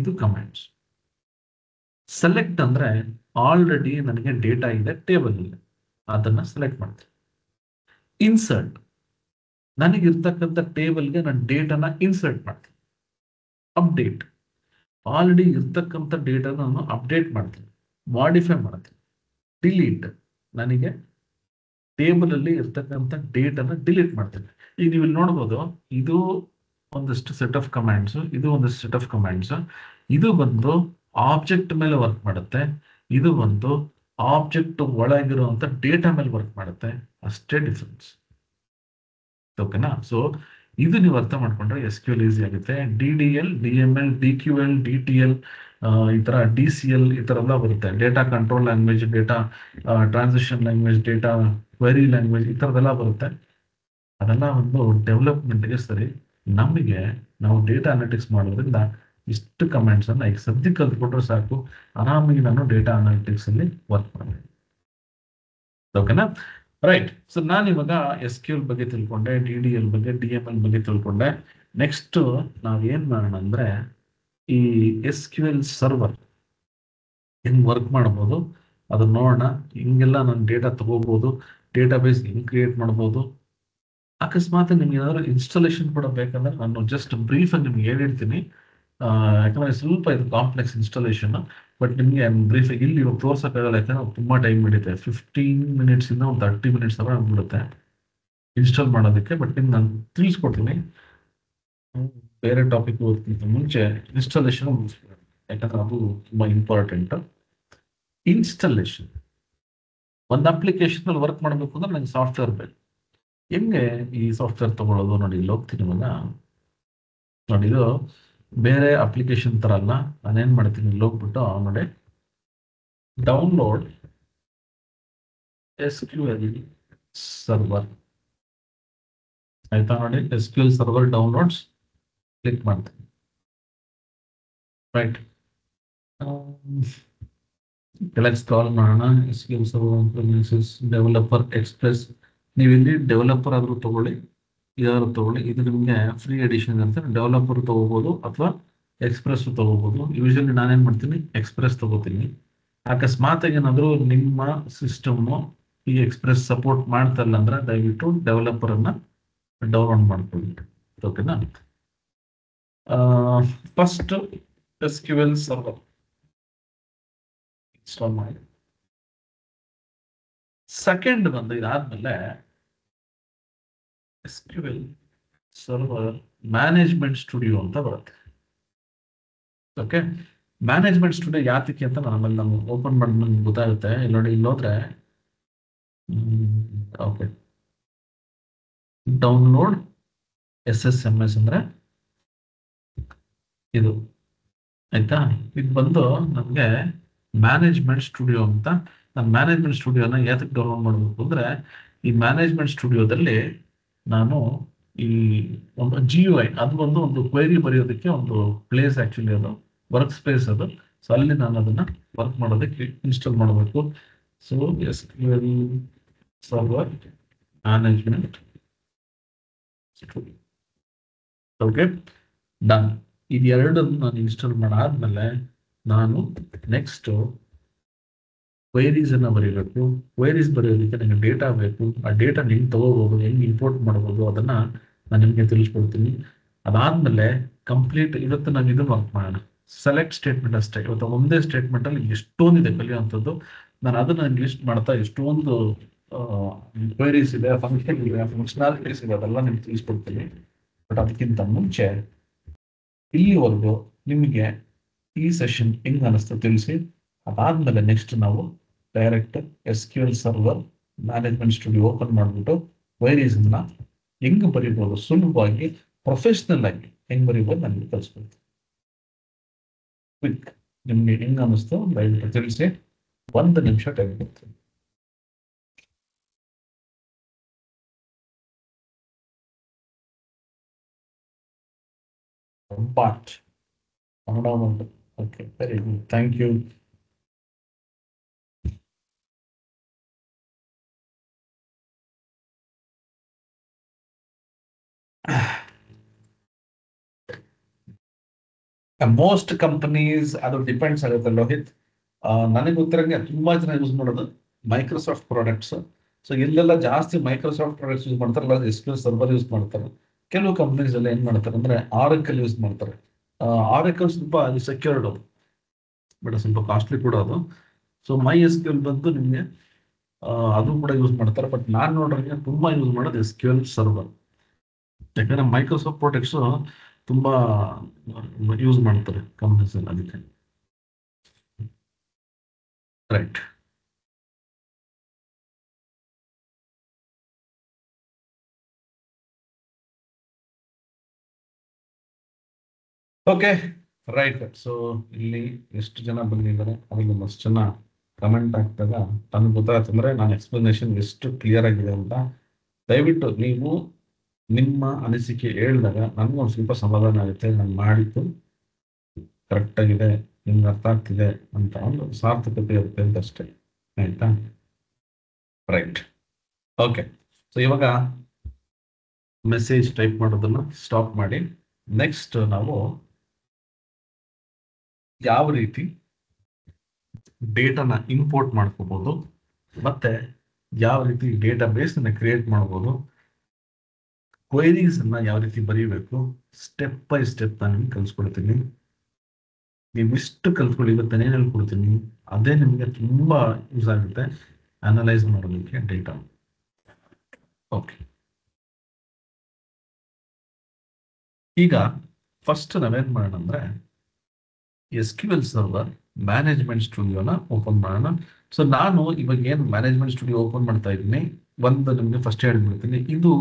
ಇದು ಕಮಾಂಡ್ಸ್. ಸೆಲೆಕ್ಟ್ ಅಂದ್ರೆ ಆಲ್ರೆಡಿ ನನಗೆ ಡೇಟಾ ಇದೆ ಟೇಬಲ್ ಅಲ್ಲಿ, ಅದನ್ನ ಸೆಲೆಕ್ಟ್ ಮಾಡ್ತೀನಿ. ಇನ್ಸರ್ಟ್, ನನಗಿರ್ತಕ್ಕಂಥ ಟೇಬಲ್ಗೆ ನಾನು ಡೇಟಾನ ಇನ್ಸರ್ಟ್ ಮಾಡ್ತೀನಿ. ಅಪ್ಡೇಟ್, ಆಲ್ರೆಡಿ ಇರ್ತಕ್ಕಂಥ ಡೇಟಾ ನಾನು ಅಪ್ಡೇಟ್ ಮಾಡ್ತೀನಿ, ಮಾಡಿಫೈ ಮಾಡ್ತೀನಿ. ಡಿಲೀಟ್, ನನಗೆ ಟೇಬಲ್ ಅಲ್ಲಿ ಇರ್ತಕ್ಕಂಥ ಡೇಟಾನ ಡಿಲೀಟ್ ಮಾಡ್ತೀನಿ. ಈಗ ನೀವು ಇಲ್ಲಿ ನೋಡ್ಬೋದು, ಇದು ಒಂದಷ್ಟು ಸೆಟ್ ಆಫ್ ಕಮಾಂಡ್ಸ್, ಇದು ಒಂದಷ್ಟು ಸೆಟ್ ಆಫ್ ಕಮಾಂಡ್ಸ್. ಇದು ಬಂದು ಆಬ್ಜೆಕ್ಟ್ ಮೇಲೆ ವರ್ಕ್ ಮಾಡುತ್ತೆ, ಇದು ಬಂದು ಆಬ್ಜೆಕ್ಟ್ ಒಳಗಿರುವಂತ ಡೇಟಾ ಮೇಲೆ ವರ್ಕ್ ಮಾಡುತ್ತೆ. ಅಷ್ಟೇ ಡಿಫ್ರೆನ್ಸ್. ಓಕೆನಾ. ಸೊ ಇದು ನೀವು ಅರ್ಥ ಮಾಡ್ಕೊಂಡ್ರೆ SQL ಈಸಿ ಆಗುತ್ತೆ. DDL, DML, DQL, DTL, ಈ ತರ DCL, ಈ ತರ ಎಲ್ಲ ಬರುತ್ತೆ. Data control language, data transition language, data query language, ಈ ತರದೆಲ್ಲ ಬರುತ್ತೆ. ಅದೆಲ್ಲ ಒಂದು ಡೆವಲಪ್ಮೆಂಟ್ಗೆ ಸರಿ. ನಮಗೆ ನಾವು ಡೇಟಾ ಅನಾಲಿಟಿಕ್ಸ್ ಮಾಡೋದ್ರಿಂದ ಇಷ್ಟು ಕಮೆಂಟ್ಸ್ ಅನ್ನ ಈಗ ಸದ್ಯಕ್ಕೆ ಕಲ್ತ್ಕೊಂಡ್ರೆ ಸಾಕು, ಆರಾಮಾಗಿ ನಾನು ಡೇಟಾ ಅನಾಲಿಟಿಕ್ಸ್ ಅಲ್ಲಿ ವರ್ಕ್ ಮಾಡ್ತೀನಿ. ಓಕೆನಾ. ರೈಟ್. ಸೊ ನಾನು ಇವಾಗ SQL ಬಗ್ಗೆ ತಿಳ್ಕೊಂಡೆ, DDL ಬಗ್ಗೆ, DML ಬಗ್ಗೆ ತಿಳ್ಕೊಂಡೆ. ನೆಕ್ಸ್ಟ್ ನಾವ್ ಏನ್ ಮಾಡೋಣ ಅಂದ್ರೆ ಈ SQL ಸರ್ವರ್ ಹೆಂಗ್ ವರ್ಕ್ ಮಾಡ್ಬೋದು ಅದನ್ನ ನೋಡೋಣ. ಹಿಂಗೆಲ್ಲ ನಾನು ಡೇಟಾ ತಗೋಬಹುದು, ಡೇಟಾಬೇಸ್ ಹೆಂಗ್ ಕ್ರಿಯೇಟ್ ಮಾಡ್ಬೋದು. ಅಕಸ್ಮಾತ್ ನಿಮ್ಗೆ ಏನಾದ್ರು ಇನ್ಸ್ಟಾಲೇಷನ್ ಕೂಡ ಬೇಕಂದ್ರೆ ನಾನು ಜಸ್ಟ್ ಬ್ರೀಫ್ ಆಗಿ ನಿಮ್ಗೆ ಹೇಳಿರ್ತೀನಿ. ಯಾಕಂದ್ರೆ ಸ್ವಲ್ಪ ಇದು ಕಾಂಪ್ಲೆಕ್ಸ್ ಇನ್ಸ್ಟಾಲೇಷನ್, ಬಟ್ ನಿಮ್ಗೆ ಬ್ರೀಫ್ ಆಗಿ ಇಲ್ಲಿ ಇವಾಗ ತೋರ್ಸಕ್ಕಾಗಲ್ಲ, ಯಾಕಂದ್ರೆ ತುಂಬಾ ಟೈಮ್ ಹಿಡಿತೆ. 15 ಮಿನಿಟ್ಸ್ ಇಂದ ಒಂದು 30 ಮಿನಿಟ್ಸ್ ಅವರ ಆಗ್ಬಿಡುತ್ತೆ ಇನ್ಸ್ಟಾಲ್ ಮಾಡೋದಕ್ಕೆ. ಬಟ್ ನಿಮ್ಗೆ ನಾನು ತಿಳಿಸ್ಕೊಡ್ತೀನಿ. ಬೇರೆ ಟಾಪಿಕ್ ಹೋಗ್ತಿಂತ ಮುಂಚೆ ಇನ್ಸ್ಟಾಲೇಷನ್ ಮುಗಿಸ್ಬಿಡೋಣ, ಯಾಕಂದ್ರೆ ಅದು ತುಂಬಾ ಇಂಪಾರ್ಟೆಂಟ್. ಇನ್ಸ್ಟಾಲೇಷನ್ ಒಂದು ಅಪ್ಲಿಕೇಶನ್ ಅಲ್ಲಿ ವರ್ಕ್ ಮಾಡಬೇಕು ಅಂದ್ರೆ ನಂಗೆ ಸಾಫ್ಟ್ವೇರ್ ಬೇಕು. ಹೆಂಗೆ ಈ ಸಾಫ್ಟ್ವೇರ್ ತಗೊಳ್ಳೋದು ನೋಡಿ, ಇಲ್ಲಿ ಹೋಗ್ತೀನಿ ಇವಾಗ. ನೋಡಿ, ಇದು ಬೇರೆ ಅಪ್ಲಿಕೇಶನ್ ತರ ಅಲ್ಲ. ನಾನೇನ್ ಮಾಡ್ತೀನಿ, ಇಲ್ಲಿ ಹೋಗ್ಬಿಟ್ಟು ನೋಡಿ, ಡೌನ್ಲೋಡ್ SQL ಸರ್ವರ್. ಆಯ್ತಾ? ನೋಡಿ, SQL ಸರ್ವರ್ ಡೌನ್ಲೋಡ್ಸ್ ಕ್ಲಿಕ್ ಮಾಡ್ತೀನಿ. ರೈಟ್, ಕೆಳಗೆ ಸ್ಕ್ರಾಲ್ ಮಾಡೋಣ. SQL server developer express. ನೀವು ಇಲ್ಲಿ ಡೆವಲಪರ್ ಆದ್ರೂ ತಗೊಳ್ಳಿ, ಇದಾದ್ರು ತಗೊಳ್ಳಿ. ಇದು ನಿಮಗೆ ಫ್ರೀ ಎಡಿಷನ್ ಅಂತ. ಡೆವಲಪರ್ ತಗೋಬಹುದು ಅಥವಾ ಎಕ್ಸ್ಪ್ರೆಸ್ ತಗೋಬಹುದು. ಯೂಶಲಿ ನಾನೇನ್ ಮಾಡ್ತೀನಿ, ಎಕ್ಸ್ಪ್ರೆಸ್ ತಗೋತೀನಿ. ಅಕಸ್ಮಾತ್ ಏನಾದ್ರು ನಿಮ್ಮ ಸಿಸ್ಟಮ್ ಈ ಎಕ್ಸ್ಪ್ರೆಸ್ ಸಪೋರ್ಟ್ ಮಾಡ್ತಾ ಇಲ್ಲ ಅಂದ್ರೆ ದಯವಿಟ್ಟು ಡೆವಲಪರ್ ಅನ್ನ ಡೌನ್ಲೋಡ್ ಮಾಡ್ಕೊಳ್ಳಿ. ಓಕೆನಾ? ಫಸ್ಟ್ SQL ಸರ್ವರ್ ಇನ್ಸ್ಟಾಲ್ ಮಾಡಿ. ಸೆಕೆಂಡ್ ಬಂದು ಇದಾದ್ಮೇಲೆ SQL ಸರ್ವರ್ ಮ್ಯಾನೇಜ್ಮೆಂಟ್ ಸ್ಟುಡಿಯೋ ಅಂತ ಬರುತ್ತೆ. ಓಕೆ, ಮ್ಯಾನೇಜ್ಮೆಂಟ್ ಸ್ಟುಡಿಯೋ ಯಾತಕ್ಕೆ ಅಂತ ನಾನು ಓಪನ್ ಮಾಡಿ ನಮ್ಗೆ ಗೊತ್ತಾಗುತ್ತೆ. ಇಲ್ಲಿ ನೋಡಿ, ಇಲ್ಲಿ ಹೋದ್ರೆ ಓಕೆ, ಡೌನ್ಲೋಡ್ SSMS ಅಂದ್ರೆ ಇದು. ಆಯ್ತಾ? ಇದು ಬಂದು ನಮಗೆ ಮ್ಯಾನೇಜ್ಮೆಂಟ್ ಸ್ಟುಡಿಯೋ ಅಂತ. ನಾನು ಮ್ಯಾನೇಜ್ಮೆಂಟ್ ಸ್ಟುಡಿಯೋನ ಯಾತಕ್ಕೆ ಡೌನ್ಲೋಡ್ ಮಾಡಬೇಕು ಅಂದ್ರೆ, ಈ ಮ್ಯಾನೇಜ್ಮೆಂಟ್ ಸ್ಟುಡಿಯೋದಲ್ಲಿ ನಾನು ಈ ಒಂದು GUI ಅದು ಒಂದು ಕ್ವೆರಿ ಬರೆಯೋದಕ್ಕೆ ಒಂದು ಪ್ಲೇಸ್, ಆಕ್ಚುಲಿ ಅದು ವರ್ಕ್ ಸ್ಪೇಸ್ ಅದು. ಸೊ ಅಲ್ಲಿ ನಾನು ಅದನ್ನ ವರ್ಕ್ ಮಾಡೋದಕ್ಕೆ ಇನ್ಸ್ಟಾಲ್ ಮಾಡಬೇಕು. So SQL server management studio. Okay, done. ಇದೆರಡನ್ನು ನಾನು ಇನ್ಸ್ಟಾಲ್ ಮಾಡಾದ್ಮೇಲೆ ನಾನು ನೆಕ್ಸ್ಟ್ ಕ್ವೈರೀಸ್ ಅನ್ನ ಬರೀಬೇಕು. ಕ್ವೈರೀಸ್ ಬರೆಯೋದಕ್ಕೆ ನನಗೆ ಡೇಟಾ ಬೇಕು. ಆ ಡೇಟಾ ಹೆಂಗ್ ತಗೋಬಹುದು, ಹೆಂಗ್ ಇಂಪೋರ್ಟ್ ಮಾಡಬಹುದು, ಅದನ್ನ ನಾನು ನಿಮಗೆ ತಿಳಿಸ್ಕೊಡ್ತೀನಿ. ಅದಾದ್ಮೇಲೆ ಕಂಪ್ಲೀಟ್ ಇವತ್ತು ನಾವು ಇದನ್ನ ವರ್ಕ್ ಮಾಡೋಣ. ಸೆಲೆಕ್ಟ್ ಸ್ಟೇಟ್ಮೆಂಟ್ ಅಷ್ಟೇ. ಇವತ್ತು ಒಂದೇ ಸ್ಟೇಟ್ಮೆಂಟ್ ಅಲ್ಲಿ ಎಷ್ಟೊಂದಿದೆ ಕಲಿಯುವಂಥದ್ದು. ನಾನು ಅದನ್ನ ಲಿಸ್ಟ್ ಮಾಡ್ತಾ ಎಷ್ಟೊಂದು ಕ್ವೈರೀಸ್ ಇದೆ, ಫಂಕ್ಷನ್ ಇದೆ, ಫಂಕ್ಷನಾಲಿಟೀಸ್ ಇದೆ, ಅದೆಲ್ಲ ನಿಮ್ಗೆ ತಿಳಿಸ್ಕೊಡ್ತೀನಿ. ಬಟ್ ಅದಕ್ಕಿಂತ ಮುಂಚೆ ಇಲ್ಲಿವರೆಗೂ ನಿಮಗೆ ಈ ಸೆಷನ್ ಹೆಂಗ್ ಅನಿಸ್ತು ತಿಳಿಸಿ. ಅದಾದ್ಮೇಲೆ ನೆಕ್ಸ್ಟ್ ನಾವು direct SQL server management studio open ಮಾಡಿಬಿಟ್ಟು ಕ್ವೈರೀಸ್ ಅನ್ನ ಹೆಂಗ್ ಬರೀಬಹುದು, ಸುಲಭವಾಗಿ ಪ್ರೊಫೆಷನಲ್ ಆಗಿ ಹೆಂಗ್ ಬರೀಬಹುದು ನನಗೆ ಕಲಿಸ್ಕೊಡ್ತೀನಿ. ಕ್ವಿಕ್, ನಿಮ್ಗೆ ಹೆಂಗ್ ಅನಿಸ್ತು ದಯವಿಟ್ಟು ತಿಳಿಸಿ. 1 ನಿಮಿಷ ಟೈಮ್ ಕೊಡ್ತೀನಿ. But okay, very good, thank you. Most companies ಅದು ಡಿಪೆಂಡ್ಸ್ ಆಗುತ್ತೆ ಲೋಹಿತ್. ನನಗೆ ಗೊತ್ತಿರಂಗೆ ತುಂಬಾ ಜನ ಯೂಸ್ ಮಾಡೋದು ಮೈಕ್ರೋಸಾಫ್ಟ್ ಪ್ರಾಡಕ್ಟ್ಸ್. ಸೊ ಇಲ್ಲೆಲ್ಲ ಜಾಸ್ತಿ ಮೈಕ್ರೋಸಾಫ್ಟ್ ಪ್ರಾಡಕ್ಟ್ಸ್ ಯೂಸ್ ಮಾಡ್ತಾರಲ್ಲ, SQL ಸರ್ವರ್ ಯೂಸ್ ಮಾಡ್ತಾರೆ. ಕೆಲವು ಕಂಪನೀಸ್ ಎಲ್ಲ ಏನ್ ಮಾಡ್ತಾರೆ ಅಂದ್ರೆ ಆರಕಲ್ ಯೂಸ್ ಮಾಡ್ತಾರೆ. ಆರಕಲ್ ಸ್ವಲ್ಪ ಸೆಕ್ಯೂರ್ಡ್ ಅದು, ಬಟ್ ಸ್ವಲ್ಪ ಕಾಸ್ಟ್ಲಿ ಕೂಡ ಅದು. ಸೊ MySQL ಬಂದು ನಿಮಗೆ ಅದು ಕೂಡ ಯೂಸ್ ಮಾಡ್ತಾರೆ. ಬಟ್ ನಾನ್ ನೋಡ್ರಂಗೆ ತುಂಬಾ ಯೂಸ್ ಮಾಡೋದು SQL ಸರ್ವರ್. ಯಾಕಂದ್ರೆ ಮೈಕ್ರೋಸಾಫ್ಟ್ ಪ್ರಾಡಕ್ಟ್ಸ್ ತುಂಬಾ ಯೂಸ್ ಮಾಡ್ತಾರೆ ಕಂಪನೀಸ್ ಎಲ್ಲ, ಅದಕ್ಕೆ. Right, okay, right. ಸೊ ಇಲ್ಲಿ ಎಷ್ಟು ಜನ ಬಂದಿದ್ದಾರೆ, ಅದ್ರಲ್ಲಿ ಒಂದಷ್ಟು ಜನ ಕಮೆಂಟ್ ಹಾಕಿದಾಗ ನನಗೆ ಗೊತ್ತಾಗ್ತಂದ್ರೆ ನಾನು ಎಕ್ಸ್ಪ್ಲನೇಷನ್ ಎಷ್ಟು ಕ್ಲಿಯರ್ ಆಗಿದೆ ಅಂತ. ದಯವಿಟ್ಟು ನೀವು ನಿಮ್ಮ ಅನಿಸಿಕೆ ಹೇಳಿದಾಗ ನನಗೊಂದು ಸ್ವಲ್ಪ ಸಮಾಧಾನ ಆಗುತ್ತೆ. ನಾನು ಮಾಡಿದ್ದು ಕರೆಕ್ಟ್ ಆಗಿದೆ, ನಿಮ್ಗೆ ಅರ್ಥ ಆಗ್ತಿದೆ ಅಂತ ಒಂದು ಸಾರ್ಥಕತೆ ಇರುತ್ತೆ ಅಂತ ಅಷ್ಟೇ. ಆಯ್ತಾ? ರೈಟ್. ಓಕೆ, ಸೊ ಇವಾಗ ಮೆಸೇಜ್ ಟೈಪ್ ಮಾಡೋದನ್ನ ಸ್ಟಾಪ್ ಮಾಡಿ. ನೆಕ್ಸ್ಟ್ ನಾವು ಯಾವ ರೀತಿ ಡೇಟಾನ ಇಂಪೋರ್ಟ್ ಮಾಡ್ಕೋಬಹುದು, ಮತ್ತೆ ಯಾವ ರೀತಿ ಡೇಟಾ ಬೇಸ್ ಅನ್ನ ಕ್ರಿಯೇಟ್ ಮಾಡ್ಬೋದು, ಕ್ವೈರೀಸ್ ಅನ್ನ ಯಾವ ರೀತಿ ಬರೀಬೇಕು, ಸ್ಟೆಪ್ ಬೈ ಸ್ಟೆಪ್ ನಾನು ನಿಮ್ಗೆ ಕಲಿಸ್ಕೊಡ್ತೀನಿ. ನೀವು ಇಷ್ಟು ಕಲ್ತ್ಕೊಳ್ಳಿ, ಇವತ್ತು ನಾನು ಹೇಳ್ಕೊಡ್ತೀನಿ, ಅದೇ ನಿಮಗೆ ತುಂಬಾ ಯೂಸ್ ಆಗುತ್ತೆ ಅನಲೈಸ್ ಮಾಡೋದಕ್ಕೆ ಡೇಟಾ. ಓಕೆ, ಈಗ ಫಸ್ಟ್ ನಾವೇನ್ ಮಾಡೋಣ ಅಂದ್ರೆ SQL ಸರ್ವರ್ ಮ್ಯಾನೇಜ್ಮೆಂಟ್ ಸ್ಟುಡಿಯೋನ ಓಪನ್ ಮಾಡೋಣ. ಸೊ ನಾನು ಇವಾಗ ಏನು ಮ್ಯಾನೇಜ್ಮೆಂಟ್ ಸ್ಟುಡಿಯೋ ಓಪನ್ ಮಾಡ್ತಾ ಇದ್ದೀನಿ, ಒಂದು ನಿಮಗೆ ಫಸ್ಟ್ ಹೇಳ್ಬಿಡ್ತೀನಿ, ಇದು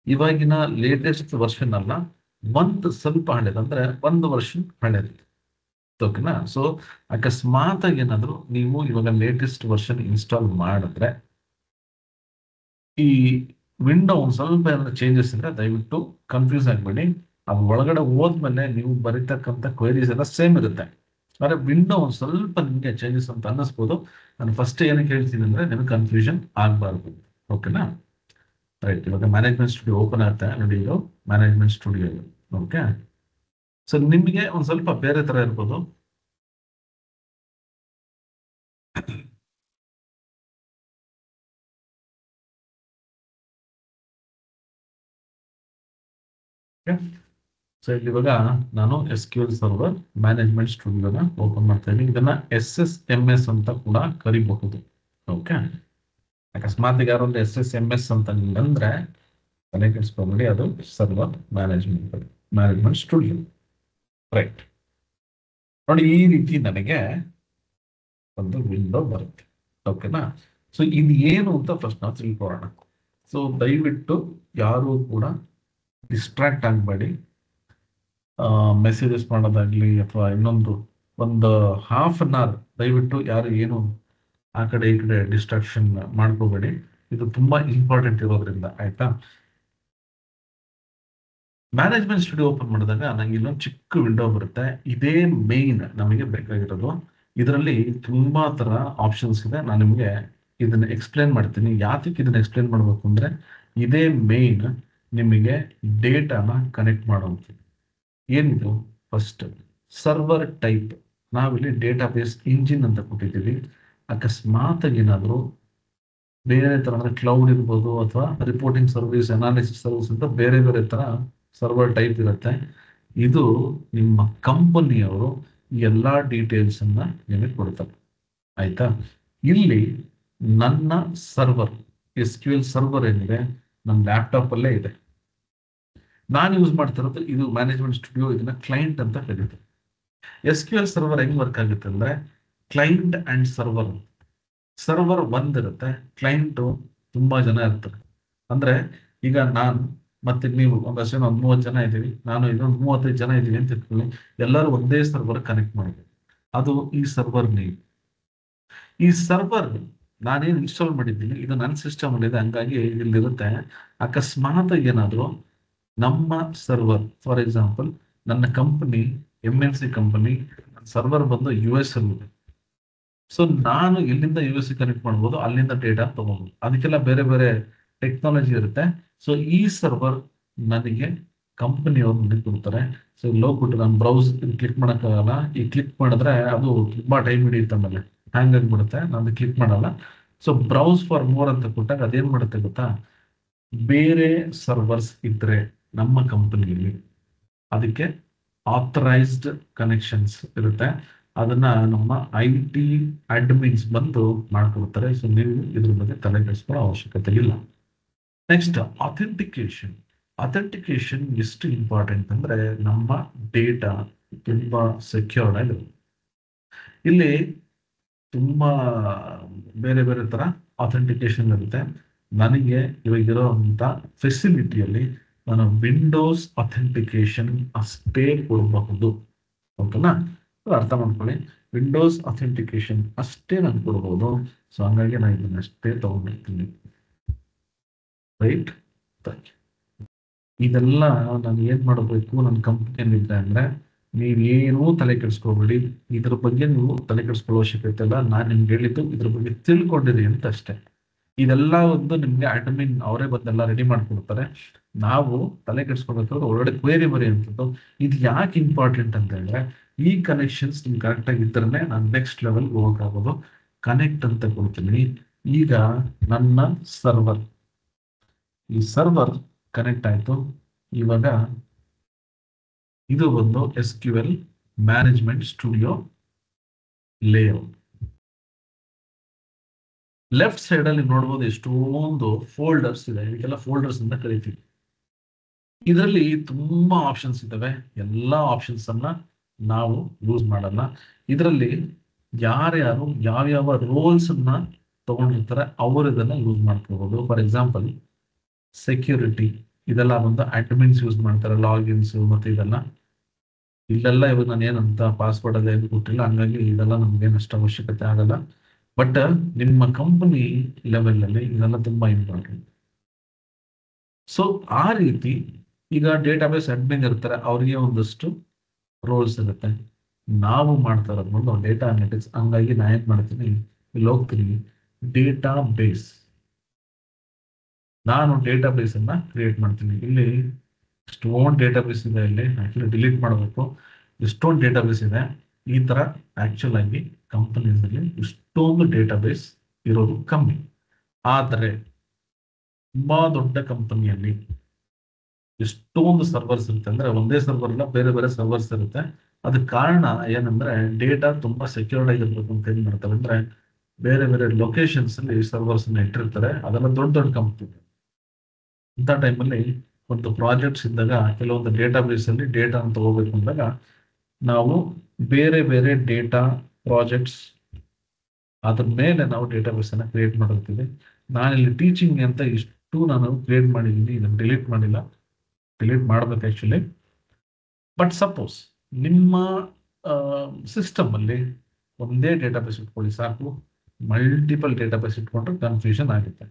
ಇವಾಗಿನ ಲೇಟೆಸ್ಟ್ ವರ್ಷನ್ ಅಲ್ಲ, ಒಂದು ಸ್ವಲ್ಪ ಹಳೇದು, ಅಂದ್ರೆ ಒಂದು ವರ್ಷನ್ ಹಳೇದು. ಓಕೆನಾ? ಸೊ ಅಕಸ್ಮಾತ್ ಆಗಿ ಏನಾದ್ರು ನೀವು ಇವಾಗ ಲೇಟೆಸ್ಟ್ ವರ್ಷನ್ ಇನ್ಸ್ಟಾಲ್ ಮಾಡಿದ್ರೆ ಈ ವಿಂಡೋ ಒಂದ್ ಸ್ವಲ್ಪ ಏನಾದ್ರು ಚೇಂಜಸ್ ಇದ್ರೆ ದಯವಿಟ್ಟು ಕನ್ಫ್ಯೂಸ್ ಆಗ್ಬೇಡಿ. ಅದು ಒಳಗಡೆ ಹೋದ್ಮೇಲೆ ನೀವು ಬರೀತಕ್ಕಂಥ ಕ್ವೈರೀಸ್ ಎಲ್ಲ ಸೇಮ್ ಇರುತ್ತೆ, ಆದ್ರೆ ವಿಂಡೋ ಒಂದ್ ಸ್ವಲ್ಪ ನಿಮ್ಗೆ ಚೇಂಜಸ್ ಅಂತ ಅನ್ನಿಸ್ಬೋದು. ನಾನು ಫಸ್ಟ್ ಏನಕ್ಕೆ ಹೇಳ್ತೀನಿ ಅಂದ್ರೆ ನಿಮಗೆ ಕನ್ಫ್ಯೂಷನ್ ಆಗ್ಬಾರ್ದು. ಓಕೆನಾ? ರೈಟ್, ಇವಾಗ ಮ್ಯಾನೇಜ್ಮೆಂಟ್ ಸ್ಟುಡಿಯೋ ಓಪನ್ ಆಗುತ್ತೆ ನೋಡಿ, ಇದು ಮ್ಯಾನೇಜ್ಮೆಂಟ್ ಸ್ಟುಡಿಯೋ. ಓಕೆ, ಸೊ ನಿಮಗೆ ಒಂದ್ ಸ್ವಲ್ಪ ಬೇರೆ ತರ ಇರ್ಬೋದು. ಸೊ ಇಲ್ಲಿ ಇವಾಗ ನಾನು SQL ಸರ್ವರ್ ಮ್ಯಾನೇಜ್ಮೆಂಟ್ ಸ್ಟುಡಿಯೋನ ಓಪನ್ ಮಾಡ್ತಾ ಇದ್ದೀನಿ. ಇದನ್ನ SSMS ಅಂತ ಕೂಡ ಕರಿಬಹುದು. ಓಕೆ, ಅಕಸ್ಮಾತ್ ಯಾರು ಒಂದು SSMS ಅಂತ ಅಂದ್ರೆ ತಲೆ ಕೆಡಿಸ್ಕೊಂಡ್ಬಿಡಿ, ಅದು ಸರ್ವರ್ ಮ್ಯಾನೇಜ್ಮೆಂಟ್ ಸ್ಟುಡಿಯೋ. ರೈಟ್, ನೋಡಿ ಈ ರೀತಿ ನನಗೆ ಒಂದು ವಿಂಡೋ ಬರುತ್ತೆ. ಓಕೆನಾ? ಸೊ ಇದು ಏನು ಅಂತ ಫಸ್ಟ್ ನಾವು ತಿಳ್ಕೊಳ್ಳೋಣ. ಸೊ ದಯವಿಟ್ಟು ಯಾರು ಕೂಡ ಡಿಸ್ಟ್ರಾಕ್ಟ್ ಆಗಬೇಡಿ. ಮೆಸೇಜಸ್ ಮಾಡೋದಾಗ್ಲಿ ಅಥವಾ ಇನ್ನೊಂದು ಒಂದು ½ ದಯವಿಟ್ಟು ಯಾರು ಏನು ಆ ಕಡೆ ಈ ಕಡೆ ಡಿಸ್ಟ್ರಾಕ್ಷನ್ ಮಾಡ್ಕೋಬೇಡಿ. ಇದು ತುಂಬಾ ಇಂಪಾರ್ಟೆಂಟ್ ಇರೋದ್ರಿಂದ. ಆಯ್ತಾ? ಮ್ಯಾನೇಜ್ಮೆಂಟ್ ಸ್ಟುಡಿಯೋ ಓಪನ್ ಮಾಡಿದಾಗ ನಂಗೆ ಇಲ್ಲೊಂದು ಚಿಕ್ಕ ವಿಂಡೋ ಬರುತ್ತೆ. ಇದೇ ಮೇನ್ ನಮಗೆ ಬೇಕಾಗಿರೋದು. ಇದರಲ್ಲಿ ತುಂಬಾ ತರ ಆಪ್ಷನ್ಸ್ ಇದೆ. ನಾನು ನಿಮಗೆ ಇದನ್ನ ಎಕ್ಸ್ಪ್ಲೇನ್ ಮಾಡ್ತೀನಿ. ಯಾತಕ್ಕೆ ಇದನ್ನ ಎಕ್ಸ್ಪ್ಲೇನ್ ಮಾಡ್ಬೇಕು ಅಂದ್ರೆ ಇದೇ ಮೇನ್ ನಿಮಗೆ ಡೇಟಾನ ಕನೆಕ್ಟ್ ಮಾಡುವಂಥದ್ದು. ಏನಿದು? First server type. ನಾವಿಲ್ಲಿ ಡೇಟಾ ಬೇಸ್ ಇಂಜಿನ್ ಅಂತ ಕೊಟ್ಟಿದ್ದೀವಿ. ಅಕಸ್ಮಾತ್ ಏನಾದ್ರು ಬೇರೆ ತರ ಅಂದ್ರೆ ಕ್ಲೌಡ್ ಇರ್ಬೋದು ಅಥವಾ ರಿಪೋರ್ಟಿಂಗ್ ಸರ್ವಿಸ್, ಅನಾಲಿಸಿಸ್ ಸರ್ವಿಸ್ ಅಂತ ಬೇರೆ ಬೇರೆ ತರ ಸರ್ವರ್ ಟೈಪ್ ಇರುತ್ತೆ. ಇದು ನಿಮ್ಮ ಕಂಪನಿಯವರು ಎಲ್ಲಾ ಡೀಟೇಲ್ಸ್ ಅನ್ನ ನಿಮಗೆ ಕೊಡ್ತಾರೆ. ಆಯ್ತಾ? ಇಲ್ಲಿ ನನ್ನ ಸರ್ವರ್ SQL ಸರ್ವರ್ ಏನಿದೆ ನನ್ನ ಲ್ಯಾಪ್ಟಾಪ್ ಅಲ್ಲೇ ಇದೆ. ನಾನು ಯೂಸ್ ಮಾಡ್ತಿರೋದು ಇದು ಮ್ಯಾನೇಜ್ಮೆಂಟ್ ಸ್ಟುಡಿಯೋ. ಇದನ್ನ ಕ್ಲೈಂಟ್ ಅಂತ ಕರೀತಾರೆ. SQL ಸರ್ವರ್ ಹೆಂಗ್ ವರ್ಕ್ ಆಗುತ್ತೆ ಅಂದ್ರೆ ಕ್ಲೈಂಟ್ ಅಂಡ್ ಸರ್ವರ್. ಸರ್ವರ್ ಒಂದಿರುತ್ತೆ, ಕ್ಲೈಂಟ್ ತುಂಬಾ ಜನ ಇರ್ತಾರೆ. ಅಂದ್ರೆ ಈಗ ನಾನು ಮತ್ತೆ ನೀವು ಒಂದಷ್ಟು ಒಂದು 30 ಜನ ಇದ್ದೀವಿ, ನಾನು ಇನ್ನೊಂದು 35 ಜನ ಇದ್ದೀವಿ ಅಂತ ಇಟ್ಕೊಳ್ಳಿ. ಎಲ್ಲರೂ ಒಂದೇ ಸರ್ವರ್ ಕನೆಕ್ಟ್ ಮಾಡಬೇಕು. ಅದು ಈ ಸರ್ವರ್ ನೇಮ್. ಈ ಸರ್ವರ್ ನಾನೇನು ಇನ್ಸ್ಟಾಲ್ ಮಾಡಿದ್ದೀನಿ ಇದು ನನ್ನ ಸಿಸ್ಟಮ್ ಅಲ್ಲಿ ಇದೆ, ಹಂಗಾಗಿ ಇಲ್ಲಿರುತ್ತೆ. ಅಕಸ್ಮಾತ್ ಏನಾದ್ರು ನಮ್ಮ ಸರ್ವರ್, ಫಾರ್ ಎಕ್ಸಾಂಪಲ್ ನನ್ನ ಕಂಪನಿ MNC ಕಂಪನಿ ಸರ್ವರ್ ಬಂದು US ಅಲ್ಲಿ ಇದೆ. ಸೊ ನಾನು ಇಲ್ಲಿಂದ US ಕನೆಕ್ಟ್ ಮಾಡ್ಬೋದು, ಅಲ್ಲಿಂದ ಡೇಟಾ ತಗೋಬಹುದು. ಅದಕ್ಕೆಲ್ಲ ಬೇರೆ ಬೇರೆ ಟೆಕ್ನಾಲಜಿ ಇರುತ್ತೆ. ಸೊ ಈ ಸರ್ವರ್ ನನಗೆ ಕಂಪನಿಯವ್ರು ನನಗೆ ಕೊಡ್ತಾರೆ. ಸೊ ಇಲ್ಲಿ ಹೋಗ್ಬಿಟ್ಟು ನಾನು ಬ್ರೌಸ್ ಕ್ಲಿಕ್ ಮಾಡೋಕ್ಕಾಗಲ್ಲ. ಈ ಕ್ಲಿಕ್ ಮಾಡಿದ್ರೆ ಅದು ತುಂಬಾ ಟೈಮ್ ಹಿಡಿಯುತ್ತೆ, ಆಮೇಲೆ ಹ್ಯಾಂಗ್ ಆಗಿಬಿಡುತ್ತೆ, ನಾನು ಕ್ಲಿಕ್ ಮಾಡಲ್ಲ. ಸೊ ಬ್ರೌಸ್ ಫಾರ್ ಮೋರ್ ಅಂತ ಕೊಟ್ಟಾಗ ಅದೇನ್ ಮಾಡುತ್ತೆ ಗೊತ್ತಾ, ಬೇರೆ ಸರ್ವರ್ಸ್ ಇದ್ರೆ ನಮ್ಮ ಕಂಪನಿಯಲ್ಲಿ ಅದಕ್ಕೆ ಆಥರೈಸ್ಡ್ ಕನೆಕ್ಷನ್ಸ್ ಇರುತ್ತೆ. ಅದನ್ನ ನಮ್ಮ IT ಅಡ್ಮಿನ್ಸ್ ಬಂದು ಮಾಡ್ಕೊಡ್ತಾರೆ. ಸೊ ನೀವು ಇದ್ರ ಬಗ್ಗೆ ತಲೆ ಕೆಡಿಸ್ಕೊಳ್ಳೋ ಅವಶ್ಯಕತೆ ಇಲ್ಲ. Next authentication. ಅಥೆಂಟಿಕೇಶನ್ ಎಷ್ಟು ಇಂಪಾರ್ಟೆಂಟ್ ಅಂದ್ರೆ ನಮ್ಮ ಡೇಟಾ ತುಂಬಾ ಸೆಕ್ಯೂರ್ಡ್ ಆಗಿರುತ್ತೆ. ಇಲ್ಲಿ ತುಂಬಾ ಬೇರೆ ಬೇರೆ ತರ ಅಥೆಂಟಿಕೇಶನ್ ಇರುತ್ತೆ. ನನಗೆ ಇವಾಗಿರೋಂಥ ಫೆಸಿಲಿಟಿಯಲ್ಲಿ ನಾನು ವಿಂಡೋಸ್ ಅಥೆಂಟಿಕೇಶನ್ ಅಷ್ಟೇ ಕೊಡಬಹುದು. ಓಕೆನಾ? ಅರ್ಥ ಮಾಡ್ಕೊಳ್ಳಿ, ವಿಂಡೋಸ್ ಅಥೆಂಟಿಕೇಶನ್ ಅಷ್ಟೇ ನಾನು ಕೊಡ್ಬೋದು. ಸೊ ಹಂಗಾಗಿ ನಾನು ಇದನ್ನ ಅಷ್ಟೇ ತಗೊಂಡಿರ್ತೀನಿ. ರೈಟ್? ಇದೆಲ್ಲ ನಾನು ಏನ್ ಮಾಡಬೇಕು ನನ್ನ ಕಂಪ್ನಿಯಲ್ಲಿದ್ದೆ ಅಂದ್ರೆ ನೀವೇನೂ ತಲೆ ಕೆಡಿಸ್ಕೋಬೇಡಿ. ಇದ್ರ ಬಗ್ಗೆ ನೀವು ತಲೆ ಕೆಡಿಸ್ಕೊಳ್ಳೋ ಅವಶ್ಯಕತೆ ಇಲ್ಲ. ನಾನು ನಿಮ್ಗೆ ಹೇಳಿದ್ದು ಇದ್ರ ಬಗ್ಗೆ ತಿಳ್ಕೊಂಡಿರಿ ಅಂತ ಅಷ್ಟೇ. ಇದೆಲ್ಲ ಒಂದು ನಿಮ್ಗೆ ಅಡ್ಮಿನ್ ಅವರೇ ಬಂದೆಲ್ಲ ರೆಡಿ ಮಾಡ್ಕೊಡ್ತಾರೆ. ನಾವು ತಲೆ ಕೆಡಿಸ್ಕೋಬೇಕಾದ್ರೆ ಒಳ್ಳೆ ಕ್ವೇರಿ ಬರೆಯುವಂಥದ್ದು. ಇದು ಯಾಕೆ ಇಂಪಾರ್ಟೆಂಟ್ ಅಂತ ಹೇಳಿದ್ರೆ, ಈ ಕನೆಕ್ಷನ್ಸ್ ನಿಮ್ಗೆ ಕರೆಕ್ಟ್ ಆಗಿ ಇದ್ದರೆ ನಾನು ನೆಕ್ಸ್ಟ್ ಲೆವೆಲ್ ಹೋಗೋಕ್ಕಾಗೋದು. ಕನೆಕ್ಟ್ ಅಂತ ಕೊಡ್ತೀನಿ. ಈಗ ನನ್ನ ಸರ್ವರ್, ಈ ಸರ್ವರ್ ಕನೆಕ್ಟ್ ಆಯ್ತು. ಇವಾಗ ಇದು ಒಂದು SQL management studio layout. Left side ಅಲ್ಲಿ ನೋಡ್ಬೋದು ಎಷ್ಟೊಂದು ಫೋಲ್ಡರ್ಸ್ ಇದೆ. ಇದಕ್ಕೆಲ್ಲ ಫೋಲ್ಡರ್ಸ್ ಅಂತ ಕರಿತೀವಿ. ಇದರಲ್ಲಿ ತುಂಬಾ ಆಪ್ಷನ್ಸ್ ಇದ್ದಾವೆ. ಎಲ್ಲಾ ಆಪ್ಷನ್ಸ್ ಅನ್ನ ನಾವು ಯೂಸ್ ಮಾಡಲ್ಲ. ಇದರಲ್ಲಿ ಯಾರ್ಯಾರು ಯಾವ್ಯಾವ ರೋಲ್ಸ್ ಅನ್ನ ತಗೊಂಡಿರ್ತಾರೆ ಅವರು ಇದನ್ನ ಯೂಸ್ ಮಾಡ್ಕೋಬಹುದು. ಫಾರ್ ಎಕ್ಸಾಂಪಲ್ ಸೆಕ್ಯೂರಿಟಿ, ಇದೆಲ್ಲ ಬಂದು ಅಡ್ಮಿನ್ಸ್ ಯೂಸ್ ಮಾಡ್ತಾರೆ. ಲಾಗಿನ್ಸ್ ಮತ್ತೆ ಇದೆಲ್ಲ ಇಲ್ಲೆಲ್ಲ ಇವಾಗ ನಾನು ಏನಂತ ಪಾಸ್ವರ್ಡ್ ಎಲ್ಲ ಏನು ಕೊಟ್ಟಿಲ್ಲ, ಹಂಗಾಗಿ ಇದೆಲ್ಲ ನಮ್ಗೇನು ಅಷ್ಟು ಅವಶ್ಯಕತೆ ಆಗಲ್ಲ. ಬಟ್ ನಿಮ್ಮ ಕಂಪನಿ ಲೆವೆಲ್ ಅಲ್ಲಿ ಇದೆಲ್ಲ ತುಂಬಾ ಇಂಪಾರ್ಟೆಂಟ್. ಸೊ ಆ ರೀತಿ ಈಗ ಡೇಟಾಬೇಸ್ ಅಡ್ಮಿನ್ ಇರ್ತಾರೆ, ಅವರಿಗೆ ಒಂದಷ್ಟು ರೋಲ್ಸ್ ಇರುತ್ತೆ. ನಾವು ಮಾಡ್ತಾ ಇರೋದು ಒಂದು ಡೇಟಾ ಅನಾಲಿಟಿಕ್ಸ್. ಹಂಗಾಗಿ ನಾ ಏನ್ ಮಾಡ್ತೀನಿ, ಇಲ್ಲಿ ಹೋಗ್ತೀನಿ, ಡೇಟಾ ಬೇಸ್. ನಾನು ಡೇಟಾ ಬೇಸ್ ಅನ್ನ ಕ್ರಿಯೇಟ್ ಮಾಡ್ತೀನಿ. ಇಲ್ಲಿ ಎಷ್ಟೊಂದು ಡೇಟಾ ಬೇಸ್ ಇದೆ. ಇಲ್ಲಿ ಆಕ್ಚುಲಿ ಡಿಲೀಟ್ ಮಾಡಬೇಕು. ಎಷ್ಟೊಂದು ಡೇಟಾ ಬೇಸ್ ಇದೆ. ಈ ತರ ಆಕ್ಚುಲ್ ಆಗಿ ಕಂಪನೀಸ್ ಅಲ್ಲಿ ಇಷ್ಟೊಂದು ಡೇಟಾ ಬೇಸ್ ಇರೋದು ಕಮ್ಮಿ. ಆದರೆ ತುಂಬಾ ದೊಡ್ಡ ಕಂಪನಿಯಲ್ಲಿ ಎಷ್ಟೊಂದು ಸರ್ವರ್ಸ್ ಇರುತ್ತೆ. ಅಂದ್ರೆ ಒಂದೇ ಸರ್ವರ್ ಇಲ್ಲ, ಬೇರೆ ಬೇರೆ ಸರ್ವರ್ಸ್ ಇರುತ್ತೆ. ಅದಕ್ಕೆ ಕಾರಣ ಏನಂದ್ರೆ ಡೇಟಾ ತುಂಬಾ ಸೆಕ್ಯೂರ್ಡ್ ಆಗಿರ್ಬೇಕು ಅಂತ ಏನ್ ಮಾಡ್ತಾರೆ ಅಂದ್ರೆ, ಬೇರೆ ಬೇರೆ ಲೊಕೇಶನ್ಸ್ ಅಲ್ಲಿ ಸರ್ವರ್ಸ್ ಇಟ್ಟಿರ್ತಾರೆ. ಅದೆಲ್ಲ ದೊಡ್ಡ ದೊಡ್ಡ ಕಂಪ್ನಿ. ಇಂಥ ಟೈಮಲ್ಲಿ ಒಂದು ಪ್ರಾಜೆಕ್ಟ್ಸ್ ಇದ್ದಾಗ ಕೆಲವೊಂದು ಡೇಟಾ ಬೇಸ್ ಅಲ್ಲಿ ಡೇಟಾ ಅಂತ ತಗೋಬೇಕು ಅಂದಾಗ ನಾವು ಬೇರೆ ಬೇರೆ ಡೇಟಾ ಪ್ರಾಜೆಕ್ಟ್ಸ್ ಅದ್ರ ಮೇಲೆ ನಾವು ಡೇಟಾ ಬೇಸ್ ಅನ್ನ ಕ್ರಿಯೇಟ್ ಮಾಡಿರ್ತೀವಿ. ನಾನಿಲ್ಲಿ ಟೀಚಿಂಗ್ ಅಂತ ಇಷ್ಟು ನಾನು ಕ್ರಿಯೇಟ್ ಮಾಡಿದ್ದೀನಿ. ಇದನ್ನು ಡಿಲೀಟ್ ಮಾಡಿಲ್ಲ, ಡಿಲೀಟ್ ಮಾಡ್ಬೇಕು ಆಕ್ಚುಲಿ. ಬಟ್ ಸಪೋಸ್ ನಿಮ್ಮ ಸಿಸ್ಟಮ್ ಅಲ್ಲಿ ಒಂದೇ ಡೇಟಾಬೇಸ್ ಇಟ್ಕೊಳ್ಳಿ ಸಾಕು. ಮಲ್ಟಿಪಲ್ ಡೇಟಾಬೇಸ್ ಇಟ್ಕೊಂಡ್ರೆ ಕನ್ಫ್ಯೂಷನ್ ಆಗುತ್ತೆ.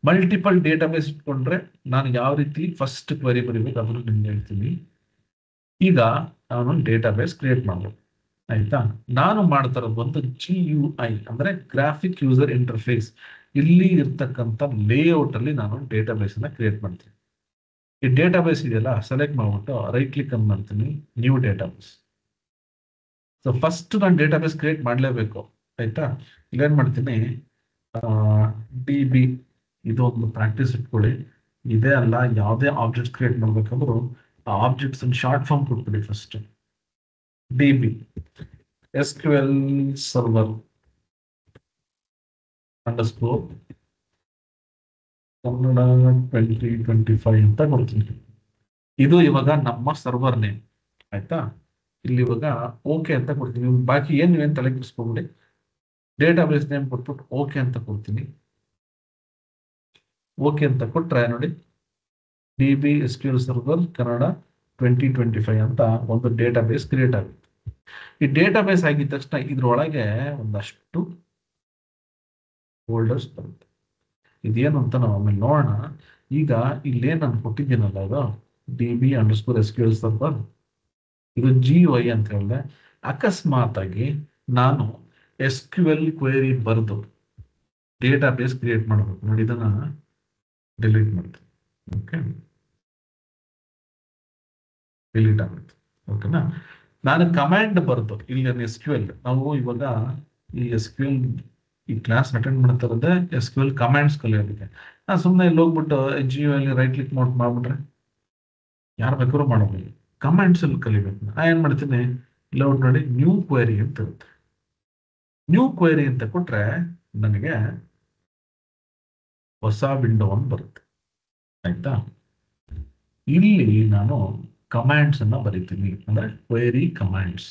ಮಲ್ಟಿಪಲ್ ಡೇಟಾಬೇಸ್ ಇಟ್ಕೊಂಡ್ರೆ ನಾನು ಯಾವ ರೀತಿ ಫಸ್ಟ್ ಕ್ವೆರಿ ಬರೀಬೇಕು ಅದನ್ನು ನಿಮ್ಗೆ ಹೇಳ್ತೀನಿ. ಈಗ ನಾನು ಡೇಟಾಬೇಸ್ ಕ್ರಿಯೇಟ್ ಮಾಡಬೇಕು, ಆಯ್ತಾ. ನಾನು ಮಾಡ್ತಾ ಇರೋದು ಒಂದು GUI ಅಂದ್ರೆ ಗ್ರಾಫಿಕ್ ಯೂಸರ್ ಇಂಟರ್ಫೇಸ್. ಇಲ್ಲಿ ಇರ್ತಕ್ಕಂಥ ಲೇಔಟ್ ಅಲ್ಲಿ ನಾನು ಡೇಟಾಬೇಸ್ ಅನ್ನ ಕ್ರಿಯೇಟ್ ಮಾಡ್ತೀನಿ. ಈ ಡೇಟಾಬೇಸ್ ಇದೆಯಲ್ಲ, ಸೆಲೆಕ್ಟ್ ಮಾಡ್ಬಿಟ್ಟು ರೈಟ್ ಕ್ಲಿಕ್ ಅನ್ನು ಮಾಡ್ತೀನಿ, ನ್ಯೂ ಡೇಟಾಬೇಸ್. ಸೊ ಫಸ್ಟ್ ನಾನು ಡೇಟಾಬೇಸ್ ಕ್ರಿಯೇಟ್ ಮಾಡಲೇಬೇಕು, ಆಯ್ತಾ. ಇಲ್ಲೇನ್ ಮಾಡ್ತೀನಿ, DB ಇದು ಒಂದು ಪ್ರಾಕ್ಟೀಸ್ ಇಟ್ಕೊಳ್ಳಿ. ಇದೇ ಅಲ್ಲ, ಯಾವುದೇ ಆಬ್ಜೆಕ್ಟ್ಸ್ ಕ್ರಿಯೇಟ್ ಮಾಡ್ಬೇಕಂದ್ರೂ ಆ ಆಬ್ಜೆಕ್ಟ್ಸ್ ಶಾರ್ಟ್ ಫಾರ್ಮ್ ಕೊಟ್ಬಿಡಿ. First DB SQL server underscore Kannada 2025 ಅಂತ ಕೊಡ್ತೀನಿ. ಇದು ಇವಾಗ ನಮ್ಮ ಸರ್ವರ್ ನೇಮ್, ಆಯ್ತಾ. ಇಲ್ಲಿ ಇವಾಗ ಓಕೆ ಅಂತ ಕೊಡ್ತೀನಿ. ಬಾಕಿ ಏನ್ ನೀವೇನು ತಲೆ ಕೆಡಿಸ್ಕೊಂಬಿಡಿ. ಡೇಟಾಬೇಸ್ ನೇಮ್ ಕೊಟ್ಬಿಟ್ಟು ಓಕೆ ಅಂತ ಕೊಡ್ತೀನಿ. ಓಕೆ ಅಂತ ಕೊಟ್ರೆ ನೋಡಿ, DB SQL ಸರ್ವರ್ ಕನ್ನಡ 2025 ಅಂತ ಒಂದು ಡೇಟಾಬೇಸ್ ಕ್ರಿಯೇಟ್ ಆಗುತ್ತೆ. ಈ ಡೇಟಾಬೇಸ್ ಆಗಿದ ತಕ್ಷಣ ಇದ್ರೊಳಗೆ ಒಂದಷ್ಟು ಫೋಲ್ಡರ್ಸ್ ಬರುತ್ತೆ. ಇದೇನು ಅಂತ ನಾವು ಆಮೇಲೆ ನೋಡೋಣ. ಈಗ ಇಲ್ಲೇನು ನಾನು ಕೊಟ್ಟಿದ್ದೀನಲ್ಲ, ಇದು DB _SQL ಸರ್ವರ್, ಇದು GUI ಅಂತ ಹೇಳಿದೆ. ಅಕಸ್ಮಾತ್ ಆಗಿ ನಾನು SQL ಕ್ವೆರಿ ಬರೆದು ಡೇಟಾಬೇಸ್ ಕ್ರಿಯೇಟ್ ಮಾಡಬೇಕು ನೋಡಿ, ಇದನ್ನ ಡಿಲೀಟ್ ಮಾಡ್ತೀನಿ. ಓಕೆ, ಡಿಲೀಟ್ ಆಗುತ್ತೆ. ಓಕೆನಾ. ನಾನು ಕಮಾಂಡ್ ಬರೆದು ಇಲ್ಲಿ SQL, ನಾವು ಇವಾಗ ಈ SQL ಈ ಕ್ಲಾಸ್ ಅಟೆಂಡ್ ಮಾಡ್ತಾ ಇರೋದೇ SQL ಕಮಾಂಡ್ಸ್ ಕಲಿಯೋದಕ್ಕೆ. ನಾನು ಸುಮ್ಮನೆ ಇಲ್ಲಿ ಹೋಗ್ಬಿಟ್ಟು GUI ರೈಟ್ ಕ್ಲಿಕ್ ಮಾಡ್ಬಿಟ್ರೆ ಯಾರು ಬೇಕಾದ್ರೂ ಮಾಡಬಹುದು. ಕಮಾಂಡ್ಸ್ ಅಲ್ಲಿ ಕಲಿಬೇಕು. ನಾ ಏನ್ ಮಾಡ್ತೀನಿ, ಲೌಡ್ ನೋಡಿ ನ್ಯೂ ಕ್ವೆರಿ ಅಂತ ಇರುತ್ತೆ. ನ್ಯೂ ಕ್ವೆರಿ ಅಂತ ಕೊಟ್ರೆ ನನಗೆ ಹೊಸ ವಿಂಡೋ ಒಂದು ಬರುತ್ತೆ, ಆಯ್ತಾ. ಇಲ್ಲಿ ನಾನು ಕಮಾಂಡ್ಸ್ ಅನ್ನ ಬರೀತೀನಿ, ಅಂದ್ರೆ ಕ್ವೆರಿ ಕಮಾಂಡ್ಸ್.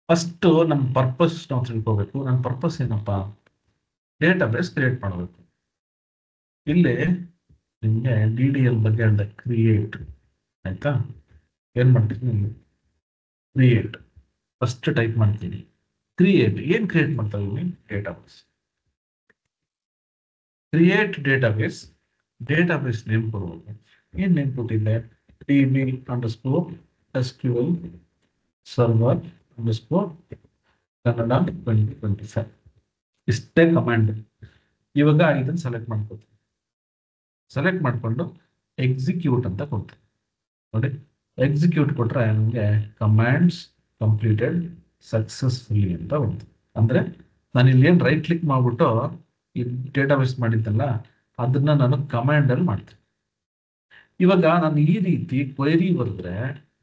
ಫಸ್ಟ್ ನಮ್ಮ ಪರ್ಪಸ್ ನಾವು ತಿಳ್ಕೋಬೇಕು. ನನ್ನ ಪರ್ಪಸ್ ಏನಪ್ಪಾ, ಡೇಟಾಬೇಸ್ ಕ್ರಿಯೇಟ್ ಮಾಡಬೇಕು. ಇಲ್ಲಿ ನಿಮಗೆ DDL ಬಗ್ಗೆ ಹೇಳ್ದೆ, ಕ್ರಿಯೇಟ್, ಆಯ್ತಾ. ಏನ್ ಮಾಡ್ತೀನಿ, ಕ್ರಿಯೇಟ್ ಫಸ್ಟ್ ಟೈಪ್ ಮಾಡ್ತೀನಿ. ಕ್ರಿಯೇಟ್ ಏನ್ ಕ್ರಿಯೇಟ್ ಮಾಡ್ತಾ ಇದೀನಿ, database. Create database, database name ಕೊಡಬೇಕು. ಏನ್ ನೇಮ್ ಕೊಟ್ಟಿದ್ದೆ, DB _SQL ಸರ್ವರ್ _ಕನ್ನಡ 2025. ಇಷ್ಟೇ ಕಮಾಂಡ್. ಇವಾಗ ಇದನ್ನ ಸೆಲೆಕ್ಟ್ ಮಾಡ್ಕೊತೀನಿ. ಸೆಲೆಕ್ಟ್ ಮಾಡ್ಕೊಂಡು ಎಕ್ಸಿಕ್ಯೂಟ್ ಅಂತ ಕೊಡ್ತೀನಿ. ನೋಡಿ, ಎಕ್ಸಿಕ್ಯೂಟ್ ಕೊಟ್ರೆ ನಮಗೆ ಕಮಾಂಡ್ಸ್ ಕಂಪ್ಲೀಟೆಡ್ ಸಕ್ಸಸ್ಫುಲಿ ಅಂತ ಬಂತು. ಅಂದ್ರೆ ನಾನು ಇಲ್ಲಿ ಏನು ರೈಟ್ ಕ್ಲಿಕ್ ಮಾಡ್ಬಿಟ್ಟು ಈ ಡೇಟಾಬೇಸ್ ಮಾಡಿದ್ದಲ್ಲ, ಅದನ್ನ ನಾನು ಕಮಾಂಡ್ ಅಲ್ಲಿ ಮಾಡ್ತೀನಿ. ಇವಾಗ ನಾನು ಈ ರೀತಿ ಕ್ವೈರಿ ಬರೆದ್ರೆ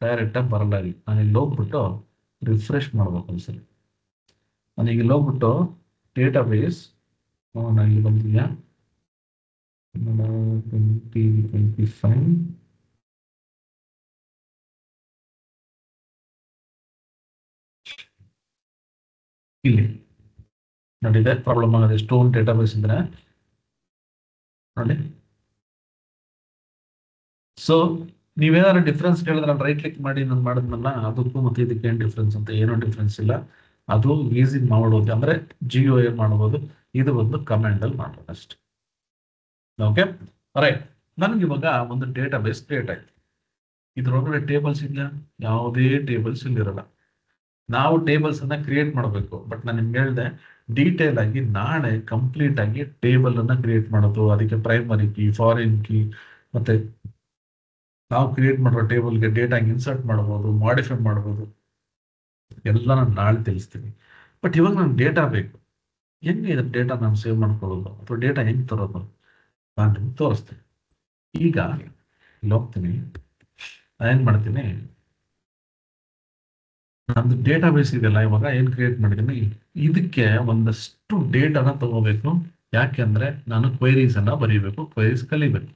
ಡೈರೆಕ್ಟ್ ಆಗಿ ಬರಲ್ಲ. ನಾನು ಇಲ್ಲಿ ಹೋಗ್ಬಿಟ್ಟು ರಿಫ್ರೆಶ್ ಮಾಡ್ಬೇಕು ಅನ್ಸರಿ. ನಾನು ಈಗ ಹೋಗ್ಬಿಟ್ಟು ಡೇಟಾಬೇಸ್ ನನಗೆ ಬಂದಿದ್ಯಾ 2025 ಇಲ್ಲಿ ನೋಡಿದೆ ಪ್ರಾಬ್ಲಮ್ ಆಗಿದೆ. ಸ್ಟೋನ್ ಡೇಟಾಬೇಸ್ ಅಂದ್ರೆ ನೋಡಿ. ಸೊ ನೀವೇನಾದ್ರು ಡಿಫ್ರೆನ್ಸ್ ಕೇಳಿದ್ರೆ ನಾನು ರೈಟ್ ಕ್ಲಿಕ್ ಮಾಡಿ ನಾನು ಮಾಡಿದ್ನಲ್ಲ, ಅದಕ್ಕೂ ಮತ್ತೆ ಇದಕ್ಕೆ ಏನು ಡಿಫ್ರೆನ್ಸ್ ಅಂತ ಏನೋ ಡಿಫ್ರೆನ್ಸ್ ಇಲ್ಲ. ಅದು ಈಸಿ ಮಾಡೋದು ಅಂದ್ರೆ GUI ಮಾಡ್ಬೋದು, ಇದು ಒಂದು ಕಮಾಂಡ್ ಅಲ್ಲಿ ಮಾಡ್ಬೋದು ಅಷ್ಟೇ. Okay right. ನನ್ಗೆ ಇವಾಗ ಒಂದು ಡೇಟಾಬೇಸ್ ಕ್ರಿಯೇಟ್ ಆಯ್ತು. ಇದ್ರೊಳಗಡೆ ಟೇಬಲ್ಸ್ ಇಲ್ಲ, ಯಾವುದೇ ಟೇಬಲ್ಸ್ ಇಲ್ಲಿರಲ್ಲ. ನಾವು ಟೇಬಲ್ಸ್ ಅನ್ನ ಕ್ರಿಯೇಟ್ ಮಾಡಬೇಕು. ಬಟ್ ನಾನು ನಿಮ್ಗೆ ಹೇಳಿದೆ ಡೀಟೇಲ್ ಆಗಿ ನಾಳೆ ಕಂಪ್ಲೀಟ್ ಆಗಿ ಟೇಬಲ್ ಅನ್ನ ಕ್ರಿಯೇಟ್ ಮಾಡೋದು, ಅದಕ್ಕೆ ಪ್ರೈಮರಿ ಕೀ, ಫಾರಿನ್ ಕೀ, ಮತ್ತೆ ನಾವು ಕ್ರಿಯೇಟ್ ಮಾಡೋ ಟೇಬಲ್ಗೆ ಡೇಟಾ ಇನ್ಸರ್ಟ್ ಮಾಡ್ಬೋದು, ಮಾಡಿಫೈ ಮಾಡ್ಬೋದು, ಎಲ್ಲ ನಾನು ನಾಳೆ ತಿಳಿಸ್ತೀನಿ. ಬಟ್ ಇವಾಗ ನಂಗೆ ಡೇಟಾ ಬೇಕು. ಹೆಂಗೆ ಇದ್ರ ಡೇಟಾ ನಾನು ಸೇವ್ ಮಾಡ್ಕೊಳ್ಳೋದು ಅಥವಾ ಡೇಟಾ ಹೆಂಗೆ ತರೋದು ನಾನು ನಿಮ್ಗೆ ತೋರಿಸ್ತೀನಿ. ಈಗ ಇಲ್ಲಿ ಹೋಗ್ತೀನಿ, ಏನ್ ಮಾಡ್ತೀನಿ, ನಂದು ಡೇಟಾ ಬೇಸ್ ಇದೆಯಲ್ಲ, ಇವಾಗ ಏನ್ ಕ್ರಿಯೇಟ್ ಮಾಡಿದ್ದೀನಿ, ಇದಕ್ಕೆ ಒಂದಷ್ಟು ಡೇಟಾನ ತಗೋಬೇಕು. ಯಾಕೆಂದ್ರೆ ನಾನು ಕ್ವೈರೀಸ್ ಅನ್ನ ಬರೀಬೇಕು, ಕ್ವೈರೀಸ್ ಕಲಿಬೇಕು.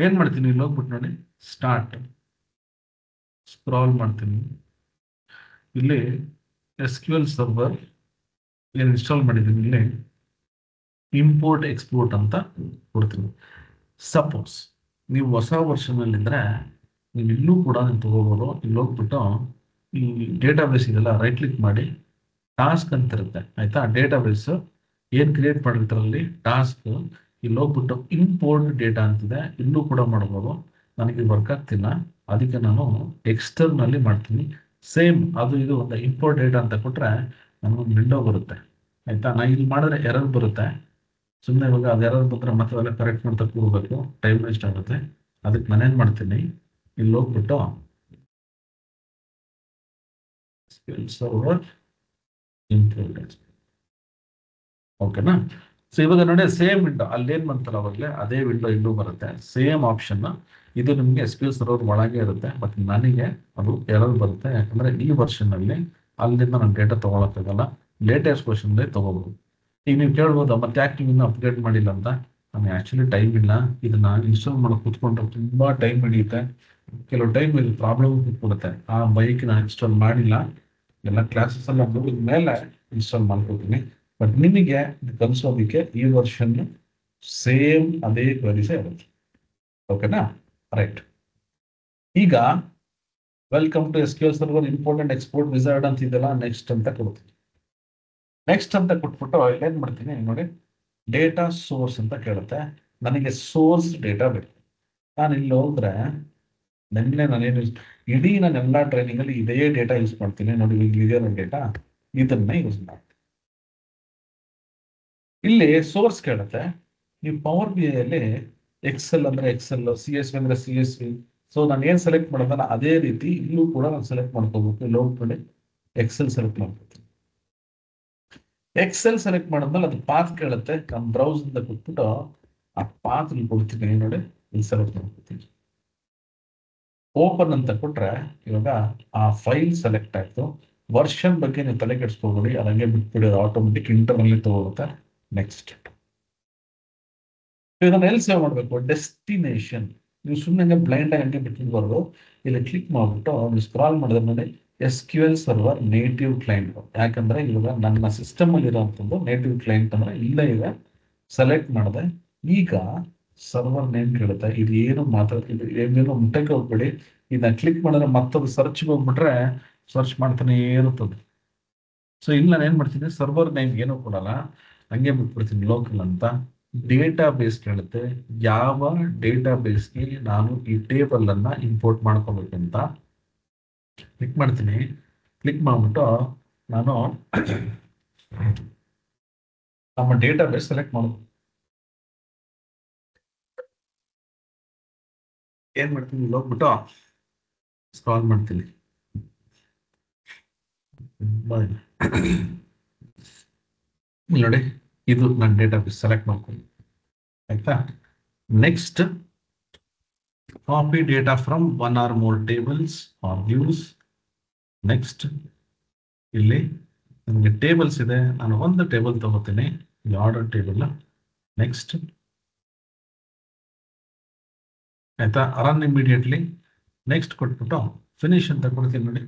ಏನ್ ಮಾಡ್ತೀನಿ, ಇಲ್ಲಿ ಹೋಗ್ಬಿಟ್ಟು ನೋಡಿ, ಸ್ಟಾರ್ಟ್ ಸ್ಕ್ರಾಲ್ ಮಾಡ್ತೀನಿ. ಇಲ್ಲಿ SQL ಸರ್ವರ್ ಏನ್ ಇನ್ಸ್ಟಾಲ್ ಮಾಡಿದ್ದೀನಿ, ಇಲ್ಲಿ ಇಂಪೋರ್ಟ್ ಎಕ್ಸ್ಪೋರ್ಟ್ ಅಂತ ಕೊಡ್ತೀನಿ. ಸಪೋಸ್ ನೀವು ಹೊಸ ವರ್ಷನ್ ಅಲ್ಲಿ ಇದ್ರೆ ನೀವು ಇಲ್ಲೂ ಕೂಡ ನೀವು ತಗೋಬಹುದು. ಇಲ್ಲಿ ಹೋಗ್ಬಿಟ್ಟು ಈ ಡೇಟಾಬೇಸ್ ಇದೆಲ್ಲ ರೈಟ್ ಕ್ಲಿಕ್ ಮಾಡಿ ಟಾಸ್ಕ್ ಅಂತ ಇರುತ್ತೆ ಆಯ್ತಾ. ಡೇಟಾಬೇಸ್ ಏನ್ ಕ್ರಿಯೇಟ್ ಮಾಡಿರ್ತಾರಲ್ಲಿ ಟಾಸ್ಕ್, ಇಲ್ಲಿ ಹೋಗ್ಬಿಟ್ಟು ಇಂಪೋರ್ಟ್ ಡೇಟಾ ಅಂತಿದೆ, ಇಲ್ಲೂ ಕೂಡ ಮಾಡ್ಬೋದು. ನನಗೆ ವರ್ಕ್ ಆಗ್ತಿಲ್ಲ, ಅದಕ್ಕೆ ನಾನು ಎಕ್ಸ್ಟರ್ನಲ್ಲಿ ಮಾಡ್ತೀನಿ. ಸೇಮ್ ಅದು ಇದು ಒಂದು ಇಂಪೋರ್ಟ್ ಡೇಟಾ ಅಂತ ಕೊಟ್ರೆ ನಮಗೊಂದು ವಿಂಡೋ ಬರುತ್ತೆ ಆಯ್ತಾ. ನಾ ಇಲ್ಲಿ ಮಾಡಿದ್ರೆ ಎರರ್ ಬರುತ್ತೆ. ಸುಮ್ಮನೆ ಇವಾಗ ಅದು ಎರರ್ ಬಂದ್ರೆ ಮತ್ತೆ ಅವೆಲ್ಲ ಕರೆಕ್ಟ್ ಮಾಡ್ತಾ ಕೂರ್ಬೇಕು, ಟೈಮ್ ವೇಸ್ಟ್ ಆಗುತ್ತೆ. ಅದಕ್ಕೆ ನಾನೇನ್ ಮಾಡ್ತೀನಿ, ಇಲ್ಲಿ ಹೋಗ್ಬಿಟ್ಟು ಸರ್ವರ್ ಇಂಪೋರ್ಟ್, ಓಕೆನಾ. ಸೊ ಇವಾಗ ನೋಡಿ ಸೇಮ್ ವಿಂಡೋ ಅಲ್ಲೇನ್ ಬಂತಲ್ಲ ಅವಾಗಲೇ ಅದೇ ವಿಂಡೋ ಇಲ್ಲೂ ಬರುತ್ತೆ, ಸೇಮ್ ಆಪ್ಷನ್. ಇದು ನಿಮಗೆ SQL ಸರ್ವರ್ ಒಳಗೆ ಇರುತ್ತೆ. ಬಟ್ ನನಗೆ ಅದು ಎರರ್ ಬರುತ್ತೆ, ಯಾಕಂದ್ರೆ ಈ ವರ್ಷನ್ ಅಲ್ಲಿ ಅಲ್ಲಿಂದ ನಾನು ಡೇಟಾ ತಗೊಳಕ್ಕಾಗಲ್ಲ. ಲೇಟೆಸ್ಟ್ ವರ್ಷನ್ ತಗೋಬಹುದು. ಈಗ ನೀವು ಕೇಳ್ಬೋದು ಮತ್ತೆ ಯಾಕೆ ನೀವು ಇನ್ನೂ ಅಪ್ಗ್ರೇಡ್ ಮಾಡಿಲ್ಲ ಅಂತ. ನಮ್ಗೆ ಆಕ್ಚುಲಿ ಟೈಮ್ ಇಲ್ಲ, ಇದನ್ನ ಇನ್ಸ್ಟಾಲ್ ಮಾಡಕ್ ಕೂತ್ಕೊಂಡ್ರೆ ತುಂಬಾ ಟೈಮ್ ಹಿಡಿಯುತ್ತೆ. ಕೆಲವು ಟೈಮ್ ಇದು ಪ್ರಾಬ್ಲಮ್ ಕೂತ್ಕೊಡುತ್ತೆ. ಆ ಬೈಕ್ ನಾನು ಇನ್ಸ್ಟಾಲ್ ಮಾಡಿಲ್ಲ, ಎಲ್ಲ ಕ್ಲಾಸಸ್ ಎಲ್ಲ ಮುಗಿದ ಮೇಲೆ ಇನ್ಸ್ಟಾಲ್ ಮಾಡ್ಕೊತೀನಿ. ಬಟ್ ನಿಮಗೆ ಕಲಿಸೋದಕ್ಕೆ ಈ ವರ್ಷನ್ ಸೇಮ್ ಅದೇ ಕ್ವರೀಸೇ ಇರುತ್ತೆ. ಓಕೆನಾ ರೈಟ್. ಈಗ welcome to SQL server import and export wizard ಅಂತ ಇದೆಲ್ಲ ನೆಕ್ಸ್ಟ್ ಅಂತ ಕೊಡ್ತೀನಿ. ನೆಕ್ಸ್ಟ್ ಅಂತ ಕೊಟ್ಬಿಟ್ಟು ಏನ್ ಮಾಡ್ತೀನಿ ನೋಡಿ, ಡೇಟಾ ಸೋರ್ಸ್ ಅಂತ ಕೇಳುತ್ತೆ. ನನಗೆ ಸೋರ್ಸ್ ಡೇಟಾ ಬೇಕು. ನಾನು ಇಲ್ಲಿ ಹೋದ್ರೆ ನಾನೇನು ಇಡೀ ನಾನು ಎಲ್ಲ ಟ್ರೈನಿಂಗ್ ಅಲ್ಲಿ ಇದೇ ಡೇಟಾ ಯೂಸ್ ಮಾಡ್ತೀನಿ. ನೋಡಿ ಇಲ್ಲಿದೆ ನನ್ನ ಡೇಟಾ, ಇದನ್ನ ಯೂಸ್ ಮಾಡ್ತೀನಿ. ಇಲ್ಲಿ ಸೋರ್ಸ್ ಕೇಳುತ್ತೆ. ನೀವು ಪವರ್ BI ಅಲ್ಲಿ ಎಕ್ಸೆಲ್ ಅಂದ್ರೆ ಎಕ್ಸೆಲ್, CSV ಅಂದ್ರೆ CSV. ಸೊ ನಾನು ಏನ್ ಸೆಲೆಕ್ಟ್ ಮಾಡೋದಲ್ಲ ಅದೇ ರೀತಿ ಇಲ್ಲೂ ಕೂಡ ನಾನು ಸೆಲೆಕ್ಟ್ ಮಾಡ್ಕೋಬೇಕು. ಇಲ್ಲಿ ಹೋಗ್ಬಿಟ್ಟು ಎಕ್ಸೆಲ್ ಸೆಲೆಕ್ಟ್ ಮಾಡ್ಕೊತೀನಿ. ಎಕ್ಸೆಲ್ ಸೆಲೆಕ್ಟ್ ಮಾಡಿದ್ಮೇಲೆ ಅದು ಪಾತ್ ಕೇಳುತ್ತೆ. ನಾನು ಬ್ರೌಸ್ ಅಂತ ಕೊಟ್ಬಿಟ್ಟು ಆ ಪಾತ್ ಇಲ್ಲಿ ಕೊಡ್ತೀನಿ. ನೋಡಿ ಇಲ್ಲಿ ಸೆಲೆಕ್ಟ್ ಮಾಡ್ಕೊತೀನಿ. ಓಪನ್ ಅಂತ ಕೊಟ್ರೆ ಇವಾಗ ಆ ಫೈಲ್ ಸೆಲೆಕ್ಟ್ ಆಯ್ತು. ವರ್ಷನ್ ಬಗ್ಗೆ ನೀವು ತಲೆ ಕೆಡಿಸ್ಕೋಬೇಡಿ, ಅದಂಗೆ ಬಿಟ್ಬಿಡಿ, ಆಟೋಮೆಟಿಕ್ ಇಂಟರ್ನಲ್ಲಿ ತಗೊಳುತ್ತೆ. ನೆಕ್ಸ್ಟ್ ಇದನ್ನ ಎಲ್ಲಿ ಸೇವ್ ಮಾಡಬೇಕು, ಡೆಸ್ಟಿನೇಷನ್. ನೀವು ಸುಮ್ಮನೆ ಬ್ಲೈಂಡ್ ಆಗಿ ಹಂಗೆ ಬಿಟ್ಬಿಡ್ಬಾರ್ದು. ಇಲ್ಲಿ ಕ್ಲಿಕ್ ಮಾಡ್ಬಿಟ್ಟು ನೀವು ಸ್ಕ್ರಾಲ್ ಮಾಡಿದ್ರೆ ನೋಡಿ SQL ಸರ್ವರ್ ನೇಟಿವ್ ಕ್ಲೈಂಟ್. ಯಾಕಂದ್ರೆ ಇವಾಗ ನನ್ನ ಸಿಸ್ಟಮ್ ಅಲ್ಲಿ ಇರೋಂಥದ್ದು ನೇಟಿವ್ ಕ್ಲೈಂಟ್ ಅಂದ್ರೆ ಇಲ್ಲೇ ಇದೆ. ಸೆಲೆಕ್ಟ್ ಮಾಡಿದೆ. ಈಗ ಸರ್ವರ್ ನೇಮ್ ಕೇಳುತ್ತೆ. ಇದು ಏನು ಮಾತಾಡ್ತಿದ್ದು ಏನೇನೋ ಮುಟ್ಟಕ್ಕೆ ಹೋಗ್ಬೇಡಿ. ಇದನ್ನ ಕ್ಲಿಕ್ ಮಾಡಿದ್ರೆ ಮತ್ತೊಂದು ಸರ್ಚ್ಗೆ ಹೋಗ್ಬಿಟ್ರೆ ಸರ್ಚ್ ಮಾಡ್ತಾನೆ ಇರುತ್ತದೆ. ಸೊ ಇಲ್ಲಿ ನಾನು ಏನ್ ಮಾಡ್ತೀನಿ, ಸರ್ವರ್ ನೇಮ್ ಏನೂ ಕೊಡಲ್ಲ, ಹಂಗೆ ಬಿಟ್ಬಿಡ್ತೀನಿ ಲೋಕಲ್ ಅಂತ. ಡೇಟಾ ಬೇಸ್ ಕೇಳುತ್ತೆ, ಯಾವ ಡೇಟಾ ಬೇಸ್ಗೆ ನಾನು ಈ ಟೇಬಲ್ ಅನ್ನ ಇಂಪೋರ್ಟ್ ಮಾಡ್ಕೋಬೇಕಂತ ಕ್ಲಿಕ್ ಮಾಡ್ತೀನಿ. ಕ್ಲಿಕ್ ಮಾಡ್ಬಿಟ್ಟು ನಾನು ನಮ್ಮ ಡೇಟಾ ಬೇಸ್ ಸೆಲೆಕ್ಟ್ ಮಾಡೋದು. ಏನ್ ಮಾಡ್ತೀನಿ, ಇಲ್ಲಿ ಹೋಗ್ಬಿಟ್ಟು ಸ್ಕ್ರಾಲ್ ಮಾಡ್ತೀನಿ. ಇಲ್ಲಿ ನೋಡಿ, ಇದು ನನ್ನ ಡೇಟಾ ಬೇಸ್ ಸೆಲೆಕ್ಟ್ ಮಾಡ್ಕೊಂಡು ಆಯ್ತಾ. Next, copy data from one or more tables or views. Next ಇಲ್ಲಿ ನನಗೆ ಟೇಬಲ್ಸ್ ಇದೆ, ನಾನು ಒಂದು ಟೇಬಲ್ ತಗೋತೀನಿ, ಈ ಆರ್ಡರ್ ಟೇಬಲ್. ನೆಕ್ಸ್ಟ್ ಆಯ್ತಾ, ರನ್ ಇಮಿಡಿಯೇಟ್ಲಿ. ನೆಕ್ಸ್ಟ್ ಕೊಟ್ಬಿಟ್ಟು ಫಿನಿಶ್ ಅಂತ ಕೊಡ್ತೀನಿ ನೋಡಿ.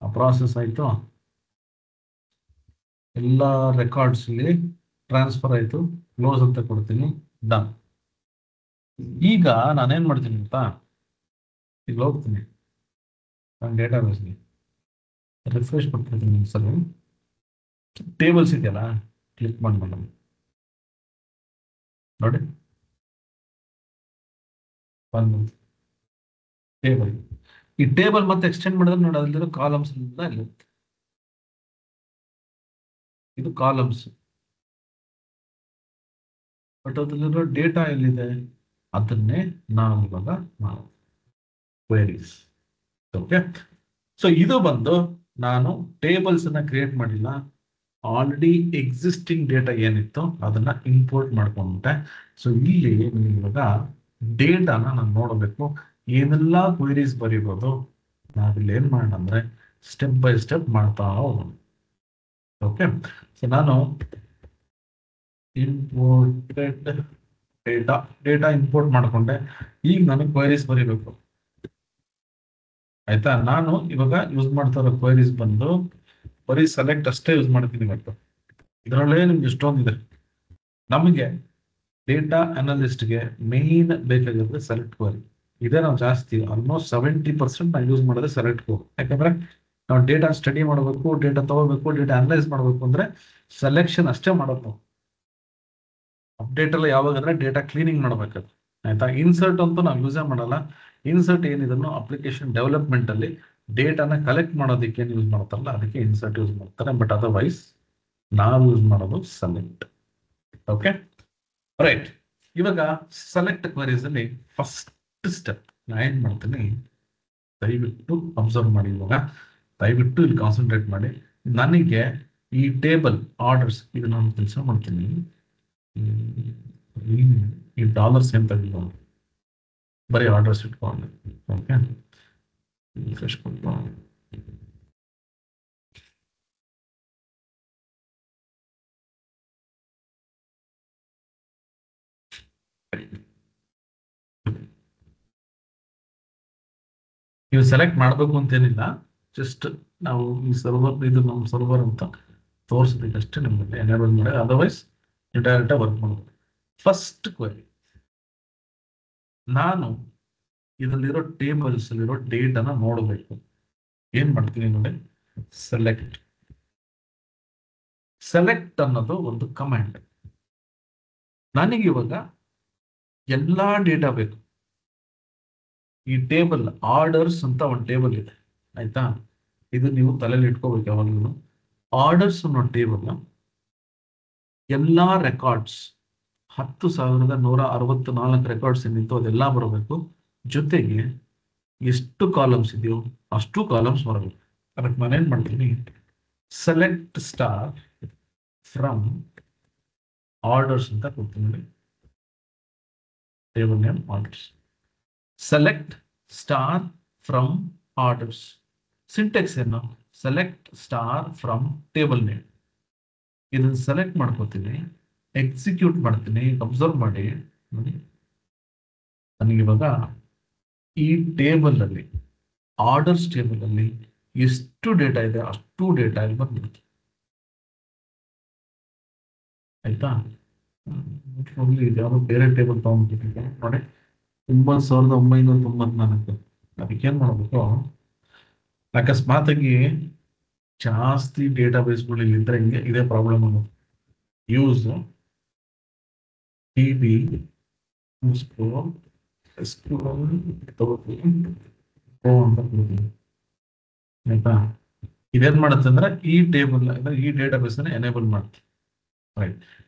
ಆ ಪ್ರಾಸೆಸ್ ಆಯ್ತು, ಎಲ್ಲ ರೆಕಾರ್ಡ್ಸ್ ಇಲ್ಲಿ ಟ್ರಾನ್ಸ್ಫರ್ ಆಯ್ತು, ಕ್ಲೋಸ್ ಅಂತ ಕೊಡ್ತೀನಿ, ಡನ್. ಈಗ ನಾನೇನ್ ಮಾಡ್ತೀನಿ ಗೊತ್ತಾ, ಈಗ ಹೋಗ್ತೀನಿ ನನ್ನ ಡೇಟಾ ಬೇಸ್ಗೆ, ರಿಫ್ರೆಶ್ ಕೊಡ್ತೀನಿ ಒಂದ್ಸಲ. ಟೇಬಲ್ಸ್ ಇದೆಯಲ್ಲ, ಕ್ಲಿಕ್ ಮಾಡ್ಬೋದು ನೋಡಿ, ಒಂದು ಟೇಬಲ್. ಈ ಟೇಬಲ್ ಮತ್ತೆ ಎಕ್ಸ್ಟೆಂಡ್ ಮಾಡಿದ್ರೆ ನೋಡಿ, ಅಲ್ಲಿರೋ ಕಾಲಮ್ಸ್ ಇಲ್ಲಿ, ಇದು ಕಾಲಮ್ಸ್. ಬಟ್ ಅದ್ರಲ್ಲಿರೋ ಡೇಟಾ ಎಲ್ಲಿದೆ, ಅದನ್ನೇ ನಾವು ಇವಾಗ ನಾವು ಕ್ವೆರೀಸ್. ಓಕೆ, ಸೊ ಇದು ಬಂದು ನಾನು ಟೇಬಲ್ಸ್ ಅನ್ನ ಕ್ರಿಯೇಟ್ ಮಾಡಿಲ್ಲ, ಆಲ್ರೆಡಿ ಎಕ್ಸಿಸ್ಟಿಂಗ್ ಡೇಟಾ ಏನಿತ್ತು ಅದನ್ನ ಇಂಪೋರ್ಟ್ ಮಾಡ್ಕೊಂಡ್ಬಿಟ್ಟೆ. ಸೊ ಇಲ್ಲಿ ಇವಾಗ ಡೇಟಾನ ನಾನು ನೋಡಬೇಕು, ಏನೆಲ್ಲ ಕ್ವೆರೀಸ್ ಬರೀಬೋದು, ನಾವಿಲ್ಲಿ ಏನ್ ಮಾಡೋಣ ಅಂದ್ರೆ ಸ್ಟೆಪ್ ಬೈ ಸ್ಟೆಪ್ ಮಾಡ್ತಾ ಹೋಗೋಣ. ಓಕೆ, ಸೊ ನಾನು ಇಂಪೋರ್ಟೆಡ್ ಡೇಟಾ ಇಂಪೋರ್ಟ್ ಮಾಡ್ಕೊಂಡೆ. ಈಗ ನನಗೆ ಕ್ವೈರೀಸ್ ಬರೀಬೇಕು ಆಯ್ತಾ. ನಾನು ಇವಾಗ ಯೂಸ್ ಮಾಡ್ತಾ ಇರೋ ಕ್ವೈರೀಸ್ ಬಂದು ಬರೀ ಸೆಲೆಕ್ಟ್ ಅಷ್ಟೇ ಯೂಸ್ ಮಾಡ್ತೀನಿ ಇವತ್ತು. ಇದರಲ್ಲೇ ನಿಮ್ಗೆ ಎಷ್ಟೊಂದಿದೆ. ನಮಗೆ ಡೇಟಾ ಅನಾಲಿಸ್ಟ್ಗೆ ಮೇನ್ ಬೇಕಾಗಿರೋದು ಸೆಲೆಕ್ಟ್ ಕ್ವರಿ. ಇದೇ ನಾವು ಜಾಸ್ತಿ, ಆಲ್ಮೋಸ್ಟ್ 70% ನಾವು ಯೂಸ್ ಮಾಡೋದು ಸೆಲೆಕ್ಟ್ ಕ್ವರಿ. ಯಾಕಂದ್ರೆ ನಾವು ಡೇಟಾ ಸ್ಟಡಿ ಮಾಡಬೇಕು, ಡೇಟಾ ತಗೋಬೇಕು, ಡೇಟಾ ಅನಲೈಸ್ ಮಾಡಬೇಕು ಅಂದ್ರೆ ಸೆಲೆಕ್ಷನ್ ಅಷ್ಟೇ ಮಾಡೋದು ನಾವು. ಅಪ್ಡೇಟ್ ಎಲ್ಲ ಯಾವಾಗ ಅಂದ್ರೆ ಡೇಟಾ ಕ್ಲೀನಿಂಗ್ ಮಾಡ್ಬೇಕು ಆಯ್ತಾ. ಇನ್ಸರ್ಟ್ ಅಂತೂ ನಾವು ಯೂಸೇ ಮಾಡಲ್ಲ. ಇನ್ಸರ್ಟ್ ಏನಿದನ್ನು ಅಪ್ಲಿಕೇಶನ್ ಡೆವಲಪ್ಮೆಂಟ್ ಅಲ್ಲಿ ಡೇಟಾನ ಕಲೆಕ್ಟ್ ಮಾಡೋದಕ್ಕೆ ಏನು ಯೂಸ್ ಮಾಡ್ತಾರಲ್ಲ ಅದಕ್ಕೆ ಇನ್ಸರ್ಟ್ ಯೂಸ್ ಮಾಡ್ತಾರೆ. ಬಟ್ ಅದರ್ವೈಸ್ ನಾವು ಯೂಸ್ ಮಾಡೋದು ಸೆಲೆಕ್ಟ್. Okay right. ಇವಾಗ ಸೆಲೆಕ್ಟ್ ಕ್ವರೀಸ್ ಅಲ್ಲಿ ಫಸ್ಟ್ ಸ್ಟೆಪ್ ನಾ ಏನ್ ಮಾಡ್ತೀನಿ, ದಯವಿಟ್ಟು ಅಬ್ಸರ್ವ್ ಮಾಡಿ. ಇವಾಗ ದಯವಿಟ್ಟು ಇಲ್ಲಿ ಕಾನ್ಸಂಟ್ರೇಟ್ ಮಾಡಿ. ನನಗೆ ಈ ಟೇಬಲ್ ಆರ್ಡರ್ಸ್ ಇದು ನಾನು ಕೆಲಸ ಮಾಡ್ತೀನಿ. ಈ ಡಾಲರ್ಸ್ ಏನ್ ತೆಗೆದು ಬರೀ ಆರ್ಡರ್ಸ್ ಇಟ್ಕೊಂಡು ಓಕೆ ಫ್ರೆಶ್ ಕೊಟ್ಟು ನೀವು ಸೆಲೆಕ್ಟ್ ಮಾಡಬೇಕು ಅಂತೇನಿಲ್ಲ, ಜಸ್ಟ್ ನಾವು ಈ ಸರ್ವರ್ ಇದು ನಮ್ಮ ಸರ್ವರ್ ಅಂತ ತೋರಿಸೋದಕ್ಕಷ್ಟೇ ನಿಮಗೆ ಎನೇಬಲ್ ಮಾಡಿ. ಅದರ್ವೈಸ್ ನೀವು ಡೈರೆಕ್ಟ್ ವರ್ಕ್ ಮಾಡಬಹುದು. ಫಸ್ಟ್ ಕ್ವೆರಿ, ನಾನು ಇದರಲ್ಲಿರೋ ಟೇಬಲ್ಸ್ ಅಲ್ಲಿರೋ ಡೇಟಾನ ನೋಡಬೇಕು. ಏನ್ ಮಾಡ್ತೀನಿ ನೋಡಿ, ಸೆಲೆಕ್ಟ್. ಸೆಲೆಕ್ಟ್ ಅನ್ನೋದು ಒಂದು ಕಮಾಂಡ್. ನನಗೆ ಇವಾಗ ಎಲ್ಲಾ ಡೇಟಾ ಬೇಕು. ಈ ಟೇಬಲ್ ಆರ್ಡರ್ಸ್ ಅಂತ ಒಂದು ಟೇಬಲ್ ಇದೆ ಆಯ್ತಾ. ಇದು ನೀವು ತಲೆಯಲ್ಲಿ ಇಟ್ಕೋಬೇಕು ಯಾವಾಗಲೂ. ಆರ್ಡರ್ಸ್ ಅನ್ನೋ ಟೇಬಲ್ ಎಲ್ಲಾ ರೆಕಾರ್ಡ್ಸ್ 10,164 ರೆಕಾರ್ಡ್ಸ್ ಏನಿತ್ತು ಅದೆಲ್ಲ ಬರಬೇಕು. ಜೊತೆಗೆ ಎಷ್ಟು ಕಾಲಮ್ಸ್ ಇದೆಯೋ ಅಷ್ಟು ಕಾಲಮ್ಸ್ ಬರಬೇಕು. ಅದಕ್ಕೆ ನಾನೇನ್ ಮಾಡ್ತೀನಿ, ಸೆಲೆಕ್ಟ್ ಸ್ಟಾರ್ ಫ್ರಮ್ ಆರ್ಡರ್ಸ್ ಅಂತ ಕೊಡ್ತೀನಿ. Table name orders. Select star from orders. Syntax ಏನು, select star from table name. ಇದನ್ನ ಸೆಲೆಕ್ಟ್ ಮಾಡ್ಕೋತೀನಿ, ಎಕ್ಸಿಕ್ಯೂಟ್ ಮಾಡ್ತೀನಿ. ಅಬ್ಸರ್ವ್ ಮಾಡಿ ನೋಡಿ, ನನಗೆ ಇವಾಗ ಈ ಟೇಬಲ್ ಅಲ್ಲಿ ಆರ್ಡರ್ಸ್ ಟೇಬಲ್ ಅಲ್ಲಿ ಎಷ್ಟು ಡೇಟಾ ಇದೆ ಅಷ್ಟು ಡೇಟಾ ಇಲ್ಲಿ ಬಂದ್ಬಿಡುತ್ತೆ ಆಯ್ತಾ. ಯಾವ್ದೋ ಬೇರೆ ಟೇಬಲ್ ತಗೊಂಡ್ಬಿಟ್ಟಿದ್ದೀನಿ ನೋಡಿ, 9,994. ಅದಕ್ಕೇನ್ ಮಾಡ್ಬೇಕು, ಅಕಸ್ಮಾತಾಗಿ ಜಾಸ್ತಿ ಡೇಟಾ ಬೇಸ್ಗಳು ಇಲ್ಲಿದ್ರೆ ಹಿಂಗೆ ಇದೇ ಪ್ರಾಬ್ಲಮ್ ಆಗುತ್ತೆ. ಯೂಸ್ ಟಿಬಿ ಆಯ್ತಾ. ಇದೇನ್ ಮಾಡುತ್ತೆ ಅಂದ್ರೆ ಈ ಟೇಬಲ್ ಅಂದ್ರೆ ಈ ಡೇಟಾಬೇಸ್ ಅನ್ನ ಎನೇಬಲ್ ಮಾಡುತ್ತೆ. ರೈಟ್,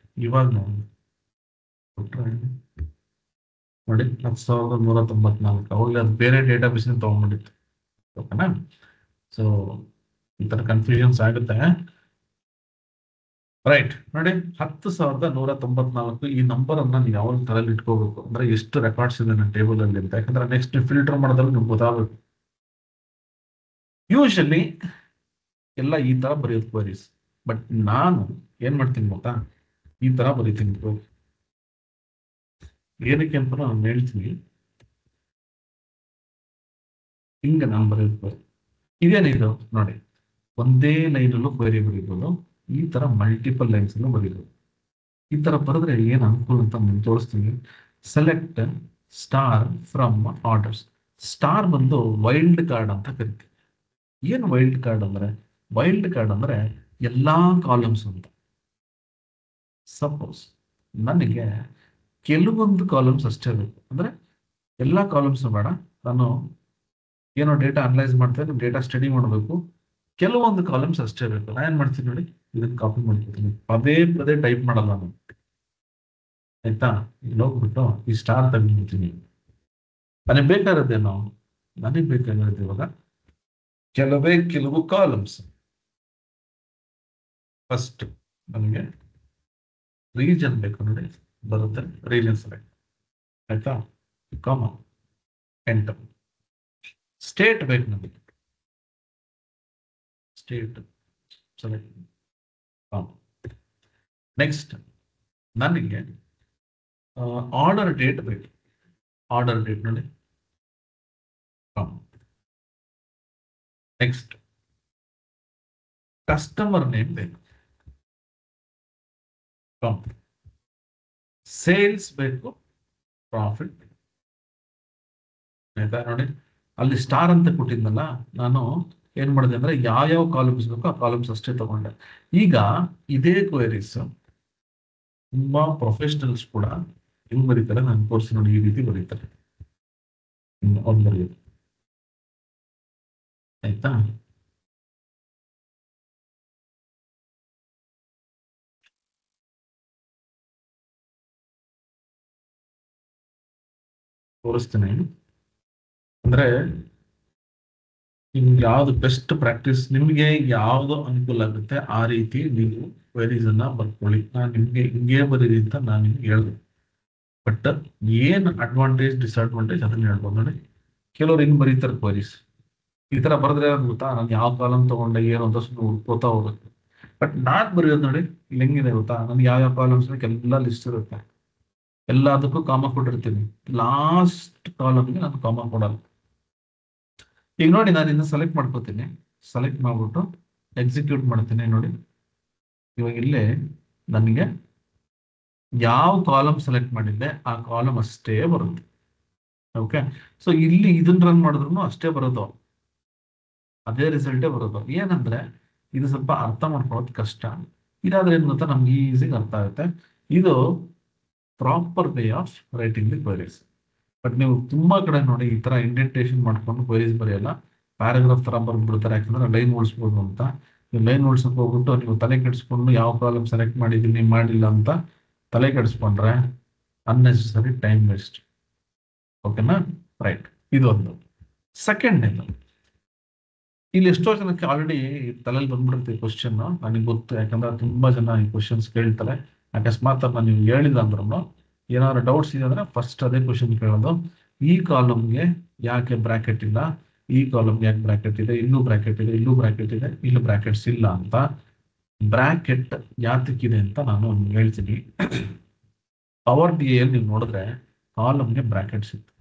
ಇವಾಗ ನೋಡಿ 10,194 ಅವಾಗ ಅದು ಬೇರೆ ಡೇಟಾಬೇಸ್ ತಗೊಂಡ್ಬಿಟ್ಟಿತ್ತು. ಓಕೆನಾ? ಸೊ ಈ ತರ ಕನ್ಫ್ಯೂಷನ್ಸ್ ಆಗುತ್ತೆ. ರೈಟ್, ನೋಡಿ 10,194 ಈ ನಂಬರ್ ಅನ್ನ ನೀವು ಯಾವಾಗ ತಲೆಯಲ್ಲಿ ಇಟ್ಕೋಬೇಕು ಅಂದ್ರೆ ಎಷ್ಟು ರೆಕಾರ್ಡ್ಸ್ ಇದೆ ನನ್ನ ಟೇಬಲ್ ಅಲ್ಲಿ ಅಂತ. ಯಾಕಂದ್ರೆ ನೆಕ್ಸ್ಟ್ ಫಿಲ್ಟರ್ ಮಾಡೋದ್ರಲ್ಲಿ ನಿಮ್ಗೆ ಗೊತ್ತಾಗಬೇಕು. ಯೂಶಲಿ ಎಲ್ಲ ಈ ತರ ಬರೆಯೋದು ಕ್ವರೀಸ್, ಬಟ್ ನಾನು ಏನ್ ಮಾಡ್ತೀನಿ ಗೊತ್ತಾ, ಈ ತರ ಬರೀತೀನಿ. ಏನಕ್ಕೆ ಅಂತ ನಾನು ಹೇಳ್ತೀನಿ. ಹಿಂಗ ನಾನು ಬರೆಯೋದು ಇದೇನಿದು ನೋಡಿ, ಒಂದೇ ಲೈನಲ್ಲೂ ಕ್ವರಿ ಬರೀಬೋದು, ಈ ತರ ಮಲ್ಟಿಪಲ್ ಲೈನ್ಸ್ ಅಲ್ಲೂ ಬರೀಬೋದು. ಈ ತರ ಬರೆದ್ರೆ ಏನ್ ಅನುಕೂಲ ಅಂತ ನಾನು ತೋರಿಸ್ತೀನಿ. Select star from orders. Star ಬಂದು ವೈಲ್ಡ್ ಕಾರ್ಡ್ ಅಂತ ಕರಿತೀವಿ. ಏನು ವೈಲ್ಡ್ ಕಾರ್ಡ್ ಅಂದ್ರೆ? ವೈಲ್ಡ್ ಕಾರ್ಡ್ ಅಂದ್ರೆ ಎಲ್ಲಾ ಕಾಲಮ್ಸ್ ಅಂತ. ಸಪೋಸ್ ನನಗೆ ಕೆಲವೊಂದು ಕಾಲಮ್ಸ್ ಅಷ್ಟೇ ಬೇಕು ಅಂದ್ರೆ ಎಲ್ಲಾ ಕಾಲಮ್ಸ್ ಬೇಡ, ನಾನು ಏನೋ ಡೇಟಾ ಅನಲೈಸ್ ಮಾಡ್ತೇನೆ, ಡೇಟಾ ಸ್ಟಡಿ ಮಾಡಬೇಕು, ಕೆಲವೊಂದು ಕಾಲಮ್ಸ್ ಅಷ್ಟೇ ಬೇಕು. ನಾನು ಏನ್ ಮಾಡ್ತೀನಿ ನೋಡಿ, ಇದನ್ನ ಕಾಪಿ ಮಾಡ್ಕೊತೀನಿ, ಪದೇ ಪದೇ ಟೈಪ್ ಮಾಡಲ್ಲ ನಾನು. ಆಯ್ತಾ? ಇಲ್ಲಿ ಹೋಗ್ಬಿಟ್ಟು ಈ ಸ್ಟಾರ್ ತೆಗೆದ್ಬಿಡ್ತೀನಿ. ನನಗೆ ಬೇಕಾಗಿರೋದೇನೋ, ನನಗೆ ಬೇಕಾಗಿರೋದು ಇವಾಗ ಕೆಲವು ಕಾಲಮ್ಸ್. ಫಸ್ಟ್ ನನಗೆ ರೀಜನ್ ಬೇಕು ನೋಡಿ, ಬರುತ್ತೆ ರೀಜನ್ ಸೆಲೆಕ್ಟ್. ಆಯ್ತಾ? ಕಾಮ ಎಂಟರ್. ಸ್ಟೇಟ್ ಬೇಕು ನನಗೆ, ಸ್ಟೇಟ್ ಸೆಲೆಕ್ಟ್. ನೆಕ್ಸ್ಟ್ ನನಗೆ ಆರ್ಡರ್ ಡೇಟ್ ಬೇಕು, ಆರ್ಡರ್ ಡೇಟ್ ನೋಡಿ. ನೆಕ್ಸ್ಟ್ ಕಸ್ಟಮರ್ ನೇಮ್ ಬೇಕು, ಸೇಲ್ಸ್ ಬೇಕು, ಪ್ರಾಫಿಟ್. ಆಯ್ತಾ? ನೋಡಿ ಅಲ್ಲಿ ಸ್ಟಾರ್ ಅಂತ ಕೊಟ್ಟಿದ್ನಲ್ಲ, ನಾನು ಏನ್ ಮಾಡಿದೆ ಅಂದ್ರೆ ಯಾವ ಕಾಲಮ್ಸ್ ಬೇಕೋ ಆ ಕಾಲಮ್ಸ್ ಅಷ್ಟೇ ತಗೊಂಡೆ. ಈಗ ಇದೇ ಕ್ವೆರೀಸ್ ತುಂಬಾ ಪ್ರೊಫೆಷನಲ್ಸ್ ಕೂಡ ಹೆಂಗ್ ಬರೀತಾರೆ ನಾನು ಕೋರ್ಸ್ ನೋಡಿ, ಈ ರೀತಿ ಬರೀತಾರೆ. ಅವ್ರು ಬರೆಯೋದು. ಆಯ್ತಾ? ತೋರಿಸ್ತೇನೆ. ಅಂದ್ರೆ ನಿಮ್ಗೆ ಯಾವ್ದು ಬೆಸ್ಟ್ ಪ್ರಾಕ್ಟೀಸ್, ನಿಮ್ಗೆ ಯಾವ್ದು ಅನುಕೂಲ ಆಗುತ್ತೆ ಆ ರೀತಿ ನೀವು ಕ್ವೆರೀಸ್ ಅನ್ನ ಬರ್ಕೊಳ್ಳಿ. ನಾನು ನಿಮ್ಗೆ ಹಿಂಗೆ ಬರೀರಿ ಅಂತ ನಾನು ನಿಮ್ಗೆ ಹೇಳ್ದೆ. ಬಟ್ ಏನ್ ಅಡ್ವಾಂಟೇಜ್ ಡಿಸ್ಅಡ್ವಾಂಟೇಜ್ ಅದನ್ನ ಹೇಳ್ಬೋದು ನೋಡಿ. ಕೆಲವ್ರು ಹಿಂಗ್ ಬರೀತಾರೆ ಕ್ವರೀಸ್, ಈ ತರ ಬರೆದ್ರೆ ಗೊತ್ತಾ, ನಾನು ಯಾವ ಕಾಲಮ್ ತಗೊಂಡೆ ಏನು ಅಂತ ಸುಮ್ಮನೆ ಹುಡ್ಕೋತಾ ಹೋಗುತ್ತೆ. ಬಟ್ ನಾನ್ ಬರೆಯೋದು ನೋಡಿ ಇಲ್ಲಿ ಹೆಂಗಿದೆ ಗೊತ್ತಾ, ನನ್ಗೆ ಯಾವ ಕಾಲಮ್ಸ್ ಎಲ್ಲ ಲಿಸ್ಟ್ ಇರುತ್ತೆ, ಎಲ್ಲದಕ್ಕೂ ಕಾಮ ಕೊಟ್ಟಿರ್ತೀನಿ. ಲಾಸ್ಟ್ ಕಾಲಮ್ಗೆ ನಾನು ಕಾಮ ಕೊಡಲ್ಲ. ಈಗ ನೋಡಿ ನಾನು ಇನ್ನು ಸೆಲೆಕ್ಟ್ ಮಾಡ್ಕೋತೀನಿ, ಸೆಲೆಕ್ಟ್ ಮಾಡ್ಬಿಟ್ಟು ಎಕ್ಸಿಕ್ಯೂಟ್ ಮಾಡ್ತೀನಿ. ನೋಡಿ ಇವಾಗ ಇಲ್ಲೇ ನನಗೆ ಯಾವ ಕಾಲಮ್ ಸೆಲೆಕ್ಟ್ ಮಾಡಿದ್ದೆ ಆ ಕಾಲಮ್ ಅಷ್ಟೇ ಬರುತ್ತೆ. ಓಕೆ, ಸೊ ಇಲ್ಲಿ ಇದನ್ನ ರನ್ ಮಾಡಿದ್ರು ಅಷ್ಟೇ ಬರೋದು, ಅದೇ ರಿಸಲ್ಟೇ ಬರೋದು. ಏನಂದ್ರೆ ಇದು ಸ್ವಲ್ಪ ಅರ್ಥ ಮಾಡ್ಕೊಳ್ಳೋದು ಕಷ್ಟ. ಇದಾದ್ರೆ ಏನ್ ಗೊತ್ತಾ, ನಮ್ಗೆ ಈಸಿಗೆ ಅರ್ಥ ಆಗುತ್ತೆ. ಇದು proper way of writing the queries. But ನೀವು ತುಂಬಾ ಕಡೆ ನೋಡಿ ಈ ತರ ಇಂಡೆಂಟೇಶನ್ ಮಾಡ್ಕೊಂಡು ಕ್ವೆರೀಸ್ ಬರೆಯಲ್ಲ, ಪ್ಯಾರಾಗ್ರಾಫ್ ತರ ಬರ್ಬಿಡ್ತಾರೆ. ಯಾಕಂದ್ರೆ ಲೈನ್ ಉಳಿಸ್ಬೋದು ಅಂತ. ನೀವು ಲೈನ್ ಉಳ್ಸಕ್ ಹೋಗ್ಬಿಟ್ಟು ನೀವು ತಲೆ ಕೆಡಿಸ್ಕೊಂಡು ಯಾವ ಕಾಲಮ್ ಸೆಲೆಕ್ಟ್ ಮಾಡಿದೀನಿ ಮಾಡಿಲ್ಲ ಅಂತ ತಲೆ ಕೆಡಿಸ್ಕೊಂಡ್ರೆ ಅನ್ನೆಸೆಸರಿ ಟೈಮ್ ವೇಸ್ಟ್. ಓಕೆನಾ? ರೈಟ್, ಇದೊಂದು. ಸೆಕೆಂಡ್ ಏನು, ಇಲ್ಲಿ ಎಷ್ಟೋ ಜನಕ್ಕೆ ಆಲ್ರೆಡಿ ತಲೆಯಲ್ಲಿ ಬಂದ್ಬಿಡುತ್ತೆ ಕ್ವಶನ್, ನನಗೆ ಗೊತ್ತು. ಯಾಕಂದ್ರೆ ತುಂಬಾ ಜನ ಈ ಕ್ವಶನ್ಸ್ ಕೇಳ್ತಾರೆ. ಅಕಸ್ಮಾತ್ ನಾನು ನೀವು ಹೇಳಿಲ್ಲ ಅಂದ್ರೂ ಏನಾದ್ರು ಡೌಟ್ಸ್ ಇದೆ ಅಂದ್ರೆ ಫಸ್ಟ್ ಅದೇ ಕ್ವಶನ್ ಕೇಳೋದು, ಈ ಕಾಲಮ್ಗೆ ಯಾಕೆ ಬ್ರಾಕೆಟ್ ಇಲ್ಲ, ಈ ಕಾಲಮ್ಗೆ ಯಾಕೆ ಬ್ರಾಕೆಟ್ ಇದೆ, ಇಲ್ಲೂ ಬ್ರಾಕೆಟ್ ಇದೆ, ಇಲ್ಲೂ ಬ್ರಾಕೆಟ್ ಇದೆ, ಇಲ್ಲೂ ಬ್ರಾಕೆಟ್ಸ್ ಇಲ್ಲ ಅಂತ. ಬ್ರಾಕೆಟ್ ಯಾತಕ್ಕಿದೆ ಅಂತ ನಾನು ಹೇಳ್ತೀನಿ. ಪವರ್ BI ಅಲ್ಲಿ ನೀವು ನೋಡಿದ್ರೆ ಕಾಲಮ್ಗೆ ಬ್ರಾಕೆಟ್ಸ್ ಇತ್ತು.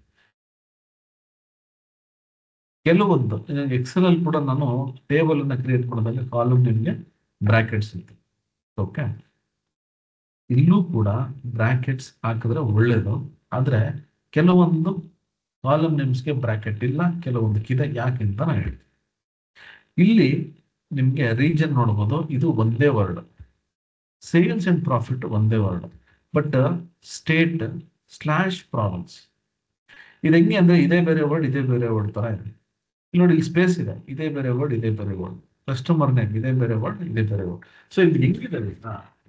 ಕೆಲವೊಂದು ಎಕ್ಸೆಲ್ ಅಲ್ಲಿ ಕೂಡ ನಾನು ಟೇಬಲ್ ಅನ್ನ ಕ್ರಿಯೇಟ್ ಮಾಡಿದಾಗ ಕಾಲಮ್ ನಿಮ್ಗೆ ಬ್ರಾಕೆಟ್ಸ್ ಇತ್ತು. ಓಕೆ, ಇಲ್ಲೂ ಕೂಡ ಬ್ರಾಕೆಟ್ಸ್ ಹಾಕಿದ್ರೆ ಒಳ್ಳೇದು. ಆದ್ರೆ ಕೆಲವೊಂದು ಕಾಲಮ್ ನೇಮ್ಸ್ಗೆ ಬ್ರಾಕೆಟ್ ಇಲ್ಲ, ಕೆಲವೊಂದಕ್ಕಿದೆ. ಯಾಕೆ ಅಂತ ನಾನು ಹೇಳ್ತೀನಿ. ಇಲ್ಲಿ ನಿಮ್ಗೆ ರೀಜನ್ ನೋಡ್ಬೋದು, ಇದು ಒಂದೇ ವರ್ಡ್. ಸೇಲ್ಸ್ ಅಂಡ್ ಪ್ರಾಫಿಟ್ ಒಂದೇ word. But state slash province ಇದು ಹೆಂಗೆ ಅಂದ್ರೆ ಇದೇ ಬೇರೆ ವರ್ಡ್, ಇದೇ ಬೇರೆ ವರ್ಡ್ ತರ ಇದೆ. ಇಲ್ಲಿ ನೋಡಿ, ಇಲ್ಲಿ ಸ್ಪೇಸ್ ಇದೆ, ಇದೇ ಬೇರೆ ವರ್ಡ್, ಇದೇ ಬೇರೆ ವರ್ಡ್. ಕಸ್ಟಮರ್ ನೇಮ್ ಇದೇ ಬೇರೆ ವರ್ಡ್, ಇದೇ ಬೇರೆ ವರ್ಡ್. ಸೊ ಇದು ಹೆಂಗಿದೆ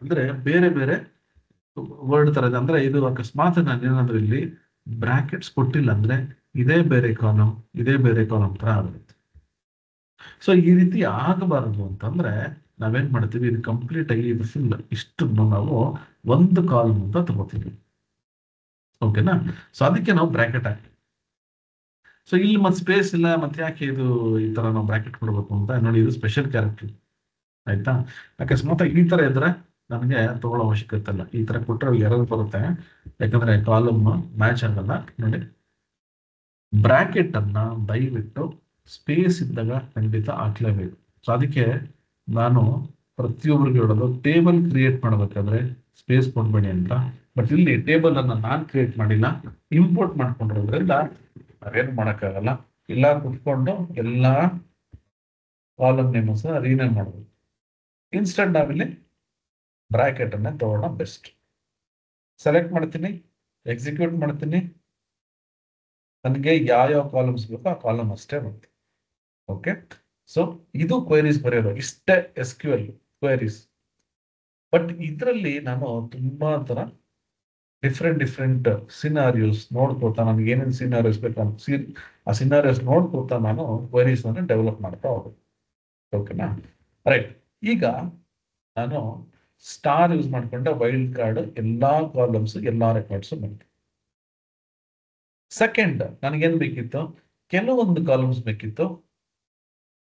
ಅಂದ್ರೆ ಬೇರೆ ಬೇರೆ ವರ್ಡ್ ತರ ಇದೆ. ಅಂದ್ರೆ ಇದು ಅಕಸ್ಮಾತ್ ನಾನು ಏನಾದ್ರೂ ಇಲ್ಲಿ ಬ್ರಾಕೆಟ್ಸ್ ಕೊಟ್ಟಿಲ್ಲ ಅಂದ್ರೆ ಇದೇ ಬೇರೆ ಕಾಲಮ್, ಇದೇ ಬೇರೆ ಕಾಲಮ್ ತರ ಆಗುತ್ತೆ. ಸೊ ಈ ರೀತಿ ಆಗಬಾರದು ಅಂತಂದ್ರೆ ನಾವೇನ್ ಮಾಡ್ತೀವಿ, ಇದು ಕಂಪ್ಲೀಟ್ ಆಗಿ ಇದು ಫುಲ್ ಇಷ್ಟನ್ನು ನಾವು ಒಂದು ಕಾಲಮ್ ಅಂತ ತಗೋತೀವಿ. ಓಕೆನಾ? ಸೊ ಅದಕ್ಕೆ ನಾವು ಬ್ರಾಕೆಟ್ ಹಾಕ್ತೀವಿ. ಸೊ ಇಲ್ಲಿ ಮತ್ತೆ ಸ್ಪೇಸ್ ಇಲ್ಲ, ಮತ್ತೆ ಯಾಕೆ ಇದು ಈ ತರ ನಾವು ಬ್ರಾಕೆಟ್ ಕೊಡ್ಬೇಕು ಅಂತ ನೋಡಿ, ಇದು ಸ್ಪೆಷಲ್ ಕ್ಯಾರೆಕ್ಟರ್. ಆಯ್ತಾ? ಅಕಸ್ಮಾತ್ ಈ ತರ ಇದ್ರೆ ನನಗೆ ತಗೊಳ್ಳೋ ಅವಶ್ಯಕತೆ ಇಲ್ಲ. ಈ ತರ ಕೊಟ್ಟರೆ ಎರರ್ ಬರುತ್ತೆ, ಯಾಕಂದ್ರೆ ಕಾಲಮ್ ಮ್ಯಾಚ್ ಆಗಲ್ಲ. ನೋಡಿ, ಬ್ರಾಕೆಟ್ ಅನ್ನ ದಯವಿಟ್ಟು ಸ್ಪೇಸ್ ಇದ್ದಾಗ ಖಂಡಿತ ಹಾಕ್ಲೇಬೇಕು. ಸೊ ಅದಕ್ಕೆ ನಾನು ಪ್ರತಿಯೊಬ್ಬರಿಗೆ ಹೇಳೋದು, ಟೇಬಲ್ ಕ್ರಿಯೇಟ್ ಮಾಡ್ಬೇಕಾದ್ರೆ ಸ್ಪೇಸ್ ಕೊಡ್ಬೇಡಿ ಅಂತ. ಬಟ್ ಇಲ್ಲಿ ಟೇಬಲ್ ಅನ್ನ ನಾನ್ ಕ್ರಿಯೇಟ್ ಮಾಡಿಲ್ಲ, ಇಂಪೋರ್ಟ್ ಮಾಡ್ಕೊಂಡಿರೋದ್ರಿಂದ ನಾವೇನು ಮಾಡಕ್ಕಾಗಲ್ಲ. ಇಲ್ಲ ಕುತ್ಕೊಂಡು ಎಲ್ಲಾ ಕಾಲಮ್ ನೇಮ್ಸ್ ರೀನೇಮ್ ಮಾಡಬೇಕು. ಇನ್ಸ್ಟೆಂಟ್ ನಾವಿಲ್ಲಿ ಬ್ರಾಕೆಟ್ ಅನ್ನ ತಗೋಣ ಬೆಸ್ಟ್. ಸೆಲೆಕ್ಟ್ ಮಾಡ್ತೀನಿ, ಎಕ್ಸಿಕ್ಯೂಟ್ ಮಾಡ್ತೀನಿ, ನನಗೆ ಯಾವ ಕಾಲಮ್ಸ್ ಬೇಕೋ ಆ ಕಾಲಮ್ ಅಷ್ಟೇ ಬರುತ್ತೆ. ಓಕೆ, ಸೊ ಇದು ಕ್ವೈರೀಸ್ ಬರೆಯೋದು, ಇಷ್ಟೇ SQL ಕ್ವೈರೀಸ್. ಬಟ್ ಇದರಲ್ಲಿ ನಾನು ತುಂಬಾ ತರ ಡಿಫ್ರೆಂಟ್ ಸಿನಾರಿಯೋಸ್ ನೋಡ್ಕೋತಾ, ನನಗೆ ಏನೇನು ಸಿನಾರಿಯೋಸ್ ಬೇಕಂತ ಆ ಸಿನಾರಿಯೋಸ್ ನೋಡ್ಕೋತಾ ನಾನು ಕ್ವೈರೀಸ್ ಅನ್ನು ಡೆವಲಪ್ ಮಾಡ್ತಾ ಹೋಗ್ಬೇಕು. ಓಕೆನಾ? ರೈಟ್. ಈಗ ನಾನು ಸ್ಟಾರ್ ಯೂಸ್ ಮಾಡ್ಕೊಂಡೆ, ವೈಲ್ಡ್ ಕಾರ್ಡ್ ಎಲ್ಲಾ ಕಾಲಮ್ಸ್ ಎಲ್ಲಾ ರೆಕಾರ್ಡ್ಸ್ ಬಂತು. ಸೆಕೆಂಡ್, ನನಗೇನ್ ಬೇಕಿತ್ತು, ಕೆಲವೊಂದು ಕಾಲಮ್ಸ್ ಬೇಕಿತ್ತು.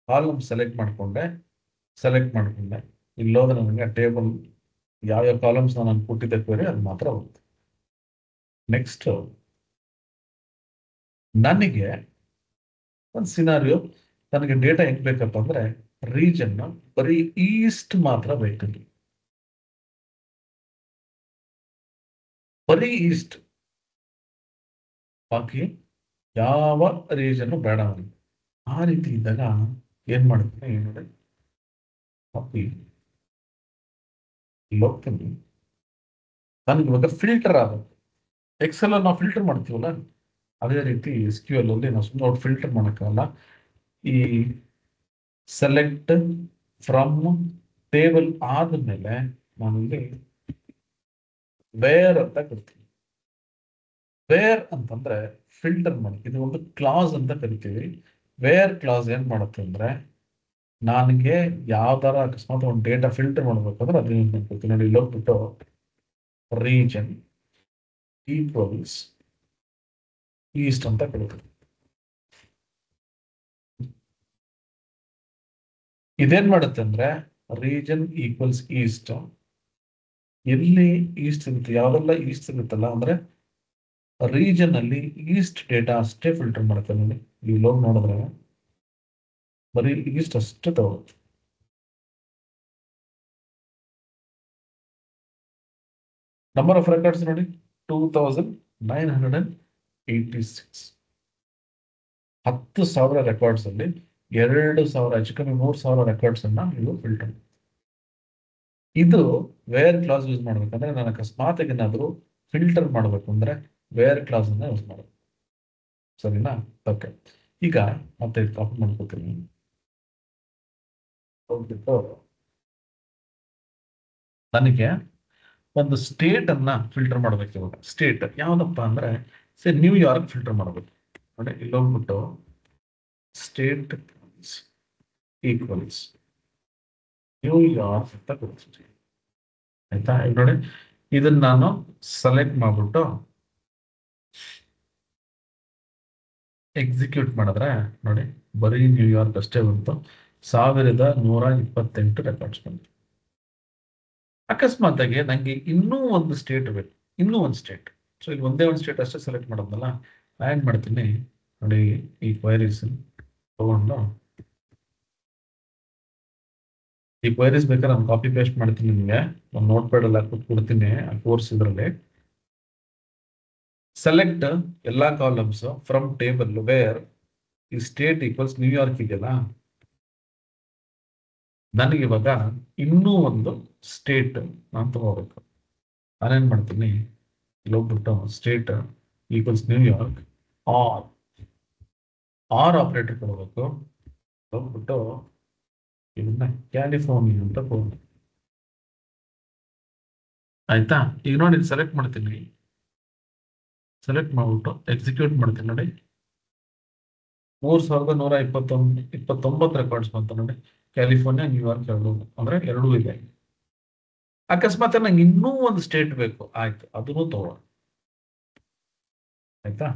ಕಾಲಮ್ ಸೆಲೆಕ್ಟ್ ಮಾಡ್ಕೊಂಡೆ. ಇಲ್ಲೋದ್ರೆ ನನಗೆ ಟೇಬಲ್ ಯಾವ್ಯಾವ ಕಾಲಮ್ಸ್ ನಾನು ಕೊಟ್ಟಿದ್ದೆ ಕ್ವೆರಿ ಅದು ಮಾತ್ರ ಹೋಗುತ್ತೆ. ನೆಕ್ಸ್ಟ್, ನನಗೆ ಒಂದು ಸಿನಾರಿಯೋ, ನನಗೆ ಡೇಟಾ ಹೆಂಗ್ ಬೇಕಪ್ಪ ಅಂದ್ರೆ ರೀಜನ್ ಬರೀ ಈಸ್ಟ್ ಮಾತ್ರ ಬೇಕು, ಬರೀ ಈಸ್ಟ್, ಬಾಕಿ ಯಾವ ರೀಜನ್ ಬೇಡ ನನಗೆ. ಆ ರೀತಿ ಇದ್ದಾಗ ಏನ್ ಮಾಡ್ತೀನಿ ನೋಡಿ, ಕಾಪಿ ಇಲ್ಲಿ ಹೋಗ್ತೀನಿ. ನನಗೆ ಇವಾಗ ಫಿಲ್ಟರ್ ಆಗುತ್ತೆ. ಎಕ್ಸೆಲ್ ನಾವು ಫಿಲ್ಟರ್ ಮಾಡ್ತೀವಲ್ಲ, ಅದೇ ರೀತಿ SQL ಅಲ್ಲಿ ನಾವು ಸುಮ್ಮನೆ ಫಿಲ್ಟರ್ ಮಾಡೋಕ್ಕಲ್ಲ. ಈ ಸೆಲೆಕ್ಟ್ ಫ್ರಮ್ ಟೇಬಲ್ ಆದ್ಮೇಲೆ ನಾನಿಲ್ಲಿ ವೇರ್ ಅಂತ ಕೊಡ್ತೀನಿ. ವೇರ್ ಅಂತಂದ್ರೆ ಫಿಲ್ಟರ್ ಮಾಡಿ, ಇದು ಒಂದು ಕ್ಲಾಸ್ ಅಂತ ಕರಿತೀವಿ. ವೇರ್ ಕ್ಲಾಸ್ ಏನ್ ಮಾಡುತ್ತೆ ಅಂದ್ರೆ, ನನಗೆ ಯಾವ್ದಾರ ಅಕಸ್ಮಾತ್ ಒಂದು ಡೇಟಾ ಫಿಲ್ಟರ್ ಮಾಡ್ಬೇಕಂದ್ರೆ ಅದನ್ನ ಮಾಡ್ಕೊತೀನಿ. ನೋಡಿ, ಇಲ್ಲಿ ಹೋಗ್ಬಿಟ್ಟು ರೀಜನ್ ಈಕ್ವಲ್ಸ್ ಈಸ್ಟ್ ಅಂತ ಕೊಡ್ತೀನಿ. ಇದೇನ್ ಮಾಡುತ್ತೆ ಅಂದ್ರೆ, ರೀಜನ್ ಈಕ್ವಲ್ಸ್ ಈಸ್ಟ್, ಎಲ್ಲಿ ಈಸ್ಟ್ ಸಿಗುತ್ತೆ, ಯಾವ್ದೆಲ್ಲ ಈಸ್ಟ್ ಸಿಗುತ್ತಲ್ಲ ಅಂದ್ರೆ ರೀಜನ್ ಅಲ್ಲಿ ಈಸ್ಟ್ ಡೇಟಾ ಅಷ್ಟೇ ಫಿಲ್ಟರ್ ಮಾಡುತ್ತೆ. ನೋಡಿ, ಈ ಲೋಗ್ ನೋಡಿದ್ರೆ ಬರೀ ಈಸ್ಟ್ ಅಷ್ಟೇ ತಗೋರುತ್ತೆ. ನಂಬರ್ ಆಫ್ ರೆಕಾರ್ಡ್ಸ್ ನೋಡಿ, 2986. 10,000 ರೆಕಾರ್ಡ್ಸ್ ಅಲ್ಲಿ 2,000 ಹೆಚ್ಚು ಕಮ್ಮಿ 3,000 ರೆಕಾರ್ಡ್ಸ್ ಅನ್ನ ನೀವು ಫಿಲ್ಟರ್. ಇದು ವೇರ್ ಕ್ಲಾಸ್ ಯೂಸ್ ಮಾಡ್ಬೇಕಂದ್ರೆ, ನಾನು ಅಕಸ್ಮಾತ್ ಏನಾದ್ರು ಫಿಲ್ಟರ್ ಮಾಡ್ಬೇಕು ಅಂದ್ರೆ ವೇರ್ ಕ್ಲಾಸ್ ಅನ್ನ ಯೂಸ್ ಮಾಡಬೇಕು. ಸರಿನಾ? ಓಕೆ, ಈಗ ಮತ್ತೆ ಕಾಪಿ ಮಾಡ್ಕೋತೀನಿ. ಹೋಗ್ಬಿಟ್ಟು ನನಗೆ ಒಂದು ಸ್ಟೇಟ್ ಅನ್ನ ಫಿಲ್ಟರ್ ಮಾಡ್ಬೇಕು. ಇವಾಗ ಸ್ಟೇಟ್ ಯಾವ್ದಪ್ಪ ಅಂದ್ರೆ ನ್ಯೂಯಾರ್ಕ್ ಫಿಲ್ಟರ್ ಮಾಡ್ಬೇಕು. ನೋಡಿ, ಇಲ್ಲಿ ಹೋಗ್ಬಿಟ್ಟು ಸ್ಟೇಟ್ ಈಕ್ವಲ್ಸ್ ನ್ಯೂಯಾರ್ಕ್ ಅಂತ ಕೊಡ್ತೀನಿ. ಆಯ್ತಾ? ಈಗ ನೋಡಿ, ಇದನ್ನ ನಾನು ಸೆಲೆಕ್ಟ್ ಮಾಡ್ಬಿಟ್ಟು ಎಕ್ಸಿಕ್ಯೂಟ್ ಮಾಡಿದ್ರೆ ನೋಡಿ, ಬರೀ ನ್ಯೂಯಾರ್ಕ್ ಅಷ್ಟೇ ಬಂತು. 1,128 ರೆಕಾರ್ಡ್ಸ್ ಬಂತು. ಅಕಸ್ಮಾತ್ ಆಗಿ ನಂಗೆ ಇನ್ನೂ ಒಂದು ಸ್ಟೇಟ್ ಬೇಕು, ಇನ್ನೂ ಒಂದು ಸ್ಟೇಟ್. ಸೊ ಇಲ್ಲಿ ಒಂದೇ ಒಂದು ಸ್ಟೇಟ್ ಅಷ್ಟೇ ಸೆಲೆಕ್ಟ್ ಮಾಡೋದಲ್ಲ, ಆ್ಯಡ್ ಮಾಡ್ತೀನಿ. ನೋಡಿ, ಈ ಕ್ವೈರೀಸ್ ತಗೊಂಡು ಈ ಕ್ವೈರೀಸ್ ಬೇಕಾದ್ರೆ ನಾನು ಕಾಪಿ ಪೇಸ್ಟ್ ಮಾಡ್ತೀನಿ. ನಿಮಗೆ ಒಂದು ನೋಟ್ ಪ್ಯಾಡ್ ಅಲ್ಲಿ ಕೊಡ್ತೀನಿ ಆ ಕೋರ್ಸ್ ಇದರಲ್ಲಿ. ಸೆಲೆಕ್ಟ್ ಎಲ್ಲಾ ಕಾಲಮ್ಸ್ ಫ್ರಮ್ ಟೇಬಲ್ ವೇರ್ ಈ ಸ್ಟೇಟ್ ಈಕ್ವಲ್ಸ್ ನ್ಯೂಯಾರ್ಕ್ ಇದೆಯಲ್ಲ, ನನಗೆ ಇವಾಗ ಇನ್ನೂ ಒಂದು ಸ್ಟೇಟ್ ನಾನು ತಗೋಬೇಕು. ನಾನೇನ್ ಮಾಡ್ತೀನಿ, ಇಲ್ಲಿ ಹೋಗ್ಬಿಟ್ಟು state equals New York R operator ಕೊಡಬೇಕು. ಹೋಗ್ಬಿಟ್ಟು ಇದನ್ನ ಕ್ಯಾಲಿಫೋರ್ನಿಯಾ ಅಂತ ಕೊಡೋಣ. ಆಯ್ತಾ? ಈಗ ನೋಡಿ ಸೆಲೆಕ್ಟ್ ಮಾಡ್ತೀನಿ. ಸೆಲೆಕ್ಟ್ ಮಾಡ್ಬಿಟ್ಟು ಎಕ್ಸಿಕ್ಯೂಟ್ ಮಾಡ್ತೀನಿ ನೋಡಿ. 3129 ರೆಕಾರ್ಡ್ಸ್ ಬಂತು ನೋಡಿ. ಕ್ಯಾಲಿಫೋರ್ನಿಯಾ, ನ್ಯೂಯಾರ್ಕ್ ಎರಡು, ಅಂದ್ರೆ ಎರಡೂ ಇದೆ. ಅಕಸ್ಮಾತ್ ನಂಗೆ ಇನ್ನೂ ಒಂದು ಸ್ಟೇಟ್ ಬೇಕು, ಆಯ್ತು ಅದನ್ನು ತಗೋಣ. ಆಯ್ತಾ?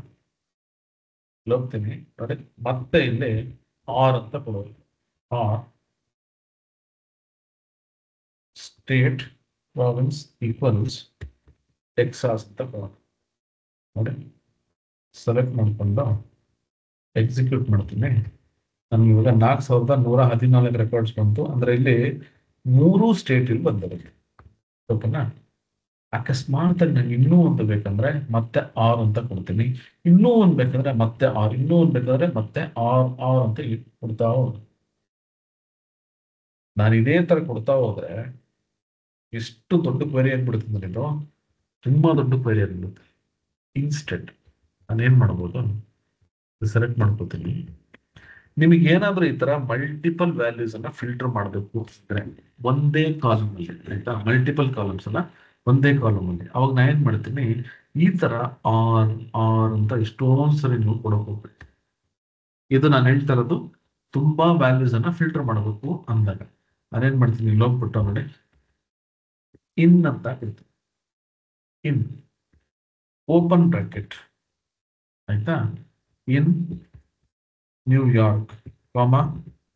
ಹೋಗ್ತೀನಿ ನೋಡಿ, ಮತ್ತೆ ಇಲ್ಲಿ ಆರ್ ಅಂತ ಕೊಡೋದು. Or state province equals Texas ಅಂತ ಕೊಡೋಣ ನೋಡಿ. ಸೆಲೆಕ್ಟ್ ಮಾಡ್ಕೊಂಡು ಎಕ್ಸಿಕ್ಯೂಟ್ ಮಾಡ್ತೀನಿ. ನಮ್ಗೆ ಇವಾಗ 4114 ರೆಕಾರ್ಡ್ಸ್ ಬಂತು. ಅಂದ್ರೆ ಇಲ್ಲಿ 3 ಸ್ಟೇಟ್ ಇಲ್ಲಿ ಬಂದಿರುತ್ತೆ. ಓಕೆನಾ? ಅಕಸ್ಮಾತ್ ನಂಗೆ ಇನ್ನೂ ಒಂದು ಬೇಕಂದ್ರೆ ಮತ್ತೆ ಆರ್ ಅಂತ ಕೊಡ್ತೀನಿ. ಇನ್ನೂ ಒಂದು ಬೇಕಂದ್ರೆ ಮತ್ತೆ ಆರ್, ಇನ್ನೂ ಒಂದು ಬೇಕಾದ್ರೆ ಮತ್ತೆ ಆರ್ ಆರ್ ಅಂತ ಕೊಡ್ತಾ ಹೋಗ್ತೀನಿ. ನಾನು ಇದೇ ತರ ಕೊಡ್ತಾ ಹೋದ್ರೆ ಎಷ್ಟು ದೊಡ್ಡ ಕ್ವೆರಿ ಆಗ್ಬಿಡುತ್ತೆ ಇದು, ತುಂಬಾ ದೊಡ್ಡ ಕ್ವೆರಿ ಆಗ್ಬಿಡುತ್ತೆ. ಇನ್ಸ್ಟೆಂಟ್ ನಾನೇನ್ ಮಾಡ್ಬೋದು, ಸೆಲೆಕ್ಟ್ ಮಾಡ್ಕೋತೀನಿ. ನಿಮಗೆ ಏನಾದ್ರೂ ಈ ತರ ಮಲ್ಟಿಪಲ್ ವ್ಯಾಲ್ಯೂಸ್ ಅನ್ನ ಫಿಲ್ಟರ್ ಮಾಡಬೇಕು ಅಂದ್ರೆ ಒಂದೇ ಕಾಲಮ್ ಅಲ್ಲಿ, ಆಯ್ತಾ? ಮಲ್ಟಿಪಲ್ ಕಾಲಮ್ಸ್ ಅನ್ನ ಒಂದೇ ಕಾಲಮ್ ಅಲ್ಲಿ, ಅವಾಗ ನಾ ಏನ್ ಮಾಡ್ತೀನಿ, ಈ ತರ ಆರ್ ಆರ್ ಅಂತ ಎಷ್ಟೊಂದ್ ಸರಿ ನೀವು ಕೊಡಕ್ ಹೋಗ್ಬೇಕು. ಇದು ನಾನು ಹೇಳ್ತಾ ಇರೋದು ತುಂಬಾ ವ್ಯಾಲ್ಯೂಸ್ ಅನ್ನ ಫಿಲ್ಟರ್ ಮಾಡಬೇಕು ಅಂದಾಗ ನಾನೇನ್ ಮಾಡ್ತೀನಿ, ಇಲ್ಲಿ ಹೋಗ್ಬಿಟ್ಟು ನೋಡಿ ಇನ್ ಅಂತ ಕೊಡ್ತೀನಿ. ಇನ್ ಓಪನ್ ಬ್ರಾಕೆಟ್, ಆಯ್ತಾ? In New York,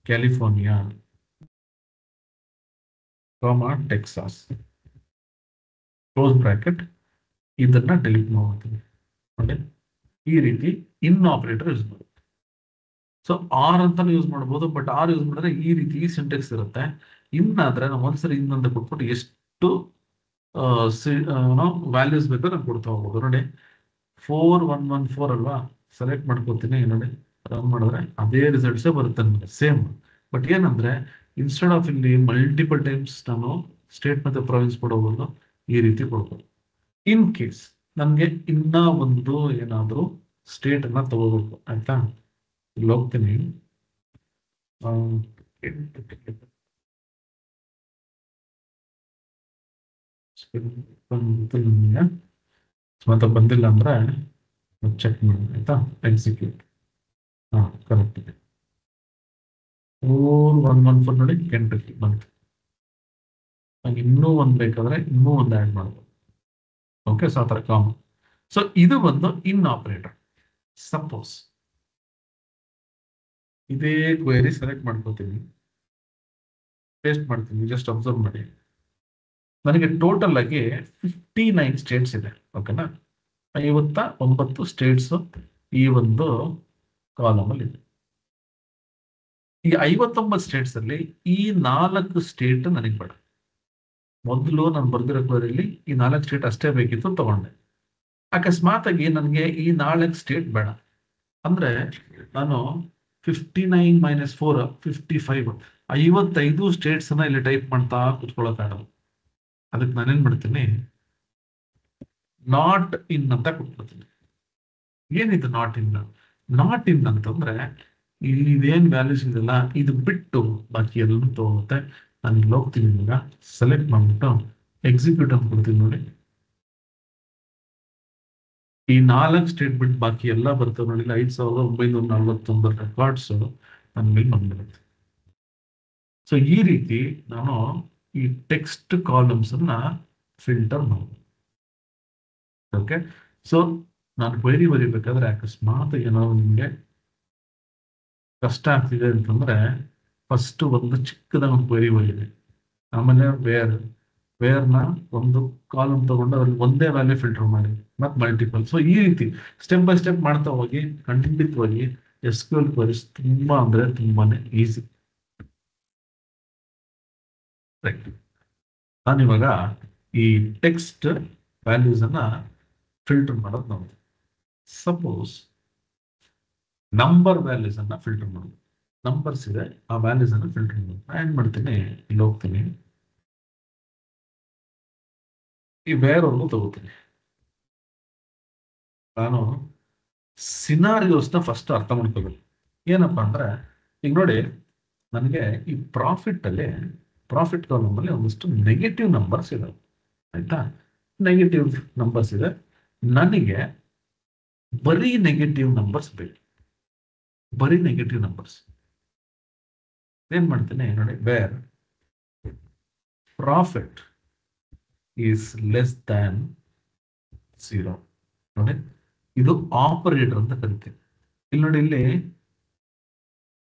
California, Texas, close bracket. ಇದನ್ನ ಡಿಲೀಟ್ ಮಾಡ್ತೀನಿ ನೋಡಿ. ಈ ರೀತಿ ಇನ್ ಆಪರೇಟರ್ ಯೂಸ್ ಮಾಡಿ. ಸೊ ಆರ್ ಅಂತಾನು ಯೂಸ್ ಮಾಡ್ಬೋದು, ಬಟ್ ಆರ್ ಯೂಸ್ ಮಾಡಿದ್ರೆ ಈ ರೀತಿ ಸಿಂಟೆಕ್ಸ್ ಇರುತ್ತೆ. ಇನ್ನಾದ್ರೆ ನಾವು ಒಂದ್ಸರಿ ಇನ್ನೊಂದು ಕೊಟ್ಬಿಟ್ಟು ಎಷ್ಟು ವ್ಯಾಲ್ಯೂಸ್ ಬೇಕೋ ನಾನು ಕೊಡ್ತಾ ಹೋಗ್ಬೋದು ನೋಡಿ. 4114 ಅಲ್ವಾ? ಸೆಲೆಕ್ಟ್ ಮಾಡ್ಕೋತೀನಿ ನೋಡಿ. ರನ್ ಮಾಡಿದ್ರೆ ಅದೇ ರಿಸಲ್ಟ್ಸೇ ಬರುತ್ತೆ ನಮಗೆ ಸೇಮ್. ಬಟ್ ಏನಂದ್ರೆ ಇನ್ಸ್ಟೆಡ್ ಆಫ್ ಇಲ್ಲಿ ಮಲ್ಟಿಪಲ್ ಟೈಮ್ಸ್ ನಾನು ಸ್ಟೇಟ್ ಮತ್ತೆ ಪ್ರಾವಿನ್ಸ್ ಕೊಡೋದು, ಈ ರೀತಿ ಕೊಡ್ಬೋದು. ಇನ್ ಕೇಸ್ ನನ್ಗೆ ಇನ್ನ ಒಂದು ಏನಾದ್ರೂ ಸ್ಟೇಟ್ ಅನ್ನ ತಗೋಬೇಕು, ಆಯ್ತಾ? ಇಲ್ಲಿ ಹೋಗ್ತೀನಿ. ಮತ್ತೆ ಬಂದಿಲ್ಲ ಅಂದ್ರೆ ಚೆಕ್ ಮಾಡಿ, ಆಯ್ತಾ? ಎಕ್ಸಿಕ್ಯೂಟ್. ಹಾ, ಕರೆಕ್ಟ್ ಇದೆ. 4114 ನೋಡಿ, ಕೆಂಟಕ್ಕಿ ಬಂತು. ನಂಗೆ ಇನ್ನೂ ಒಂದು ಬೇಕಾದ್ರೆ ಇನ್ನೂ ಒಂದು ಆ್ಯಡ್ ಮಾಡ್ಬೋದು. ಓಕೆ, ಸೊ ಆ ಥರ ಕಾಮನ್. ಸೊ ಇದು ಒಂದು ಇನ್ ಆಪರೇಟರ್. ಸಪೋಸ್ ಇದೇ ಕ್ವೆರಿ ಸೆಲೆಕ್ಟ್ ಮಾಡ್ಕೋತೀನಿ, ಪೇಸ್ಟ್ ಮಾಡ್ತೀನಿ, ಜಸ್ಟ್ ಅಬ್ಸರ್ವ್ ಮಾಡಿ. ನನಗೆ ಟೋಟಲ್ ಆಗಿ 59 ಸ್ಟೇಟ್ಸ್ ಇದೆ. ಓಕೆನಾ? 59 ಸ್ಟೇಟ್ಸ್ ಈ ಒಂದು ಕಾಲಮ್ ಅಲ್ಲಿ ಇದೆ. ಈ 59 ಸ್ಟೇಟ್ಸ್ ಅಲ್ಲಿ ಈ 4 ಸ್ಟೇಟ್ ನನಗೆ ಬೇಡ. ಮೊದಲು ನಾನು ಬರ್ದಿರೋ ಕ್ವೆರಿಯಲ್ಲಿ ಈ 4 ಸ್ಟೇಟ್ ಅಷ್ಟೇ ಬೇಕಿತ್ತು, ತಗೊಂಡೆ. ಅಕಸ್ಮಾತ್ ಆಗಿ ನನಗೆ ಈ 4 ಸ್ಟೇಟ್ ಬೇಡ ಅಂದ್ರೆ ನಾನು 59 - 4 55 55 ಸ್ಟೇಟ್ಸ್ ಅನ್ನ ಇಲ್ಲಿ ಟೈಪ್ ಮಾಡ್ತಾ ಕುತ್ಕೊಳ್ಳೋಕ್ಕಾಗಲ್ಲ. ಅದಕ್ಕೆ ನಾನೇನ್ ಮಾಡ್ತೀನಿ, ನಾಟ್ ಇನ್ ಅಂತ ಕೊಟ್ಬಿಡ್ತೀನಿ. ಏನಿದು ನಾಟ್ ಇನ್? ನಾಟ್ ಇನ್ ಅಂತಂದ್ರೆ ಇಲ್ಲಿ ಇದೇನ್ ವ್ಯಾಲ್ಯೂಸ್ ಇದೆಲ್ಲ ಇದು ಬಿಟ್ಟು ಬಾಕಿ ಎಲ್ಲೂ ತಗೋಗುತ್ತೆ. ನಾನು ಇಲ್ಲಿ ಹೋಗ್ತೀನಿ, ಈಗ ಸೆಲೆಕ್ಟ್ ಮಾಡ್ಬಿಟ್ಟು ಎಕ್ಸಿಕ್ಯೂಟ್ ಅಂತ ಕೊಡ್ತೀನಿ ನೋಡಿ. ಈ 4 ಸ್ಟೇಟ್ ಬಿಟ್ಟು ಬಾಕಿ ಎಲ್ಲ ಬರ್ತವೆ ನೋಡಿ. 5941 ರೆಕಾರ್ಡ್ಸ್ ನನ್ನ ಮೇಲೆ ಬಂದಿರುತ್ತೆ. ಸೊ ಈ ರೀತಿ ನಾನು ಈ ಟೆಕ್ಸ್ಟ್ ಕಾಲಮ್ಸ್ ಅನ್ನ ಫಿಲ್ಟರ್ ಮಾಡ್ಬೋದು. ಓಕೆ, ಸೊ ನಾನು ಕ್ವೆರಿ ಬರೀಬೇಕಾದ್ರೆ ಅಕಸ್ಮಾತ್ ಏನೋ ನಿಮಗೆ ಕಷ್ಟ ಆಗ್ತಿದೆ ಅಂತಂದ್ರೆ ಫಸ್ಟ್ ಒಂದು ಚಿಕ್ಕದಾಗಿ ಒಂದು ಕ್ವೆರಿ ಬರೀರಿ. ಆಮೇಲೆ ವೇರ್ನ ಒಂದು ಕಾಲಮ್ ತಗೊಂಡು ಅದ್ರಲ್ಲಿ ಒಂದೇ ವ್ಯಾಲ್ಯೂ ಫಿಲ್ಟರ್ ಮಾಡಿ, ಮತ್ತೆ ಮಲ್ಟಿಪಲ್. ಸೊ ಈ ರೀತಿ ಸ್ಟೆಪ್ ಬೈ ಸ್ಟೆಪ್ ಮಾಡ್ತಾ ಹೋಗಿ ಖಂಡಿತವಾಗಿ SQL ಕ್ವೆರೀಸ್ ತುಂಬಾ ಅಂದ್ರೆ ತುಂಬಾನೇ ಈಸಿ. ನಾನಿವಾಗ ಈ ಟೆಕ್ಸ್ಟ್ ವ್ಯಾಲ್ಯೂಸ್ ಅನ್ನ ಫಿಲ್ಟರ್ ಮಾಡೋದು ನೋಡಿ. ಸಪೋಸ್ ನಂಬರ್ ವ್ಯಾಲ್ಯೂಸ್ ಅನ್ನ ಫಿಲ್ಟರ್ ಮಾಡೋದು. ನಂಬರ್ಸ್ ಇದೆ, ಆ ವ್ಯಾಲ್ಯೂಸ್ ಅನ್ನ ಫಿಲ್ಟರ್ ಮಾಡೋದು. ಏನ್ ಮಾಡ್ತೀನಿ, ಇಲ್ಲಿ ಹೋಗ್ತೀನಿ, ಈ ವೇರ್ ಅನ್ನು ತಗೋತೀನಿ. ನಾನು ಸಿನಾರಿಯೋಸ್ನ ಫಸ್ಟ್ ಅರ್ಥ ಮಾಡ್ಕೋಬೇಕು. ಏನಪ್ಪಾ ಅಂದ್ರೆ ಈಗ ನೋಡಿ, ನನಗೆ ಈ ಪ್ರಾಫಿಟ್ ಕಾಲಮ್ ಅಲ್ಲಿ ಒಂದಷ್ಟು ನೆಗೆಟಿವ್ ನಂಬರ್ಸ್ ಇದೆ, ಆಯ್ತಾ? ನೆಗೆಟಿವ್ ನಂಬರ್ಸ್ ಇದೆ, ನನಗೆ ಬರೀ ನೆಗೆಟಿವ್ ನಂಬರ್ಸ್ ಬೇಕು. ಬರೀ ನೆಗೆಟಿವ್ ನಂಬರ್ಸ್ ಏನ್ ಮಾಡ್ತೇನೆ ನೋಡಿ, ಬೇರ್ ಪ್ರಾಫಿಟ್ ಈಸ್ ಲೆಸ್ ದ್ಯಾನ್ 0 ನೋಡಿ, ಇದು ಆಪರೇಟರ್ ಅಂತ ಕರಿತೀವಿ. ಇಲ್ಲಿ ನೋಡಿ, ಇಲ್ಲಿ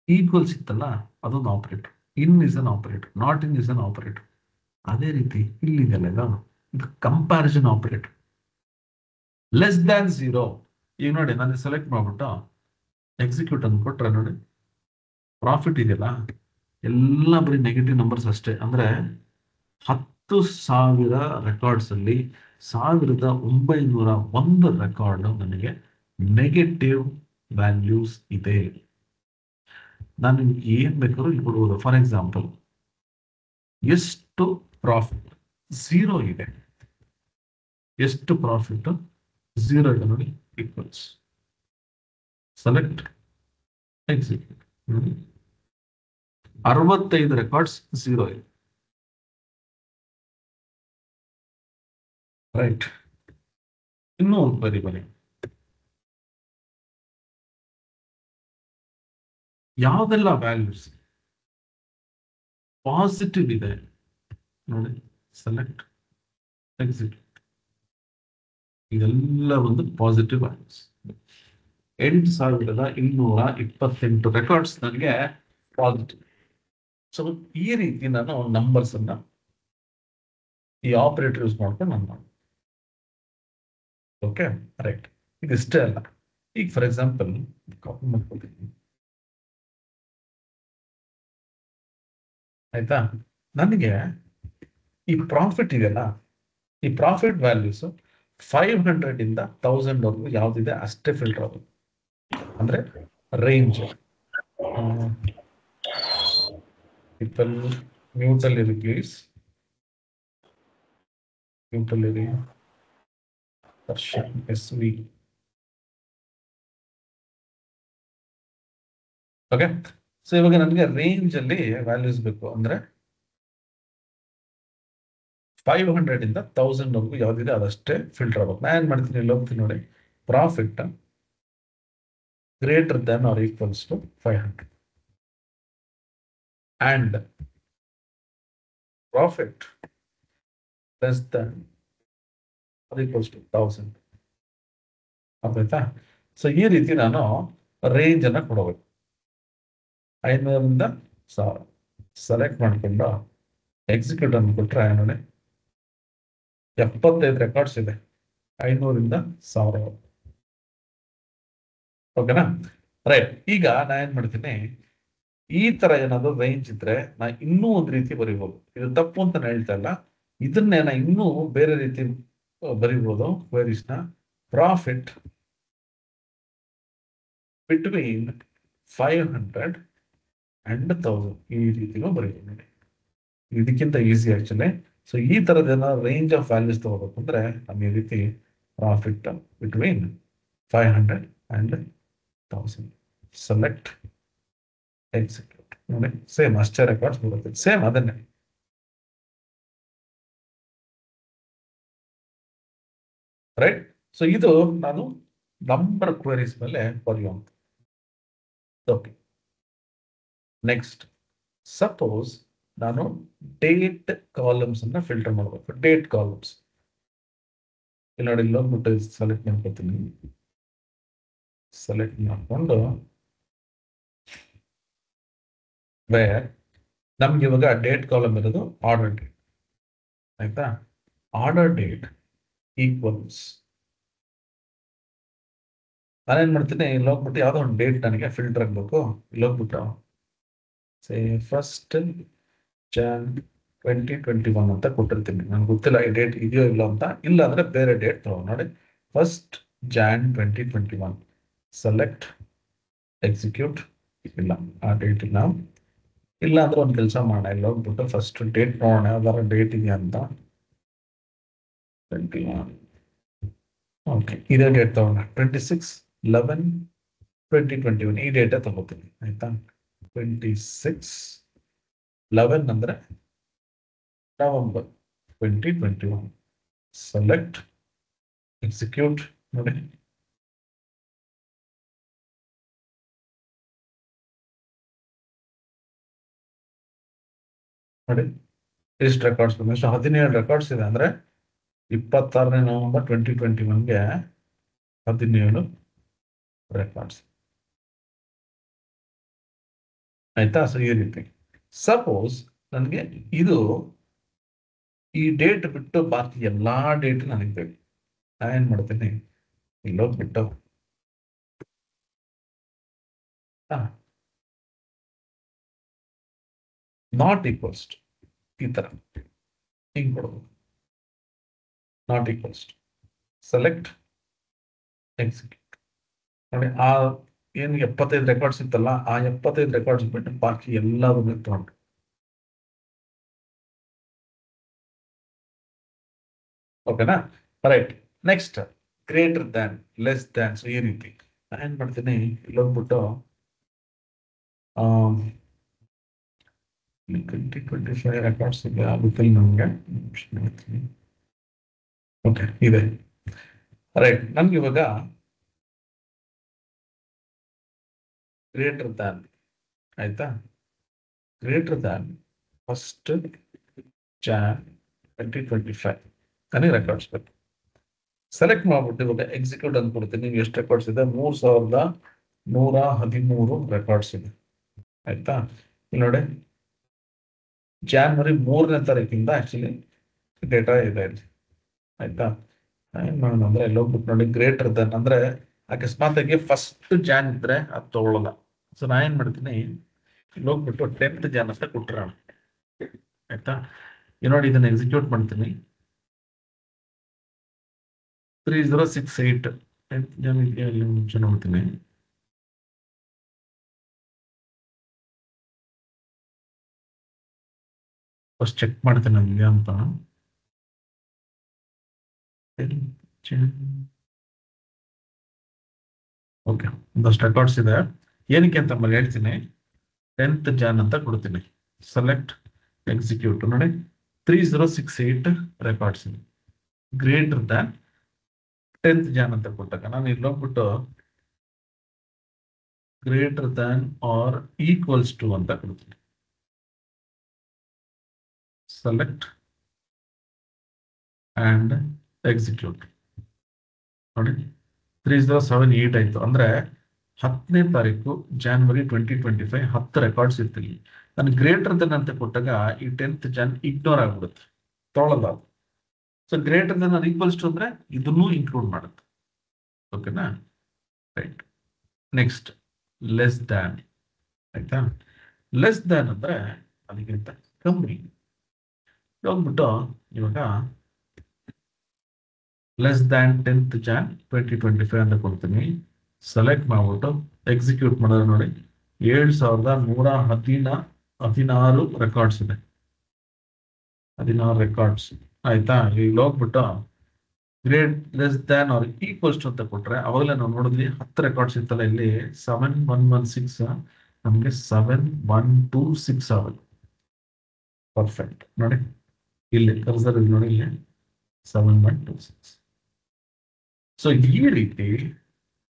ಈಕ್ವಲ್ಸ್ ಇತ್ತಲ್ಲ, ಅದೊಂದು operator. In is an operator, not in is an operator. ಅದೇ ರೀತಿ ಇಲ್ಲಿದೆಲ್ಲ ಇದು ಕಂಪ್ಯಾರಿಸನ್ ಆಪರೇಟರ್. ಲೆಸ್ ದ್ಯಾನ್ 0, ಈಗ ನೋಡಿ ನಾನು ಸೆಲೆಕ್ಟ್ ಮಾಡ್ಬಿಟ್ಟು ಎಕ್ಸಿಕ್ಯೂಟ್ ಅಂದ್ಕೊಟ್ರೆ ನೋಡಿ, ಪ್ರಾಫಿಟ್ ಇದೆಯಲ್ಲ ಎಲ್ಲ ಬರೀ ನೆಗೆಟಿವ್ ನಂಬರ್ಸ್ ಅಷ್ಟೇ. ಅಂದ್ರೆ 10,000 ರೆಕಾರ್ಡ್ಸ್ ಅಲ್ಲಿ 1,901 ರೆಕಾರ್ಡ್ ನನಗೆ ನೆಗೆಟಿವ್ ವ್ಯಾಲ್ಯೂಸ್ ಇದೆ. ನಾನು ಏನ್ ಬೇಕಾದ್ರೂ ಇಲ್ಲಿ ಕೊಡ್ಬೋದು. ಫಾರ್ ಎಕ್ಸಾಂಪಲ್, ಎಷ್ಟು ಪ್ರಾಫಿಟ್ 0 ಇದೆ, ಎಷ್ಟು ಪ್ರಾಫಿಟ್ 0 ಇದೆ ನೋಡಿ, ಈಕ್ವಲ್ಸ್ ಸೆಲೆಕ್ಟ್ ಎಕ್ಸಿಕ್ಯೂಟ್. 65 ರೆಕಾರ್ಡ್ಸ್ 0 ಇದೆ, ರೈಟ್? ಇನ್ನೂ ಒಂದು ಬರಿ ಯಾವ್ದೆಲ್ಲ ವ್ಯಾಲ್ಯೂಸ್ ಪಾಸಿಟಿವ್ ಇದೆ ನೋಡಿ, ಸೆಲೆಕ್ಟ್ ಎಕ್ಸಿಕ್ಯೂಟ್. ಇದೆಲ್ಲ ಒಂದು ಪಾಸಿಟಿವ್ ವ್ಯಾಲ್ಯೂಸ್. 8,228 ರೆಕಾರ್ಡ್ಸ್ ನನಗೆ ಪಾಸಿಟಿವ್. ಸೊ ಈ ರೀತಿ ನಾನು ನಂಬರ್ಸ್ ಅನ್ನ ಈ ಆಪರೇಟರ್ ಯೂಸ್ ಮಾಡ್ಕೊಂಡು ನಾನು ಮಾಡಿ. Okay, right. ಇದಿಷ್ಟೇ ಅಲ್ಲ, ಈಗ ಫಾರ್ ಎಕ್ಸಾಂಪಲ್ ಕಾಪಿ ಮಾಡ್ಕೊಳ್ತೀನಿ, ಆಯ್ತಾ? ನನಗೆ ಈ ಪ್ರಾಫಿಟ್ ಇದೆಯಲ್ಲ, ಈ ಪ್ರಾಫಿಟ್ ವ್ಯಾಲ್ಯೂಸ್ 500 ಇಂದ 1000 ವರೆಗೂ ಯಾವ್ದಿದೆ ಅಷ್ಟೇ ಫಿಲ್ಟರ್ ಆಗುತ್ತೆ. ಅಂದ್ರೆ ರೇಂಜ್. ಪೀಪಲ್ ಮ್ಯೂಟ್ ಅಲ್ಲಿ ಇರಿ ಪ್ಲೀಸ್, ಮ್ಯೂಟ್ ಅಲ್ಲಿ ಇರಿ. ದರ್ಶನ್ SV. ಓಕೆ, ಸೊ ಇವಾಗ ನನಗೆ ರೇಂಜ್ ಅಲ್ಲಿ ವ್ಯಾಲ್ಯೂಸ್ ಬೇಕು. ಅಂದ್ರೆ 500 ಇಂದ 1000 ವರೆಗೂ ಯಾವ್ದಿದೆ ಅದಷ್ಟೇ ಫಿಲ್ಟರ್ ಆಗುತ್ತೆ. ನಾನು ಏನ್ ಮಾಡ್ತೀನಿ, ಇಲ್ಲಿ ಹೋಗ್ತೀನಿ ನೋಡಿ, profit greater than or equals to 500 and profit less than or equals to 1000. ಆಯ್ತಾ? ಸೊ ಈ ರೀತಿ ನಾನು ರೇಂಜ್ ಅನ್ನ ಕೊಡಬೇಕು. 500 ಇಂದ 1000 ಸೆಲೆಕ್ಟ್ ಮಾಡ್ಕೊಂಡು ಎಕ್ಸಿಕ್ಯೂಟ್ ಅನ್ನು ಕೊಟ್ರೆ ನೋಡಿ, 75 ರೆಕಾರ್ಡ್ಸ್ ಇದೆ 500 ಇಂದ 1000. ಓಕೆನಾ? ರೈಟ್. ಈಗ ನಾ ಏನ್ ಮಾಡ್ತೀನಿ, ಈ ತರ ಏನಾದ್ರು ರೇಂಜ್ ಇದ್ರೆ ನಾ ಇನ್ನೂ ಒಂದು ರೀತಿ ಬರಿಬಹುದು. ಇದು ತಪ್ಪು ಅಂತ ನಾನು ಹೇಳ್ತಾ ಇಲ್ಲ, ಇದನ್ನೇ ನಾ ಇನ್ನೂ ಬೇರೆ ರೀತಿ ಬರಿಬಹುದು. ಕ್ವೆರೀಸ್ ನ ಪ್ರಾಫಿಟ್ ಬಿಟ್ವೀನ್ 500 and 1000 ಈ ರೀತಿನೂ ಬರೀಬಹುದು ನೋಡಿ. ಇದಕ್ಕಿಂತ ಈಸಿ ಆಕ್ಚುಲಿ. ಸೊ ಈ ತರದ ಏನಾದ್ರು ರೇಂಜ್ ಆಫ್ ವ್ಯಾಲ್ಯೂಸ್ ತಗೋಬೇಕು ಅಂದ್ರೆ ನಮ್ಗೆ ಈ ರೀತಿ profit between 500 and 1000 select execute ನೋಡಿ, ಸೇಮ್ ಅಷ್ಟೇ ರೆಕಾರ್ಡ್ಸ್ ಬರುತ್ತೆ, ಸೇಮ್ ಅದನ್ನೇ. ರೈಟ್. ಸೊ ಇದು ನಾನು ನಂಬರ್ ಕ್ವೆರೀಸ್ ಮೇಲೆ ಬರೆಯುವಂತ. ಓಕೆ, ನೆಕ್ಸ್ಟ್ ಸಪೋಸ್ ನಾನು ಡೇಟ್ ಕಾಲಮ್ಸ್ ಅನ್ನ ಫಿಲ್ಟರ್ ಮಾಡಬೇಕು. ಡೇಟ್ ಕಾಲಮ್ಸ್ ಇಲ್ಲಿ ನೋಡಿ, ಇಲ್ಲಿ ಹೋಗ್ಬಿಟ್ಟು ಸೆಲೆಕ್ಟ್ ಮಾಡ್ಕೊತೀನಿ. ಸೆಲೆಕ್ಟ್ ಮಾಡ್ಕೊಂಡು ಬೇರೆ ನಮ್ಗೆ ಇವಾಗ ಡೇಟ್ ಕಾಲಮ್ ಇರೋದು ಆರ್ಡರ್ ಡೇಟ್, ಆಯ್ತಾ? ಆರ್ಡರ್ ಡೇಟ್ ಈಕ್ವಲ್ಸ್ ನಾನೇನ್ ಮಾಡ್ತೀನಿ, ಇಲ್ಲಿ ಹೋಗ್ಬಿಟ್ಟು ಯಾವ್ದೋ ಒಂದು ಡೇಟ್ ನನಗೆ ಫಿಲ್ಟರ್ ಆಗ್ಬೇಕು. ಇಲ್ಲಿ ಹೋಗ್ಬಿಟ್ಟು ಫಸ್ಟ್ Jan 2021 ಅಂತ ಕೊಟ್ಟಿರ್ತೀನಿ. ನನ್ಗೆ ಗೊತ್ತಿಲ್ಲ ಈ ಡೇಟ್ ಇದೆಯೋ ಇಲ್ಲ ಅಂತ. ಇಲ್ಲ ಅಂದ್ರೆ ಬೇರೆ ಡೇಟ್ ತಗೋ ನೋಡಿ, ಫಸ್ಟ್ Jan 2021 ಸೆಲೆಕ್ಟ್ ಎಕ್ಸಿಕ್ಯೂಟ್. ಇಲ್ಲ, ಆ ಡೇಟ್ ಇಲ್ಲ. ಇಲ್ಲ ಅಂದ್ರೆ ಒಂದು ಕೆಲಸ ಮಾಡೋಣ, ಇಲ್ಲಿ ಹೋಗ್ಬಿಟ್ಟು ಫಸ್ಟ್ ಡೇಟ್ ನೋಡೋಣ, ಯಾವ್ದಾರ ಡೇಟ್ ಇದೆಯಾ ಅಂತ. 21. ಓಕೆ, ಇದೇ ಡೇಟ್ ತಗೋಣ, 26/11/2021 ಈ ಡೇಟೇ ತಗೋತೀನಿ, ಆಯ್ತಾ? 26 11 ಅಂದ್ರೆ ನವೆಂಬರ್ 2021. ಸೆಲೆಕ್ಟ್ ಎಕ್ಸಿಕ್ಯೂಟ್ ನೋಡಿ. ನೋಡಿ ಎಷ್ಟು ರೆಕಾರ್ಡ್ಸ್ ಬಂದ, 17 ರೆಕಾರ್ಡ್ಸ್ ಇದೆ. ಅಂದ್ರೆ 26ನೇ ನವೆಂಬರ್ 2021ಗೆ 17 ರೆಕಾರ್ಡ್ಸ್. ಆಯ್ತಾ? ಸೊ ಈ ರೀತಿ ಸಪೋಸ್ ನನಗೆ ಇದು ಈ ಡೇಟ್ ಬಿಟ್ಟು ಬಾಕಿ ಎಲ್ಲಾ ಡೇಟ್ ನನಗೆ ಬೇಕು. ನಾನೇನ್ ಮಾಡ್ತೀನಿ, ಇಲ್ಲೋಗ್ಬಿಟ್ಟು ನಾಟ್ ಈಕ್ವಲ್ಸ್ ಈ ತರ ಹಿಂಗ್ ಕೊಡ್ಬೋದು. ನಾಟ್ ಈಕ್ವಲ್ಸ್ ಸೆಲೆಕ್ಟ್ ಎಕ್ಸಿಕ್ಯೂಟ್ ನೋಡಿ. ಆ ಏನ್ 75 ರೆಕಾರ್ಡ್ಸ್ ಇತ್ತಲ್ಲ, ಆ 75 ರೆಕಾರ್ಡ್ಸ್ ಬಿಟ್ಟು ಬಾಕಿ ಎಲ್ಲದನ್ನು ತಗೊಂಡು ಓಕೆನಾ? Right. Next greater than, less than. So ಈ ರೀತಿ ನಾನು ಏನ್ ಮಾಡ್ತೀನಿ, ಇಲ್ಲೋಗ್ಬಿಟ್ಟು 2025 ರೆಕಾರ್ಡ್ಸ್ ಇದೆ, ಆಗುತ್ತಿಲ್ಲ ನಮ್ಗೆ. ಓಕೆ ಇದೆ. ರೈಟ್. ನಮ್ಗೆ ಇವಾಗ ಗ್ರೇಟರ್ ದ್ಯಾನ್ ಆಯ್ತಾ, ಗ್ರೇಟರ್ ದ್ಯಾನ್ 1st Jan 2025 ನನಗೆ ರೆಕಾರ್ಡ್ಸ್ ಬೇಕು. ಸೆಲೆಕ್ಟ್ ಮಾಡ್ಬಿಟ್ಟು ಇವಾಗ ಎಕ್ಸಿಕ್ಯೂಟ್ ಅಂತ ಕೊಡ್ತೀನಿ. ಎಷ್ಟು ರೆಕಾರ್ಡ್ಸ್ ಇದೆ? 3113 ರೆಕಾರ್ಡ್ಸ್ ಇದೆ. ಆಯ್ತಾ? ಇಲ್ಲಿ ನೋಡಿ, January 3ನೇ ತಾರೀಕಿಂದ ಆಕ್ಚುಲಿ ಡೇಟಾ ಇದೆ ಇಲ್ಲಿ. ಆಯ್ತಾ? ಏನ್ ಮಾಡೋಣ ಅಂದ್ರೆ ಇಲ್ಲಿ ಹೋಗ್ಬಿಟ್ಟು ನೋಡಿ, ಗ್ರೇಟರ್ ದನ್ ಅಂದ್ರೆ ಅಕಸ್ಮಾತ್ ಆಗಿ 1st Jan ಇದ್ರೆ ಅದು ತಗೊಳ್ಳಲ್ಲ. ಸೊ ನಾ ಏನ್ ಮಾಡ್ತೀನಿ, ಇಲ್ಲಿ ಹೋಗ್ಬಿಟ್ಟು 10th Jan ಅಂತ ಕೊಟ್ರೋಣ. ಆಯ್ತಾ? ನೋಡಿ ಇದನ್ನ ಎಕ್ಸಿಕ್ಯೂಟ್ ಮಾಡ್ತೀನಿ. 3068 10th Jan ಮುಂಚೆ ನೋಡ್ತೀನಿ. ಫಸ್ಟ್ ಚೆಕ್ ಮಾಡ್ತೀನಿ ನಮ್ಗೆ ಅಂತ. ಓಕೆ, ಒಂದಷ್ಟು ರೆಕಾರ್ಡ್ಸ್ ಇದೆ. ಏನಕ್ಕೆ ಅಂತ ಹೇಳ್ತೀನಿ. 10th Jan ಅಂತ ಕೊಡ್ತೀನಿ. ಸೆಲೆಕ್ಟ್ ಎಕ್ಸಿಕ್ಯೂಟ್ ನೋಡಿ, 3068 ರೆಕಾರ್ಡ್ಸ್ ಇದೆ. ಗ್ರೇಟರ್ ದ್ಯಾನ್ 10th Jan ಅಂತ ಕೊಟ್ಟಾಗ ನಾನು ಇಲ್ಲಿ ಹೋಗ್ಬಿಟ್ಟು greater than or equals to ಅಂತ ಕೊಡ್ತೀನಿ. ಸೆಲೆಕ್ಟ್ ಅಂಡ್ ಎಕ್ಸಿಕ್ಯೂಟ್ ನೋಡಿ, 3078 ಆಯ್ತು. ಅಂದ್ರೆ 10ನೇ ತಾರೀಕು January 2025 10 ರೆಕಾರ್ಡ್ಸ್ ಇರ್ತೀನಿ. ನಾನು ಗ್ರೇಟರ್ ದೆನ್ ಅಂತ ಕೊಟ್ಟಾಗ ಈ 10th Jan ಇಗ್ನೋರ್ ಆಗ್ಬಿಡುತ್ತೆ, ತೊಗೊಳಲ್ಲ ಅದು. So greater than or equals to ಅಂದ್ರೆ ಇದನ್ನು ಇನ್ಕ್ಲೂಡ್ ಮಾಡುತ್ತೆ. ಓಕೆನಾ? ರೈಟ್. Next less than. ಆಯ್ತಾ? ಲೆಸ್ ದ್ಯಾನ್ ಅಂದ್ರೆ ಅದಕ್ಕಿಂತ ಕಮ್ಮಿ. ಹೋಗ್ಬಿಟ್ಟು ಇವಾಗ ಲೆಸ್ ದ್ಯಾನ್ 10th Jan 2025 ಅಂತ ಕೊಡ್ತೀನಿ. ಸೆಲೆಕ್ಟ್ ಮಾಡ್ಬಿಟ್ಟು ಎಕ್ಸಿಕ್ಯೂಟ್ ಮಾಡಿದ್ರೆ ನೋಡಿ, 7116 ರೆಕಾರ್ಡ್ಸ್ ಇದೆ. 16 ರೆಕಾರ್ಡ್ಸ್. ಆಯ್ತಾ? ಈಗ ಹೋಗ್ಬಿಟ್ಟು great less than or equals to ಅಂತ ಕೊಟ್ರೆ ಅವಾಗಲೇ ನಾವು ನೋಡಿದ್ವಿ 10 ರೆಕಾರ್ಡ್ಸ್ ಇತ್ತಲ್ಲ, ಇಲ್ಲಿ 7116 ನಮ್ಗೆ 7126 ಆಗುತ್ತೆ. ಪರ್ಫೆಕ್ಟ್. ನೋಡಿ ಇಲ್ಲಿ ಕರ್ಸರ್ ಇಲ್ಲಿ ನೋಡಿ, ಇಲ್ಲಿ 7126. ಸೊ ಈ ರೀತಿ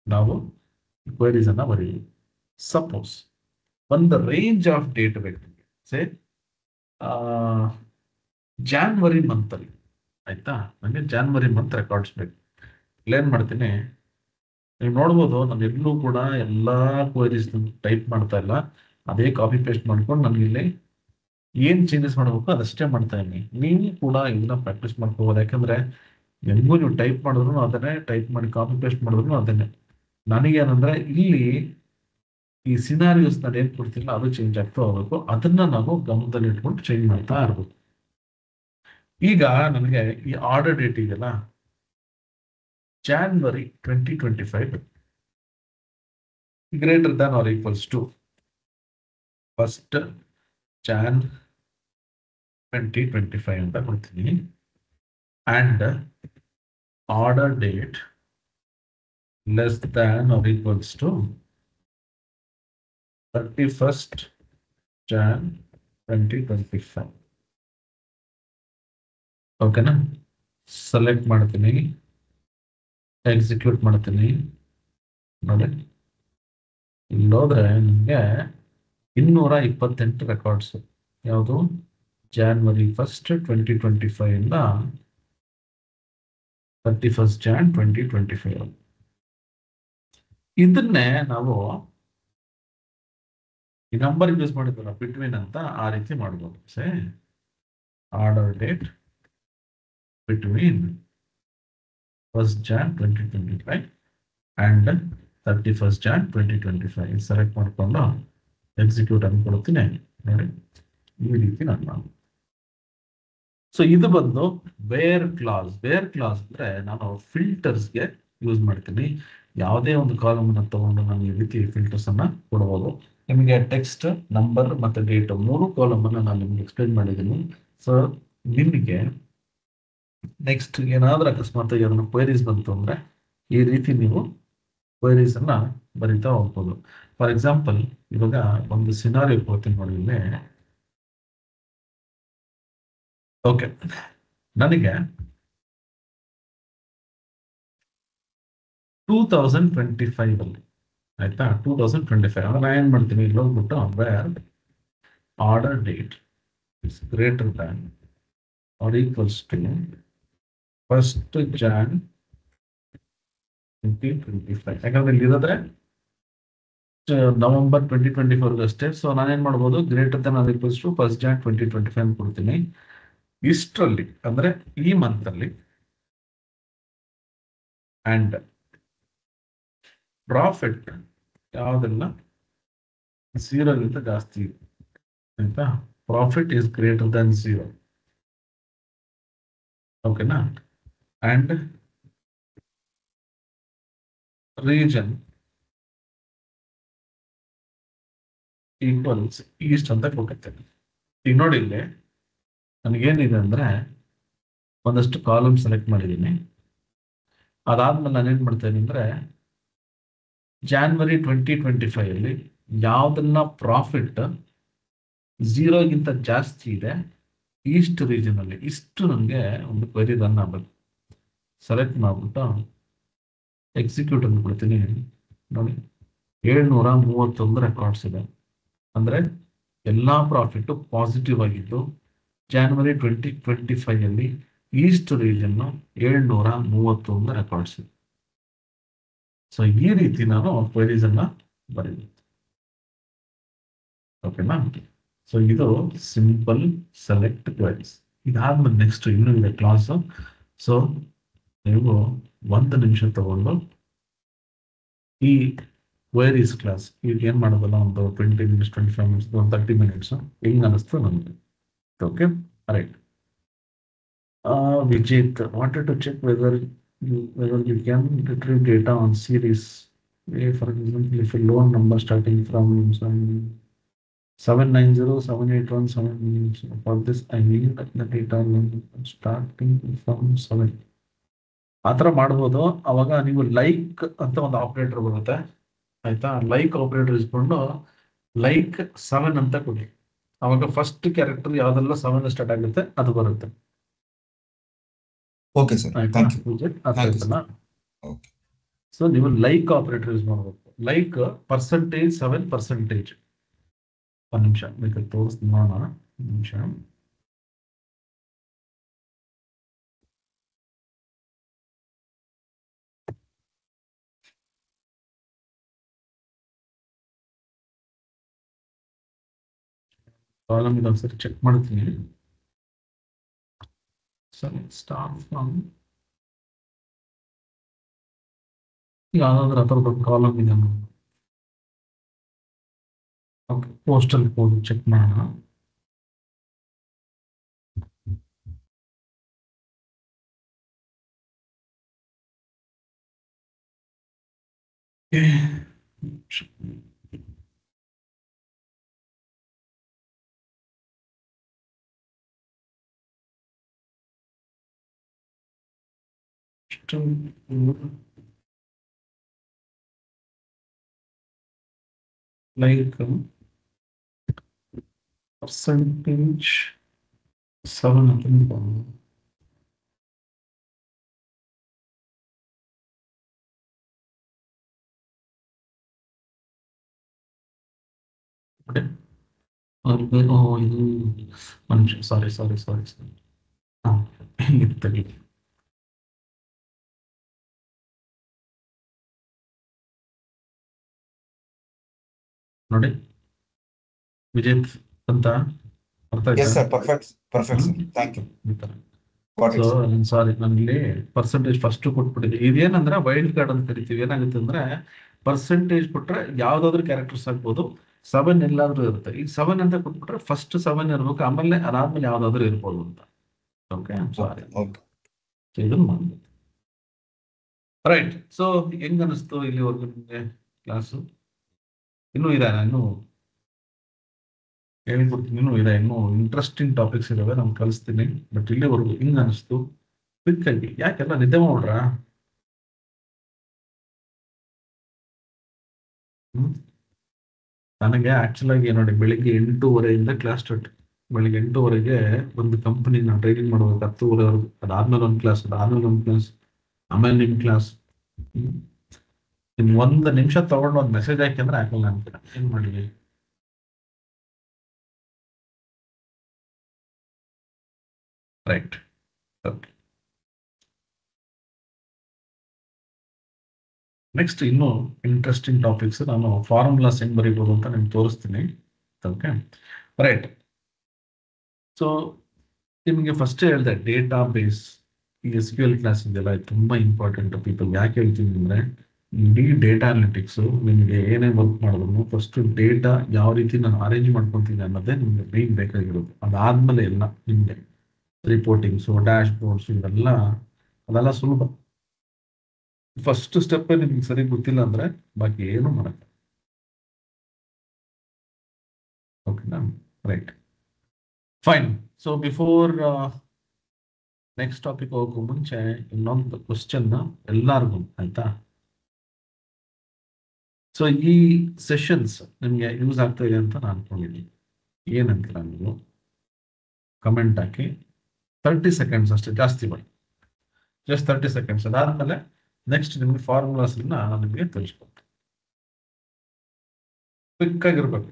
ನಾವು ಕ್ವೆರೀಸ್ ಅನ್ನ ಬರೀ. ಸಪೋಸ್ ಒಂದು ರೇಂಜ್ ಆಫ್ ಡೇಟ್ ಬೇಕು, ಸೇ ಜಾನ್ವರಿ ಮಂತ್ ಅಲ್ಲಿ. ಆಯ್ತಾ? ನನಗೆ ಜಾನ್ವರಿ ಮಂತ್ ರೆಕಾರ್ಡ್ಸ್ ಬೇಕು. ಇಲ್ಲೇನ್ ಮಾಡ್ತೀನಿ, ನೀವು ನೋಡ್ಬೋದು ನಾನು ಎಲ್ಲೂ ಕೂಡ ಎಲ್ಲಾ ಕ್ವೆರೀಸ್ ಟೈಪ್ ಮಾಡ್ತಾ ಇಲ್ಲ. ಅದೇ ಕಾಪಿ ಪೇಸ್ಟ್ ಮಾಡ್ಕೊಂಡು ನನಗೆ ಇಲ್ಲಿ ಏನ್ ಚೇಂಜಸ್ ಮಾಡಬೇಕು ಅದಷ್ಟೇ ಮಾಡ್ತಾ ಇದ್ದೀನಿ. ನೀವು ಕೂಡ ಇದನ್ನ ಪ್ರಾಕ್ಟೀಸ್ ಮಾಡ್ಕೋಬಹುದು. ಯಾಕಂದ್ರೆ ಹೆಂಗೂ ನೀವು ಟೈಪ್ ಮಾಡಿದ್ರು ಅದನ್ನೇ, ಟೈಪ್ ಮಾಡಿ ಕಾಪಿ ಪೇಸ್ಟ್ ಮಾಡಿದ್ರು ಅದನ್ನೇ. ನನಗೇನಂದ್ರೆ ಇಲ್ಲಿ ಈ ಸಿನಾರಿಯೋಸ್ ನಾನು ಏನ್ ಕೊಡ್ತಿಲ್ಲ ಅದು ಚೇಂಜ್ ಆಗ್ತಾ ಹೋಗ್ಬೇಕು. ಅದನ್ನ ನಾವು ಗಮನದಲ್ಲಿ ಇಟ್ಕೊಂಡು ಚೇಂಜ್ ಮಾಡ್ತಾ ಇರ್ಬೇಕು. ಈಗ ನನಗೆ ಈ ಆರ್ಡರ್ ಡೇಟ್ ಇದೆಯಲ್ಲ, January 2025 greater than or equals to 1st Jan 2025 ಅಂತ ಕೊಡ್ತೀನಿ. And order date less than or equals to 31st Jan 2025. ಓಕೆನಾ? ಸೆಲೆಕ್ಟ್ ಮಾಡ್ತೀನಿ, ಎಕ್ಸಿಕ್ಯೂಟ್ ಮಾಡ್ತೀನಿ. ನೋಡಿ, ಇಲ್ಲಿ ಹೋದ್ರೆ ನಿಮಗೆ 228 ರೆಕಾರ್ಡ್ಸ್. ಯಾವುದು? January 1st 2025 ಇಂದ 31st Jan 2025. ಇದನ್ನೇ ನಾವು ಈ ನಂಬರ್ ಯೂಸ್ ಮಾಡಿದ್ವಲ್ಲ ಬಿಟ್ವೀನ್ ಅಂತ, ಆ ರೀತಿ ಮಾಡ್ಬೋದು. Say order date between 1st Jan 2025 and 31st Jan 2025 select ಮಾಡ್ಕೊಂಡು ಎಕ್ಸಿಕ್ಯೂಟ್ ಅಂತ ಕೊಡ್ತೀನಿ. ನೋಡಿ, ಈ ರೀತಿ ನಾನು ಸೊ ಇದು ಬಂದು ವೇರ್ ಕ್ಲಾಸ್. ವೇರ್ ಕ್ಲಾಸ್ ಅಂದ್ರೆ ನಾನು ಫಿಲ್ಟರ್ಸ್ಗೆ ಯೂಸ್ ಮಾಡ್ತೀನಿ. ಯಾವುದೇ ಒಂದು ಕಾಲಮ್ ಅನ್ನು ತಗೊಂಡು ನಾನು ಈ ರೀತಿ ಫಿಲ್ಟರ್ಸ್ ಅನ್ನ ಕೊಡಬಹುದು. ನಿಮಗೆ ಟೆಕ್ಸ್ಟ್, ನಂಬರ್ ಮತ್ತೆ ಡೇಟ್ 3 ಕಾಲಮ್ ಅನ್ನ ನಾನು ನಿಮ್ಗೆ ಎಕ್ಸ್ಪ್ಲೈನ್ ಮಾಡಿದ್ದೀನಿ. ಸೊ ನಿಮಗೆ ನೆಕ್ಸ್ಟ್ ಏನಾದ್ರೂ ಅಕಸ್ಮಾತ್ ಅದನ್ನ ಕ್ವೈರೀಸ್ ಬಂತು ಅಂದ್ರೆ ಈ ರೀತಿ ನೀವು ಕ್ವೈರೀಸ್ ಅನ್ನ ಬರಿತಾ ಹೋಗ್ಬೋದು. ಫಾರ್ ಎಕ್ಸಾಂಪಲ್, ಇವಾಗ ಒಂದು ಸಿನಾರಿಯೋ ಕೊಡ್ತೀನಿ ನೋಡಿ ಇಲ್ಲಿ. ಓಕೆ, ನನಗೆ 2025 ಅಲ್ಲಿ, ಆಯ್ತಾ, 2025 ನಾನು ಏನ್ ಮಾಡ್ತೀನಿ, ಇಲ್ಲಿ ಹೋಗ್ಬಿಟ್ಟು where order date is greater than or equals to 1st Jan 2025. ಯಾಕಂದ್ರೆ ಇಲ್ಲಿ ಇರೋದ್ರೆ November 2024 ಅಷ್ಟೇ. ಸೊ ನಾನೇನ್ ಮಾಡ್ಬೋದು, greater than or equals to 1st Jan 2025 ಕೊಡ್ತೀನಿ. ಇಷ್ಟರಲ್ಲಿ ಅಂದ್ರೆ ಈ ಮಂತ್ ಅಲ್ಲಿ ಅಂಡ್ ಪ್ರಾಫಿಟ್ ಯಾವುದೆಲ್ಲ 0ಗಿಂತ ಜಾಸ್ತಿ ಇದೆ, ಆಯ್ತಾ, ಪ್ರಾಫಿಟ್ ಇಸ್ ಗ್ರೇಟರ್ ದನ್ 0. ಓಕೆನಾ? ಅಂಡ್ ರೀಜನ್ ಈಕ್ವಲ್ಸ್ ಈಸ್ಟ್ ಅಂತ ಕೊಟ್ಟಿರ್ತೇನೆ. ಈಗ ನೋಡಿ, ಇಲ್ಲಿ ನನಗೇನಿದೆ ಅಂದ್ರೆ ಒಂದಷ್ಟು ಕಾಲಮ್ ಸೆಲೆಕ್ಟ್ ಮಾಡಿದ್ದೀನಿ. ಅದಾದ್ಮೇಲೆ ನಾನೇನ್ ಮಾಡ್ತೇನೆ ಅಂದ್ರೆ January 2025 ಅಲ್ಲಿ ಯಾವ್ದನ್ನ ಪ್ರಾಫಿಟ್ 0ಗಿಂತ ಜಾಸ್ತಿ ಇದೆ ಈಸ್ಟ್ ರೀಜನ್ ಅಲ್ಲಿ, ಇಷ್ಟು ನನಗೆ ಒಂದು ಕ್ವೆರಿ ರನ್ ಆಗಬೇಕು. ಸೆಲೆಕ್ಟ್ ಮಾಡ್ಬಿಟ್ಟು ಎಕ್ಸಿಕ್ಯೂಟ್ ಅಂತ ಕೊಡ್ತೀನಿ. ನೋಡಿ, 731 ರೆಕಾರ್ಡ್ಸ್ ಇದೆ. ಅಂದ್ರೆ ಎಲ್ಲಾ ಪ್ರಾಫಿಟ್ ಪಾಸಿಟಿವ್ ಆಗಿದ್ದು January 2025 ಅಲ್ಲಿ ಈಸ್ಟ್ ರೀಜನ್ 731 ರೆಕಾರ್ಡ್ಸ್ ಇದೆ. ಸೊ ಈ ರೀತಿ ನಾನು ಕ್ವೆರೀಸ್ ಅನ್ನ ಬರೀತೀನಿ. ಓಕೆನಾ? ಸೊ ಇದು ಸಿಂಪಲ್ ಸೆಲೆಕ್ಟ್ ಕ್ವೆರೀಸ್. ಇದಾದ್ಮೇಲೆ ನೆಕ್ಸ್ಟ್ ಇನ್ನೂ ಇದೆ ಕ್ಲಾಸ್. ಸೊ ನೀವು 1 ನಿಮಿಷ ತಗೊಂಡು ಈ ಕ್ವೆರೀಸ್ ಕ್ಲಾಸ್ ಈಗ ಏನ್ ಮಾಡೋದಲ್ಲ, ಒಂದು 20 ಮಿನಿಟ್ಸ್ 25 ಮಿನಿಟ್ಸ್ ಒಂದು 30 ಮಿನಿಟ್ಸ್ ಹೆಂಗ್ ಅನಿಸ್ತು ನಮ್ಗೆ. Okay, right. Vijit wanted to check whether you can retrieve data on series. For example, if a loan number starting from 790-781-7, for this I need the data starting from 7. ಆ ಥರ ಮಾಡ್ಬೋದು. ಅವಾಗ ನೀವು like ಅಂತ ಒಂದು ಆಪರೇಟರ್ ಬರುತ್ತೆ, ಆಯ್ತಾ. Like operator ಇಸ್ಕೊಂಡು ಲೈಕ್ 7 ಅಂತ ಕೊಡಿ. ಅವಾಗ ಫಸ್ಟ್ ಕ್ಯಾರೆಕ್ಟರ್ ಯಾವ್ದೆಲ್ಲ 7 ಸ್ಟಾರ್ಟ್ ಆಗುತ್ತೆ ಅದು ಬರುತ್ತೆ. Okay sir, thank you. Okay, so ನೀವು ಲೈಕ್ ಆಪರೇಟರ್ ಯೂಸ್ ಮಾಡಬೇಕು. Like percentage 7%. ಒಂದು ನಿಮಿಷ ಬೇಕಾದ್ರೆ ತೋರಿಸ್ತೀನಿ ನೋಡೋಣ. ನಿಮಿಷ, ಕಾಲಮ್ ಇದು ಒಂದ್ಸರಿ ಚೆಕ್ ಮಾಡ್ತೀನಿ. ಸರಿ, ಸ್ಟಾರ್ಟ್ ಫ್ರಮ್ ಯಾವ್ದಾದ್ರು ಅದರದ್ದು ಕಾಲಮ್ ಇದೆ. ಓಕೆ, ಪೋಸ್ಟಲ್ ಕೋಡ್ ಚೆಕ್ ಮಾಡೋಣ. like percentage 7 ಅಂತ ಇದು ಮನುಷ್ಯ ಸಾರಿ ನೋಡಿ ವಿಜೇತ್ ಅಂತ ಅರ್ಥ Yes, ಆಯ್ತಾ? sir. Perfect, sir. Thank you. Got it, so sir. ಸಾರಿ ಇಲ್ಲಿ ಪರ್ಸೆಂಟೇಜ್ ಫಸ್ಟ್ ಕೊಟ್ಬಿಟ್ಟಿದೆ. ಇದೇನಂದ್ರೆ ವೈಲ್ಡ್ ಕಾರ್ಡ್ ಅಂತ ಕರಿತೀವಿ. ಏನಾಗುತ್ತೆ ಅಂದ್ರೆ ಪರ್ಸೆಂಟೇಜ್ ಕೊಟ್ರೆ ಯಾವ್ದಾದ್ರು ಕ್ಯಾರೆಕ್ಟರ್ಸ್ ಆಗ್ಬೋದು, 7 ಎಲ್ಲಾದ್ರೂ ಇರುತ್ತೆ. ಈಗ 7 ಅಂತ ಕೊಟ್ಬಿಟ್ರೆ ಫಸ್ಟ್ 7 ಇರ್ಬೇಕು, ಆಮೇಲೆ ಅದಾದ್ಮೇಲೆ ಯಾವ್ದಾದ್ರು ಇರ್ಬೋದು ಅಂತ. Okay sorry, Okay. ಇದನ್ನ ಮಾಡ್ಬೇಕು. ರೈಟ್. ಸೊ ಹೆಂಗ್ ಅನಿಸ್ತು ಇಲ್ಲಿವರೆಗೂ ನಿಮ್ಗೆ ಕ್ಲಾಸು? ಇನ್ನೂ ಇದೆ, ನಾನು ಹೇಳಿಕೊಡ್ತೀನಿ, ಇನ್ನೂ ಇದೆ, ಇನ್ನೂ ಇಂಟ್ರೆಸ್ಟಿಂಗ್ ಟಾಪಿಕ್ಸ್ ಇದಾವೆ, ನಾನು ಕಲಿಸ್ತೀನಿ. ಬಟ್ ಇಲ್ಲಿವರೆಗೂ ಹಿಂಗ್ ಅನಿಸ್ತು ಕ್ವಿಕ್ ಆಗಿ? ಯಾಕೆಲ್ಲ ನಿದ್ದೆ ಮಾಡ್ರಾ? ನನಗೆ ಆಕ್ಚುಲ್ ಆಗಿ ನೋಡಿ, ಬೆಳಿಗ್ಗೆ 8:30 ಕ್ಲಾಸ್ ಸ್ಟಾರ್ಟ್. ಬೆಳಿಗ್ಗೆ 8:30 ಒಂದು ಕಂಪನಿ ನಾನು ಟ್ರೈನಿಂಗ್ ಮಾಡ್ಬೇಕು, 10:30 ಅದಾದ್ಮೇಲೆ ಒಂದು ಕ್ಲಾಸ್, ಅದಾದ್ಮೇಲೆ ಒಂದು ಕ್ಲಾಸ್, ಆಮೇಲೆ ನಿಮ್ ಕ್ಲಾಸ್. ನಿಮ್ 1 ನಿಮಿಷ ತಗೊಂಡು ಒಂದು ಮೆಸೇಜ್ ಹಾಕಿ ಅಂದ್ರೆ ಹಾಕಲ್ಲ ಅಂತೀರ, ಏನ್ ಮಾಡಲಿ? ರೈಟ್. ಓಕೆ, ನೆಕ್ಸ್ಟ್ ಇನ್ನೂ ಇಂಟ್ರೆಸ್ಟಿಂಗ್ ಟಾಪಿಕ್ಸ್, ನಾನು ಫಾರ್ಮುಲಾಸ್ ಹೆಂಗ್ ಬರೀಬಹುದು ಅಂತ ನಿಮ್ಗೆ ತೋರಿಸ್ತೀನಿ. Okay right. ಸೊ ನಿಮಗೆ ಫಸ್ಟ್ ಹೇಳಿದೆ ಡೇಟಾ ಬೇಸ್, ಈ SQL ಕ್ಲಾಸ್ ಇದೆಯಲ್ಲ, ಇದು ತುಂಬಾ ಇಂಪಾರ್ಟೆಂಟ್ ಪೀಪಲ್. ಯಾಕೆ ಹೇಳ್ತೀನಿ ಅಂದ್ರೆ, ಇಡೀ ಡೇಟಾ ಅನಾಲಿಟಿಕ್ಸ್ ನಿಮಗೆ ಏನೇ ವರ್ಕ್ ಮಾಡಿದ್ರು ಫಸ್ಟ್ ಡೇಟಾ ಯಾವ ರೀತಿ ನಾನು ಅರೇಂಜ್ ಮಾಡ್ಕೊತೀನಿ ಅನ್ನೋದೇ ನಿಮ್ಗೆ ಮೇನ್ ಬೇಕಾಗಿರೋದು. ಅದಾದ್ಮೇಲೆ ಎಲ್ಲ ನಿಮ್ಗೆ ರಿಪೋರ್ಟಿಂಗ್ಸು, ಡ್ಯಾಶ್ ಬೋರ್ಡ್ಸ್ ಇವೆಲ್ಲ ಅದೆಲ್ಲ ಸುಲಭ. ಫಸ್ಟ್ ಸ್ಟೆಪ್ ನಿಮ್ಗೆ ಸರಿ ಗೊತ್ತಿಲ್ಲ ಅಂದ್ರೆ ಬಾಕಿ ಏನು ಮಾಡಲ್ಲ. ಓಕೆನಾ? Right, fine. So before next topic ಹೋಗೋ ಮುಂಚೆ ಇನ್ನೊಂದು ಕ್ವಶನ್ ಎಲ್ಲಾರ್ಗು, ಆಯ್ತಾ? ಸೊ ಈ ಸೆಷನ್ಸ್ ನಿಮ್ಗೆ ಯೂಸ್ ಆಗ್ತಾ ಇದೆ ಅಂತ ನಾನು ಅನ್ಕೊಂಡಿದ್ದೀನಿ. ಏನಂತೀರ ನೀವು? ಕಮೆಂಟ್ ಹಾಕಿ. 30 ಸೆಕೆಂಡ್ಸ್ ಅಷ್ಟೇ, ಜಾಸ್ತಿ ಮಾಡಿ, ಜಸ್ಟ್ 30 ಸೆಕೆಂಡ್ಸ್. ಅದಾದ್ಮೇಲೆ ನೆಕ್ಸ್ಟ್ ನಿಮ್ಗೆ ಫಾರ್ಮುಲಾಸ್ ನಾನು ನಿಮಗೆ ತಿಳಿಸ್ಕೊಡ್ತೀನಿ. ಕ್ವಿಕ್ ಆಗಿರ್ಬೇಕು.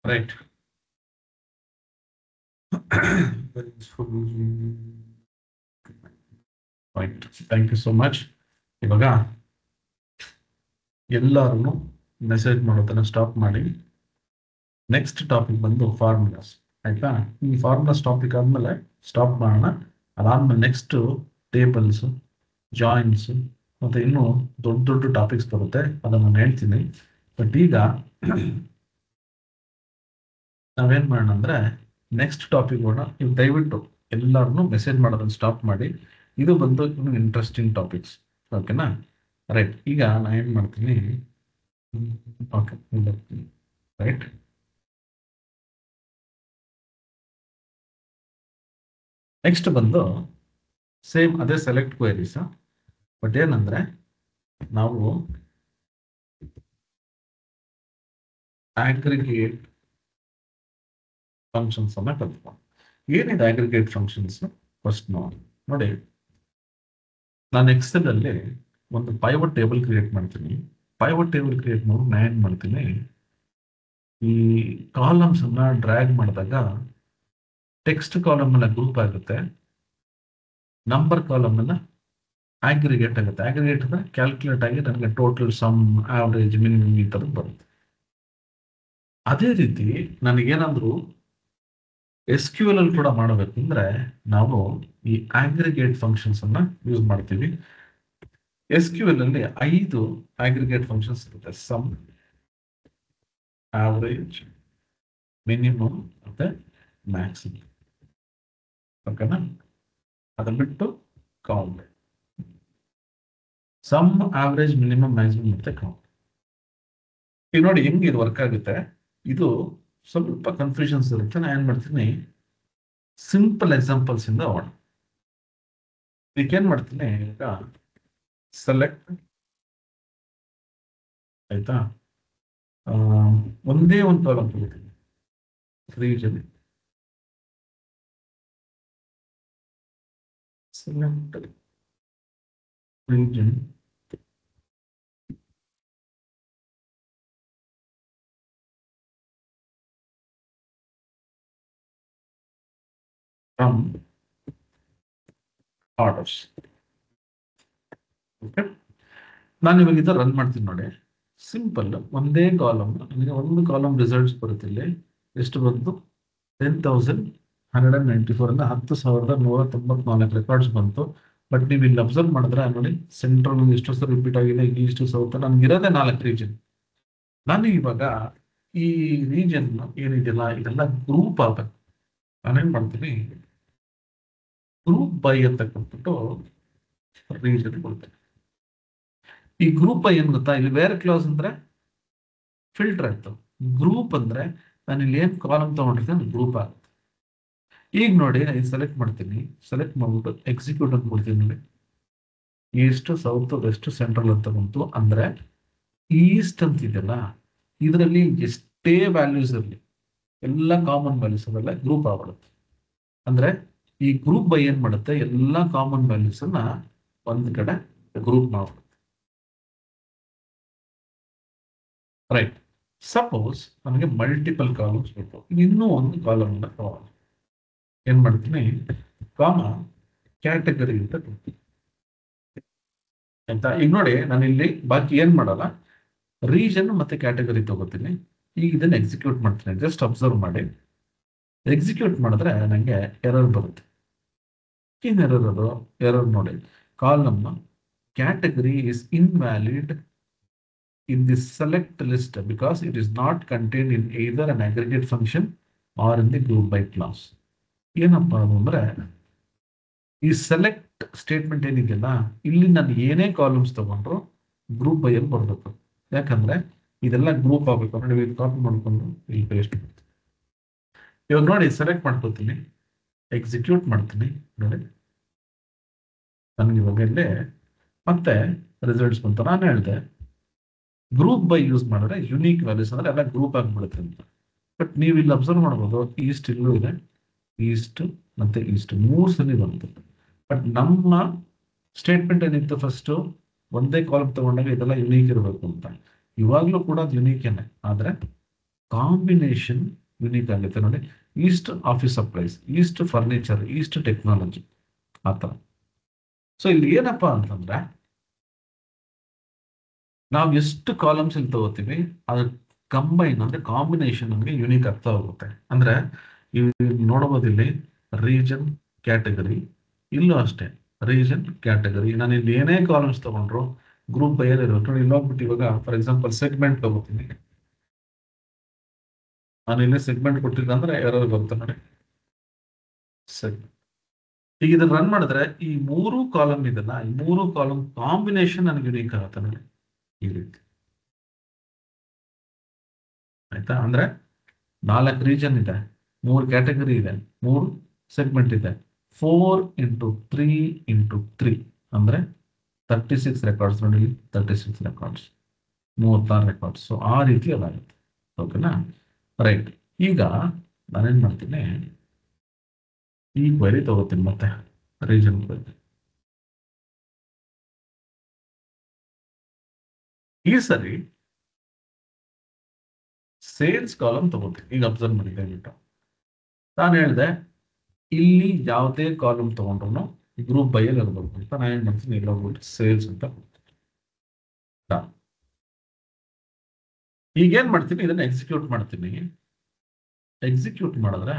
Right. Right, thank you so much. ಇವಾಗ ಎಲ್ಲರೂ ಮೆಸೇಜ್ ಮಾಡೋದನ್ನ ಸ್ಟಾಪ್ ಮಾಡಿ. ನೆಕ್ಸ್ಟ್ ಟಾಪಿಕ್ ಬಂದು ಫಾರ್ಮುಲಾಸ್, ಆಯ್ತಾ? ಈ ಫಾರ್ಮುಲಾಸ್ ಟಾಪಿಕ್ ಆದ್ಮೇಲೆ ಸ್ಟಾಪ್ ಮಾಡೋಣ. ಅದಾದ್ಮೇಲೆ ನೆಕ್ಸ್ಟ್ ಟೇಬಲ್ಸ್, ಜಾಯಿನ್ಸ್, ಮತ್ತೆ ಇನ್ನೂ ದೊಡ್ಡ ದೊಡ್ಡ ಟಾಪಿಕ್ಸ್ ಬರುತ್ತೆ, ಅದನ್ನ ನಾನು ಹೇಳ್ತೀನಿ. ಬಟ್ ಈಗ ನಾವೇನ್ ಮಾಡೋಣ ಅಂದ್ರೆ ನೆಕ್ಸ್ಟ್ ಟಾಪಿಕ್ ಹೋಗೋಣ. ನೀವು ದಯವಿಟ್ಟು ಎಲ್ಲರನ್ನು ಮೆಸೇಜ್ ಮಾಡೋದನ್ನ ಸ್ಟಾಪ್ ಮಾಡಿ. ಇದು ಬಂದು ಇನ್ನು ಇಂಟ್ರೆಸ್ಟಿಂಗ್ ಟಾಪಿಕ್ಸ್. ಓಕೆನಾ? ರೈಟ್. ಈಗ ನಾನು ಏನ್ ಮಾಡ್ತೀನಿ, ಓಕೆ, ರೈಟ್. ನೆಕ್ಸ್ಟ್ ಬಂದು ಸೇಮ್ ಅದೇ ಸೆಲೆಕ್ಟ್ ಕ್ವೆರೀಸ್. ಬಟ್ ಏನಂದ್ರೆ ನಾವು ಆಗ್ರಿಗೇಟ್ ಫಂಕ್ಷನ್ಸ್ ಅನ್ನ ಕಲ್ತ್ಕೊಂಡು. ಏನಿದೆ ಆಗ್ರಿಗೇಟ್ ಫಂಕ್ಷನ್ಸ್? ಫಸ್ಟ್ ನೋಡಿ, ನಾನು ಎಕ್ಸೆಲ್ ಅಲ್ಲಿ ಒಂದು ಪೈವಟ್ ಟೇಬಲ್ ಕ್ರಿಯೇಟ್ ಮಾಡ್ತೀನಿ. ಪೈವಟ್ ಟೇಬಲ್ ಕ್ರಿಯೇಟ್ ಮಾಡಿ ನಾನು ಏನ್ ಮಾಡ್ತೀನಿ, ಈ ಕಾಲಮ್ಸ್ ಅನ್ನ ಡ್ರ್ಯಾಗ್ ಮಾಡಿದಾಗ ಟೆಕ್ಸ್ಟ್ ಕಾಲಮ್ ಎಲ್ಲ ಗ್ರೂಪ್ ಆಗುತ್ತೆ, ನಂಬರ್ ಕಾಲಮ್ ಎಲ್ಲ ಆಗ್ರಿಗೇಟ್ ಆಗುತ್ತೆ. ಆಗ್ರಿಗೇಟ್ ಅಂದ್ರೆ ಕ್ಯಾಲ್ಕುಲೇಟ್ ಆಗಿ ನನಗೆ ಟೋಟಲ್ ಸಮ್, ಆವರೇಜ್, ಮಿನಿಮಮ್ ಈ ಥರದ್ದು ಬರುತ್ತೆ. ಅದೇ ರೀತಿ ನನಗೇನಾದ್ರು SQL ಅಲ್ಲಿ ಕೂಡ ಮಾಡಬೇಕು ಅಂದ್ರೆ ನಾವು ಈ ಆಗ್ರಿಗೇಟ್ ಫಂಕ್ಷನ್ಸ್ ಅನ್ನ ಯೂಸ್ ಮಾಡ್ತೀವಿ. SQL ಅಲ್ಲಿ 5 ಆಗ್ರಿಗೇಟ್ ಫಂಕ್ಷನ್ಸ್ ಇರುತ್ತೆ. ಸಮ್, ಆವರೇಜ್, ಮಿನಿಮಮ್ ಮತ್ತೆ ಮ್ಯಾಕ್ಸಿಮಮ್. ಓಕೆನಾ? ಅದನ್ನ ಬಿಟ್ಟು count. Sum, average, minimum, maximum ಮತ್ತೆ ಕೌಂಟ್. ಈಗ ನೋಡಿ ಹೆಂಗೆ ಇದು ವರ್ಕ್ ಆಗುತ್ತೆ. ಇದು ಸ್ವಲ್ಪ ಕನ್ಫ್ಯೂಷನ್ಸ್ ಇರುತ್ತೆ. ನಾನು ಏನ್ ಮಾಡ್ತೀನಿ, ಸಿಂಪಲ್ ಎಕ್ಸಾಂಪಲ್ಸ್ ಇಂದ ಹೋಗೋಣ. ಏನ್ ಮಾಡ್ತೀನಿ ಈಗ, ಸೆಲೆಕ್ಟ್ ಆಯ್ತಾ, ಒಂದೇ ಒಂದು ಕಾಲಮ್ ತಗೋತೀನಿ, region, select region, from orders. Okay, ನಾನು ಇವಾಗ ಇದು ರನ್ ಮಾಡ್ತೀನಿ ನೋಡಿ. ಸಿಂಪಲ್ ಒಂದೇ ಕಾಲಮ್, ನನಗೆ ಒಂದು ಕಾಲಮ್ ರಿಸಲ್ಟ್ಸ್ ಬರುತ್ತೆ. ಇಲ್ಲಿ ಎಷ್ಟು ಬಂತು? 10,194 ಅಂದ್ರೆ 10,194 ರೆಕಾರ್ಡ್ಸ್ ಬಂತು. ಬಟ್ ನೀವು ಇಲ್ಲಿ ಅಬ್ಸರ್ವ್ ಮಾಡಿದ್ರೆ ನೋಡಿ, ಸೆಂಟ್ರಲ್ ಎಷ್ಟು ಸಲ ರಿಪೀಟ್ ಆಗಿದೆ, ಈಸ್ಟ್ ಸೌತ್, ನನ್ಗೆ ಇರೋದೇ 4 ರೀಜನ್. ನಾನು ಇವಾಗ ಈ ರೀಜನ್ ಏನಿದೆಯಲ್ಲ ಇದೆಲ್ಲ ಗ್ರೂಪ್ ಆಗ್ಬೇಕು. ನಾನೇನ್ ಮಾಡ್ತೀನಿ, ಗ್ರೂಪ್ ಬೈ ಅಂತ ಕೊಟ್ಬಿಟ್ಟು ರೀಜನ್ ಕೊಡ್ತೀನಿ. ಈ ಗ್ರೂಪ್ ಬೈ ಏನ್ ಗೊತ್ತಾ, ಇಲ್ಲಿ ಬೇರೆ ಕ್ಲಾಸ್ ಅಂದ್ರೆ ಫಿಲ್ಟರ್ ಆಯ್ತು. ಗ್ರೂಪ್ ಅಂದ್ರೆ ನಾನು ಇಲ್ಲಿ ಏನ್ ಕಾಲಮ್ ತಗೊಂಡಿರ್ತೀನಿ ಗ್ರೂಪ್ ಆಗುತ್ತೆ. ಈಗ ನೋಡಿ ನಾನು ಸೆಲೆಕ್ಟ್ ಮಾಡ್ತೀನಿ, ಸೆಲೆಕ್ಟ್ ಮಾಡ್ಬಿಟ್ಟು ಎಕ್ಸಿಕ್ಯೂಟ್ ಅಂತ ಕೊಡ್ತೀನಿ ನೋಡಿ. ಈಸ್ಟ್, ಸೌತ್, ವೆಸ್ಟ್, ಸೆಂಟ್ರಲ್ ಅಂತ ಬಂತು. ಅಂದ್ರೆ ಈಸ್ಟ್ ಅಂತ ಇದೆಯಲ್ಲ, ಇದರಲ್ಲಿ ಎಷ್ಟೇ ವ್ಯಾಲ್ಯೂಸ್ ಇರಲಿ, ಎಲ್ಲ ಕಾಮನ್ ವ್ಯಾಲ್ಯೂಸ್ ಅವೆಲ್ಲ ಗ್ರೂಪ್ ಆಗ್ಬಿಡುತ್ತೆ. ಅಂದ್ರೆ ಈ ಗ್ರೂಪ್ ಬೈ ಏನ್ ಮಾಡುತ್ತೆ, ಎಲ್ಲಾ ಕಾಮನ್ ವ್ಯಾಲ್ಯೂಸ್ ಅನ್ನ ಒಂದ್ ಕಡೆ ಗ್ರೂಪ್ ಮಾಡ್ಬಿಡುತ್ತೆ. ರೈಟ್. ಸಪೋಸ್ ನನಗೆ ಮಲ್ಟಿಪಲ್ ಕಾಲಮ್ಸ್ ಬೇಕು, ಇನ್ನೂ ಒಂದು ಕಾಲಮ್ ಏನ್ ಮಾಡ್ತೀನಿ, ಕಾಮ ಕ್ಯಾಟಗರಿ ಅಂತ ಕೊಡ್ತೀನಿ. ಆಯ್ತಾ? ಈಗ ನೋಡಿ ನಾನು ಇಲ್ಲಿ ಬಾಕಿ ಏನ್ ಮಾಡಲ್ಲ, ರೀಜನ್ ಮತ್ತೆ ಕ್ಯಾಟಗರಿ ತಗೋತೀನಿ. ಈಗ ಇದನ್ನ ಎಕ್ಸಿಕ್ಯೂಟ್ ಮಾಡ್ತೀನಿ. ಜಸ್ಟ್ ಅಬ್ಸರ್ವ್ ಮಾಡಿ, ಎಕ್ಸಿಕ್ಯೂಟ್ ಮಾಡಿದ್ರೆ ನಂಗೆ ಎರರ್ ಬರುತ್ತೆ. ಏನ್ ಎರರ್ ಅದು? ಎರರ್ ನೋಡಿ, column category is invalid in the select list because it is not contained in either an aggregate function or in the group by class. ಏನಪ್ಪಾ ಅದು ಅಂದ್ರೆ, ಈ ಸೆಲೆಕ್ಟ್ ಸ್ಟೇಟ್ಮೆಂಟ್ ಏನಿದೆಯಲ್ಲ, ಇಲ್ಲಿ ನಾನು ಏನೇ ಕಾಲಮ್ಸ್ ತಗೊಂಡ್ರು ಗ್ರೂಪ್ ಬೈ ಅಲ್ಲಿ ಬರ್ಬೇಕು. ಯಾಕಂದ್ರೆ ಇದೆಲ್ಲ ಗ್ರೂಪ್ ಆಗ್ಬೇಕು. ನೋಡಿ, ಇದು ಕಾಪಿ ಮಾಡ್ಕೊಂಡು ಇಲ್ಲಿ ಪೇಸ್ಟ್ ಮಾಡ್ತೀನಿ. ಇವಾಗ ನೋಡಿ ಸೆಲೆಕ್ಟ್ ಮಾಡ್ಕೊತೀನಿ, ಎಕ್ಸಿಕ್ಯೂಟ್ ಮಾಡ್ತೀನಿ. ನೋಡಿ ನನಗೆ ಇವಾಗ ಇಲ್ಲೇ ಮತ್ತೆ ರಿಸಲ್ಟ್ಸ್ ಬಂತು. ನಾನು ಹೇಳಿದೆ ಗ್ರೂಪ್ ಬೈ ಯೂಸ್ ಮಾಡಿದ್ರೆ ಯುನೀಕ್ ವ್ಯಾಲ್ಯೂಸ್ ಅಂದ್ರೆ ಎಲ್ಲ ಗ್ರೂಪ್ ಆಗಿಬಿಡುತ್ತೆ ಅಂತ. ಬಟ್ ನೀವು ಇಲ್ಲಿ ಅಬ್ಸರ್ವ್ ಮಾಡ್ಬೋದು, ಈಸ್ಟ್ ಇಲ್ಲೂ ಇದೆ, ಈಸ್ಟ್ ಮತ್ತೆ ಈಸ್ಟ್ 3 ಸಲ ಬಂತು. ಬಟ್ ನಮ್ಮ ಸ್ಟೇಟ್ಮೆಂಟ್ ಏನಿತ್ತು, ಫಸ್ಟ್ ಒಂದೇ ಕಾಲಮ್ ತಗೊಂಡಾಗ ಇದೆಲ್ಲ ಯುನೀಕ್ ಇರಬೇಕು ಅಂತ. ಇವಾಗ್ಲೂ ಕೂಡ ಅದು ಯುನೀಕೇನೆ, ಆದ್ರೆ ಕಾಂಬಿನೇಷನ್ ಯುನೀಕ್ ಆಗುತ್ತೆ. ನೋಡಿ, East office supplies, East furniture, East technology, ಆತರ. ಸೊ ಇಲ್ಲಿ ಏನಪ್ಪಾ ಅಂತಂದ್ರೆ, ನಾವು ಎಷ್ಟು ಕಾಲಮ್ಸ್ ಇಲ್ಲಿ ತಗೋತೀವಿ ಅದ್ರ ಕಂಬೈನ್ ಅಂದ್ರೆ ಕಾಂಬಿನೇಷನ್ ನಮಗೆ ಯೂನಿಕ್ ಆಗ್ತಾ ಹೋಗುತ್ತೆ. ಅಂದ್ರೆ ನೋಡಬಹುದು ಇಲ್ಲಿ ರೀಜನ್, ಕ್ಯಾಟಗರಿ, ಇಲ್ಲೂ ಅಷ್ಟೇ ರೀಜನ್, ಕ್ಯಾಟಗರಿ. ನಾನು ಇಲ್ಲಿ ಏನೇ ಕಾಲಮ್ಸ್ ತಗೊಂಡ್ರು ಗ್ರೂಪ್ ಬೈ ಅಲ್ಲಿ ಇರುತ್ತೆ. ನೋಡಿ, ಇಲ್ಲಿ ಹೋಗ್ಬಿಟ್ಟು ಇವಾಗ ಫಾರ್ ಎಕ್ಸಾಂಪಲ್ ಸೆಗ್ಮೆಂಟ್ ತಗೋತೀನಿ. ನಾನು ಇಲ್ಲಿ ಸೆಗ್ಮೆಂಟ್ ಕೊಟ್ಟಿಲ್ಲ ಅಂದ್ರೆ ಎರರ್ ಬರುತ್ತೆ ನೋಡಿ, ಸೆಗ್ಮೆಂಟ್. ಈಗ ಇದನ್ನ ರನ್ ಮಾಡಿದ್ರೆ ಈ 3 ಕಾಲಮ್ ಇದನ್ನ, ಈ 3 ಕಾಲಮ್ ಕಾಂಬಿನೇಷನ್ ನನಗೆ ಯೂನಿಕ್ ಆಗುತ್ತೆ ನೋಡಿ, ಈ ರೀತಿ. ಆಯ್ತಾ? ಅಂದ್ರೆ 4 ರೀಜನ್ ಇದೆ, 3 ಕ್ಯಾಟಗರಿ ಇದೆ, 3 ಸೆಗ್ಮೆಂಟ್ ಇದೆ. 4 ಇಂಟು 3 ಇಂಟು 3 ಅಂದ್ರೆ 36 ರೆಕಾರ್ಡ್ಸ್. ನೋಡಿ, 36 ರೆಕಾರ್ಡ್ಸ್, 36 ರೆಕಾರ್ಡ್ಸ್. ಸೊ ಆ ರೀತಿ ಅದಾಗುತ್ತೆ. ಓಕೆನಾ? ರೈಟ್. ಈಗ ನಾನೇನ್ ಮಾಡ್ತೀನಿ, ಈ ಕ್ವೆರಿ ತಗೋತೀನಿ ಮತ್ತೆ ರೀಜನ್ ಕ್ವೆರಿ. ಈ ಸರಿ ಸೇಲ್ಸ್ ಕಾಲಮ್ ತಗೋತೀನಿ. ಈಗ ಅಬ್ಸರ್ವ್ ಮಾಡಿದ್ದೆ ಬಿಟ್ಟು ನಾನು ಹೇಳಿದೆ, ಇಲ್ಲಿ ಯಾವುದೇ ಕಾಲಮ್ ತಗೊಂಡ್ರು ಗ್ರೂಪ್ ಬೈ ಅಲ್ಲಿ ಇರಬೇಕು ಅಂತ. ನಾನು ಏನ್ ಮಾಡ್ತೀನಿ, ಇಲ್ಲಿ ಹೋಗ್ಬಿಟ್ಟು ಸೇಲ್ಸ್ ಅಂತ ಕೊಡ್ತೀನಿ. ಈಗ ಏನ್ ಮಾಡ್ತೀನಿ, ಇದನ್ನ ಎಕ್ಸಿಕ್ಯೂಟ್ ಮಾಡ್ತೀನಿ. ಎಕ್ಸಿಕ್ಯೂಟ್ ಮಾಡಿದ್ರೆ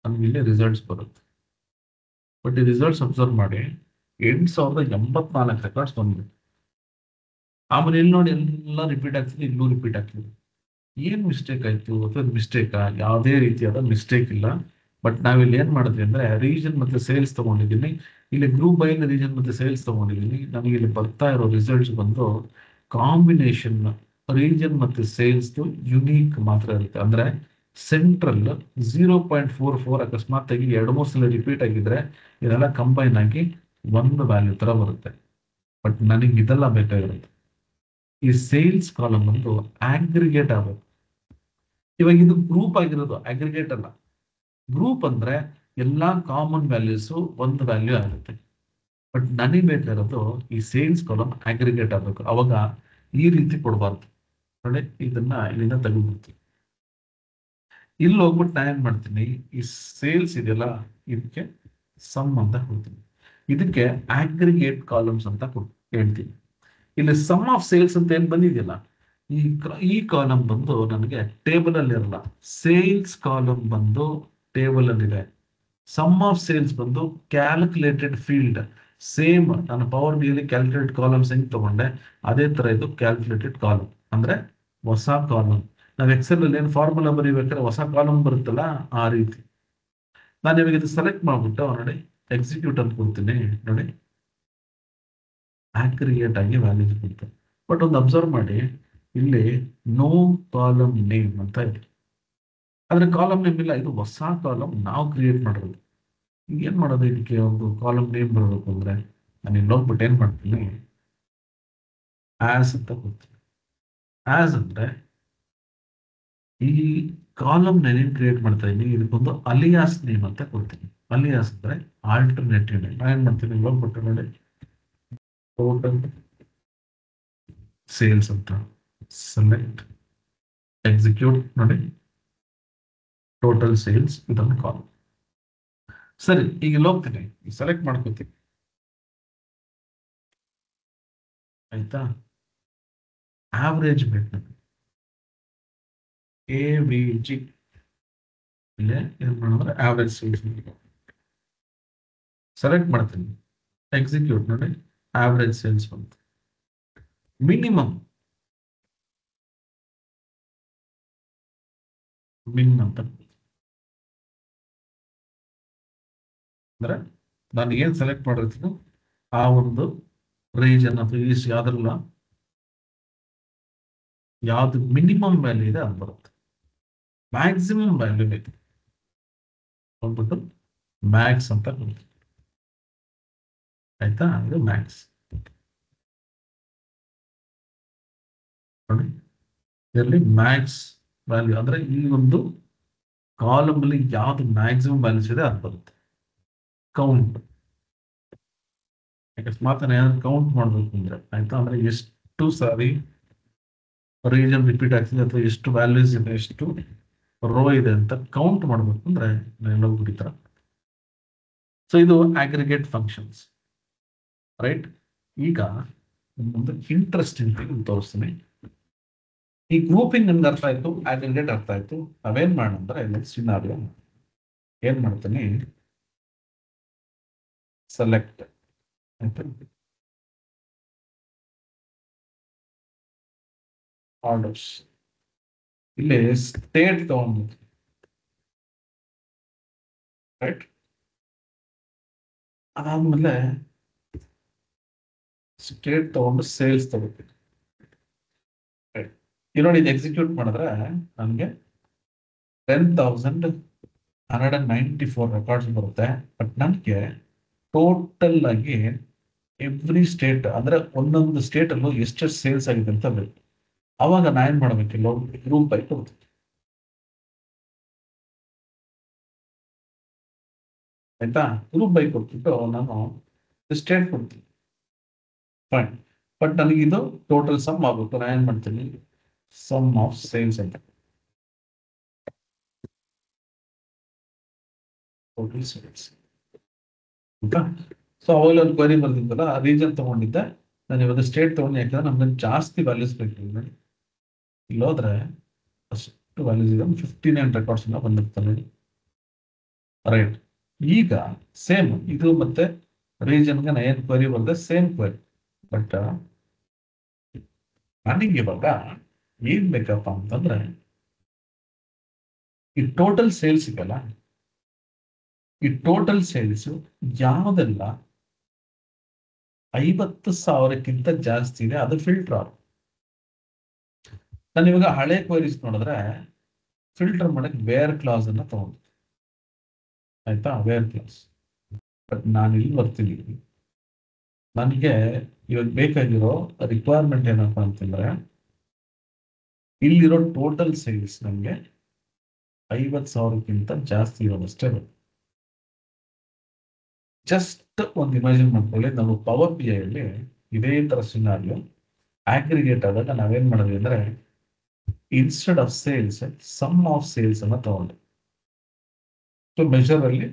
ನಮ್ಗೆ ಇಲ್ಲಿ ರಿಸಲ್ಟ್ಸ್ ಬರುತ್ತೆ. ಬಟ್ ಈ ರಿಸಲ್ಟ್ಸ್ ಅಬ್ಸರ್ವ್ ಮಾಡಿ 8,084 ರೆಕಾರ್ಡ್ಸ್ ಬಂದ್ಬಿಟ್ಟು. ಆಮೇಲೆ ಇಲ್ಲಿ ನೋಡಿ ಎಲ್ಲ ರಿಪೀಟ್ ಆಗ್ತದೆ, ಇಲ್ಲೂ ರಿಪೀಟ್ ಆಗ್ತದೆ. ಏನ್ ಮಿಸ್ಟೇಕ್ ಆಯ್ತು ಅಥವಾ ಮಿಸ್ಟೇಕಾ? ಯಾವುದೇ ರೀತಿಯಾದ ಮಿಸ್ಟೇಕ್ ಇಲ್ಲ. ಬಟ್ ನಾವಿಲ್ಲಿ ಏನ್ ಮಾಡಿದ್ವಿ ಅಂದ್ರೆ ರೀಜನ್ ಮತ್ತೆ ಸೇಲ್ಸ್ ತಗೊಂಡಿದ್ದೀನಿ. ಇಲ್ಲಿ ಗ್ರೂಪ್ ಬೈ ರೀಜನ್ ಮತ್ತೆ ಸೇಲ್ಸ್ ತಗೊಂಡಿದ್ದೀನಿ. ನನಗೆ ಇಲ್ಲಿ ಬರ್ತಾ ಇರೋ ರಿಸಲ್ಟ್ಸ್ ಬಂದು ಕಾಂಬಿನೇಷನ್ ರೀಜನ್ ಮತ್ತೆ ಸೇಲ್ಸ್ ಯುನೀಕ್ ಮಾತ್ರ ಇರುತ್ತೆ. ಅಂದ್ರೆ ಸೆಂಟ್ರಲ್ 0.44 ಅಕಸ್ಮಾತ್ ಆಗಿ 2-3 ಸಲ ರಿಪೀಟ್ ಆಗಿದ್ರೆ ಇದೆಲ್ಲ ಕಂಬೈನ್ ಆಗಿ ಒಂದು ವ್ಯಾಲ್ಯೂ ತರ ಬರುತ್ತೆ. ಬಟ್ ನನಗೆ ಇದೆಲ್ಲ ಬೇಕಾಗಿರುತ್ತೆ. ಈ ಸೇಲ್ಸ್ ಕಾಲಮ್ ಒಂದು ಆಗ್ರಿಗೇಟ್ ಆಗಬೇಕು. ಇವಾಗ ಇದು ಗ್ರೂಪ್ ಆಗಿರೋದು ಅಗ್ರಿಗೇಟ್ ಅಲ್ಲ. ಗ್ರೂಪ್ ಅಂದ್ರೆ ಎಲ್ಲಾ ಕಾಮನ್ ವ್ಯಾಲ್ಯೂಸ್ ಒಂದು ವ್ಯಾಲ್ಯೂ ಆಗುತ್ತೆ. ಬಟ್ ನನಗೆ ಬೇಕಾಗಿರೋದು ಈ ಸೇಲ್ಸ್ ಕಾಲಮ್ ಅಗ್ರಿಗೇಟ್ ಆಗಬೇಕು. ಅವಾಗ ಈ ರೀತಿ ಕೊಡಬಾರ್ದು ನೋಡಿ. ಇದನ್ನ ಇಲ್ಲಿಂದ ತೆಗೆದ್ಬಿಡ್ತೀನಿ. ಇಲ್ಲಿ ಹೋಗ್ಬಿಟ್ಟು ನಾನು ಏನ್ ಮಾಡ್ತೀನಿ, ಈ ಸೇಲ್ಸ್ ಇದೆಯಲ್ಲ ಇದಕ್ಕೆ ಸಮ್ ಅಂತ ಕೊಡ್ತೀನಿ. ಇದಕ್ಕೆ ಆಗ್ರಿಗೇಟ್ ಕಾಲಮ್ಸ್ ಅಂತ ಹೇಳ್ತೀನಿ. ಇಲ್ಲಿ ಸಮ್ ಆಫ್ ಸೇಲ್ಸ್ ಅಂತ ಏನ್ ಬಂದಿದೆಯಲ್ಲ, ಈ ಕಾಲಮ್ ಬಂದು ನನಗೆ ಟೇಬಲ್ ಅಲ್ಲಿ ಇರಲ್ಲ. ಸೇಲ್ಸ್ ಕಾಲಮ್ ಬಂದು ಟೇಬಲ್ ಅಲ್ಲಿ ಇದೆ. ಸಮ್ ಆಫ್ ಸೇಲ್ಸ್ ಬಂದು ಕ್ಯಾಲ್ಕುಲೇಟೆಡ್ ಫೀಲ್ಡ್. ಸೇಮ್ ನಾನು ಪವರ್ ಬಿಯಲ್ಲಿ ಕ್ಯಾಲ್ಕುಲೇಟ್ ಕಾಲಮ್ಸ್ ಹೆಂಗ್ ತಗೊಂಡೆ ಅದೇ ತರ ಇದು ಕ್ಯಾಲ್ಕುಲೇಟೆಡ್ ಕಾಲಮ್. ಅಂದ್ರೆ ಹೊಸ ಕಾಲಮ್. ನಾವು ಎಕ್ಸೆಲ್ ಅಲ್ಲಿ ಏನು ಫಾರ್ಮುಲಾ ಬರೀಬೇಕಾದ್ರೆ ಹೊಸ ಕಾಲಮ್ ಬರುತ್ತಲ್ಲ ಆ ರೀತಿ. ನಾನು ಇವಾಗ ಇದು ಸೆಲೆಕ್ಟ್ ಮಾಡ್ಬಿಟ್ಟು ನೋಡಿ ಎಕ್ಸಿಕ್ಯೂಟ್ ಅಂತ ಕೊಡ್ತೀನಿ. ನೋಡಿ ಆಕ್ರಿಯೇಟ್ ಆಗಿ ವ್ಯಾಲ್ಯೂಸ್ ಕೊಡ್ತಾರೆ. ಬಟ್ ಒಂದು ಅಬ್ಸರ್ವ್ ಮಾಡಿ, ಇಲ್ಲಿ ನೋ ಕಾಲಮ್ ನೇಮ್ ಅಂತ ಇದೆ. ಆದ್ರೆ ಕಾಲಮ್ ನೇಮ್ ಇಲ್ಲ. ಇದು ಹೊಸ ಕಾಲಮ್ ನಾವು ಕ್ರಿಯೇಟ್ ಮಾಡಿರೋದು. ಏನ್ ಮಾಡೋದು, ಇದಕ್ಕೆ ಒಂದು ಕಾಲಮ್ ನೇಮ್ ಬರಬೇಕು ಅಂದ್ರೆ ನಾನು ಇಲ್ಲಿ ಹೋಗ್ಬಿಟ್ಟು ಏನ್ ಮಾಡ್ತೀನಿ, ಆಸ್ ಅಂತ ಕೊಡ್ತೀನಿ. ಆಸ್ ಅಂದ್ರೆ ಈ ಕಾಲಮ್ ನೇಮ್ ಕ್ರಿಯೇಟ್ ಮಾಡ್ತಾ ಇದ್ದೀನಿ. ಇದಕ್ಕೊಂದು ಅಲಿಯಾಸ್ ನೇಮ್ ಅಂತ ಕೊಡ್ತೀನಿ. ಅಲಿಯಾಸ್ ಅಂದ್ರೆ ಆಲ್ಟರ್ನೇಟಿವ್ ನೇಮ್. ನಾನು ಏನ್ ಮಾಡ್ತೀನಿ, ಹೋಗ್ಬಿಟ್ಟು ನೋಡಿ ಟೋಟಲ್ ಸೇಲ್ಸ್ ಅಂತ ಸೆಲೆಕ್ಟ್ ಎಕ್ಸಿಕ್ಯೂಟ್ ನೋಡಿ ಟೋಟಲ್ ಸೇಲ್ಸ್ ಇದನ್ನು ಕಾಲಮ್. ಸರಿ, ಈಗ ಇಲ್ಲಿ ಹೋಗ್ತೀನಿ, ಸೆಲೆಕ್ಟ್ ಮಾಡ್ಕೋತೀನಿ. ಆಯ್ತಾ? ಆವರೇಜ್ ಬೇಕು ನನಗೆ. AVG ಇಲ್ಲೇ ಏನ್ ಮಾಡಿದ್ರೆ ಆವರೇಜ್ ಸೇಲ್ಸ್ ಸೆಲೆಕ್ಟ್ ಮಾಡ್ತೀನಿ. ಎಕ್ಸಿಕ್ಯೂಟ್ ನೋಡಿ ಆವರೇಜ್ ಸೇಲ್ಸ್ ಬಂತು. ಮಿನಿಮಮ್ ಅಂತ ಅಂದ್ರೆ ನಾನು ಏನ್ ಸೆಲೆಕ್ಟ್ ಮಾಡಿರ್ತೀನಿ ಆ ಒಂದು ರೀಜನ್ ಅಥವಾ ಈಸ್ಟ್ ಯಾವ್ದ್ರಲ್ಲ ಯಾವ್ದು ಮಿನಿಮಮ್ ವ್ಯಾಲ್ಯೂ ಇದೆ ಅದು ಬರುತ್ತೆ. ಮ್ಯಾಕ್ಸಿಮಮ್ ವ್ಯಾಲ್ಯೂ ಇದೆ ಹೋಗ್ಬಿಟ್ಟು ಮ್ಯಾಕ್ಸ್ ಅಂತ ಕೊಡ್ತೀನಿ. ಆಯ್ತಾ? ಇದು ಮ್ಯಾಕ್ಸ್ ನೋಡಿ. ಇದರಲ್ಲಿ ಮ್ಯಾಕ್ಸ್ ವ್ಯಾಲ್ಯೂ ಅಂದ್ರೆ ಈ ಒಂದು ಕಾಲಮ್ ಅಲ್ಲಿ ಯಾವ್ದು ಮ್ಯಾಕ್ಸಿಮಮ್ ವ್ಯಾಲ್ಯೂಸ್ ಇದೆ ಅದು ಬರುತ್ತೆ. ಕೌಂಟ್ ಅಕಸ್ಮಾತ್ ಏನಾದ್ರು ಕೌಂಟ್ ಮಾಡ್ಬೇಕು ಅಂದ್ರೆ ಆಯ್ತಾ, ಅಂದ್ರೆ ಎಷ್ಟು ಸಾರಿ ರೀಜನ್ ರಿಪೀಟ್ ಆಗ್ತಿದೆ ಅಥವಾ ಎಷ್ಟು ವ್ಯಾಲ್ಯೂಸ್ ಇದೆ, ಎಷ್ಟು ರೋ ಇದೆ ಅಂತ ಕೌಂಟ್ ಮಾಡ್ಬೇಕು ಅಂದ್ರೆ ಎಲ್ಲ ಬಿಡಿತರ. ಸೊ ಇದು ಅಗ್ರಿಗೇಟ್ ಫಂಕ್ಷನ್ಸ್, ರೈಟ್? ಈಗ ಒಂದು ಇಂಟ್ರೆಸ್ಟಿಂಗ್ ಥಿಂಗ್ ತೋರಿಸ್ತೀನಿ. ಈ ಗ್ರೂಪಿಂಗ್ ನಿಮ್ಗೆ ಅರ್ಥ ಆಯ್ತು, ಅಗ್ರಿಗೇಟ್ ಅರ್ಥ ಆಯ್ತು. ನಾವೇನ್ ಮಾಡೋಣ ನೆಕ್ಸ್ಟ್ ಸಿನಾರಿಯೋ ಏನ್ ಮಾಡ್ತೀನಿ, ಸೆಲೆಕ್ಟ್ ಆರ್ಡರ್ಸ್. ಇಲ್ಲಿ ಸ್ಟೇಟ್ ತಗೊಂಡು ರೈಟ್, ಅದಾದ್ಮೇಲೆ ಸ್ಟೇಟ್ ತಗೊಂಡು ಸೇಲ್ಸ್ ತಗೋತೀನಿ. ಈ ನೋಡಿ ಇದು ಎಕ್ಸಿಕ್ಯೂಟ್ ಮಾಡಿದ್ರೆ ನನಗೆ 10,194 ರೆಕಾರ್ಡ್ಸ್ ಬರುತ್ತೆ. ಬಟ್ ನನಗೆ ಟೋಟಲ್ ಆಗಿ ಎವ್ರಿ ಸ್ಟೇಟ್ ಅಂದ್ರೆ ಒಂದೊಂದು ಸ್ಟೇಟ್ ಅಲ್ಲೂ ಎಷ್ಟೆಷ್ಟು ಸೇಲ್ಸ್ ಆಗಿದೆ ಅಂತ ಬೇಕು. ಅವಾಗ ನಾ ಏನ್ ಮಾಡ್ಬೇಕಿಲ್ಲ, ಗ್ರೂಪ್ ಬೈ ಕೊಡ್ತೀನಿ. ಆಯ್ತಾ? ಗ್ರೂಪ್ ಬೈ ಕೊಟ್ಬಿಟ್ಟು ನಾನು ಸ್ಟೇಟ್ ಕೊಡ್ತೀನಿ. ಫೈನ್. ಬಟ್ ನನಗೆ ಇದು ಟೋಟಲ್ ಸಮ್ ಆಗ್ಬೇಕು. ನಾನು ಏನ್ ಮಾಡ್ತೀನಿ, ಸಮ್ ಆಫ್ ಸೇಲ್ಸ್ ಅಂತ ಟೋಟಲ್ ಸೇಲ್ಸ್. ಸೊ ಅವಾಗ ಒಂದು ಕ್ವರಿ ಬರ್ತಿದ್ದಲ್ಲ, ರೀಜನ್ ತಗೊಂಡಿದ್ದೆ ನಾನು ಇವಾಗ ಸ್ಟೇಟ್ ತಗೊಂಡು ಯಾಕಂದ್ರೆ ನಮ್ಗೆ ಜಾಸ್ತಿ ವ್ಯಾಲ್ಯೂಸ್ ಬೇಕು. ನೋಡಿ ಇಲ್ಲಿ ಹೋದ್ರೆ ಅಷ್ಟು ವ್ಯಾಲ್ಯೂಸ್ ಇದೆ, 59 ರೆಕಾರ್ಡ್ಸ್ ಬಂದಿರ್ತಾರೆ ನೋಡಿ. ರೈಟ್, ಈಗ ಸೇಮ್ ಇದು ಮತ್ತೆ ರೀಜನ್ಗೆ ನಾ ಏನ್ ಕ್ವರಿ ಬರ್ತದೆ, ಸೇಮ್ ಕ್ವರಿ. ಬಟ್ ನನಗೆ ಇವಾಗ ಏನ್ ಬೇಕಪ್ಪ ಅಂತಂದ್ರೆ ಈ ಟೋಟಲ್ ಸೇಲ್ಸ್ ಇದೆಯಲ್ಲ, ಈ ಟೋಟಲ್ ಸೇಲ್ಸ್ ಯಾವುದೆಲ್ಲ 50,000ಕ್ಕಿಂತ ಜಾಸ್ತಿ ಇದೆ ಅದು ಫಿಲ್ಟರ್ ಆಗ. ನಾನು ಇವಾಗ ಹಳೆ ಕ್ವೈರೀಸ್ ನೋಡಿದ್ರೆ ಫಿಲ್ಟರ್ ಮಾಡಕ್ಕೆ ವೇರ್ ಕ್ಲಾಸ್ ಅನ್ನ ತಗೊಂಡು, ಆಯ್ತಾ, ವೇರ್ ಕ್ಲಾಸ್. ಬಟ್ ನಾನು ಇಲ್ಲಿ ಬರ್ತೀನಿ, ನನಗೆ ಇವಾಗ ಬೇಕಾಗಿರೋ ರಿಕ್ವೈರ್ಮೆಂಟ್ ಏನಪ್ಪಾ ಅಂತಂದ್ರೆ ಇಲ್ಲಿರೋ ಟೋಟಲ್ ಸೇಲ್ಸ್ ನಮಗೆ 50,000ಕ್ಕಿಂತ ಜಾಸ್ತಿ ಇರೋದಷ್ಟೇ. ಜಸ್ಟ್ ಒಂದು ಇಮ್ಯಾಜಿನ್ ಮಾಡ್ಕೊಳ್ಳಿ, ನಾವು ಪವರ್ ಬಿ ಅಲ್ಲಿ ಇದೇ ತರ ಸಿನಾರಿಯೋ ಆಗ್ರಿಗೇಟ್ ಆದಾಗ ನಾವೇನ್ ಮಾಡಿದ್ವಿ ಅಂದ್ರೆ instead of sales sum of sales ಅನ್ನ ತಗೊಂಡು, ಸೊ ಮೆಷರ್ ಅಲ್ಲಿ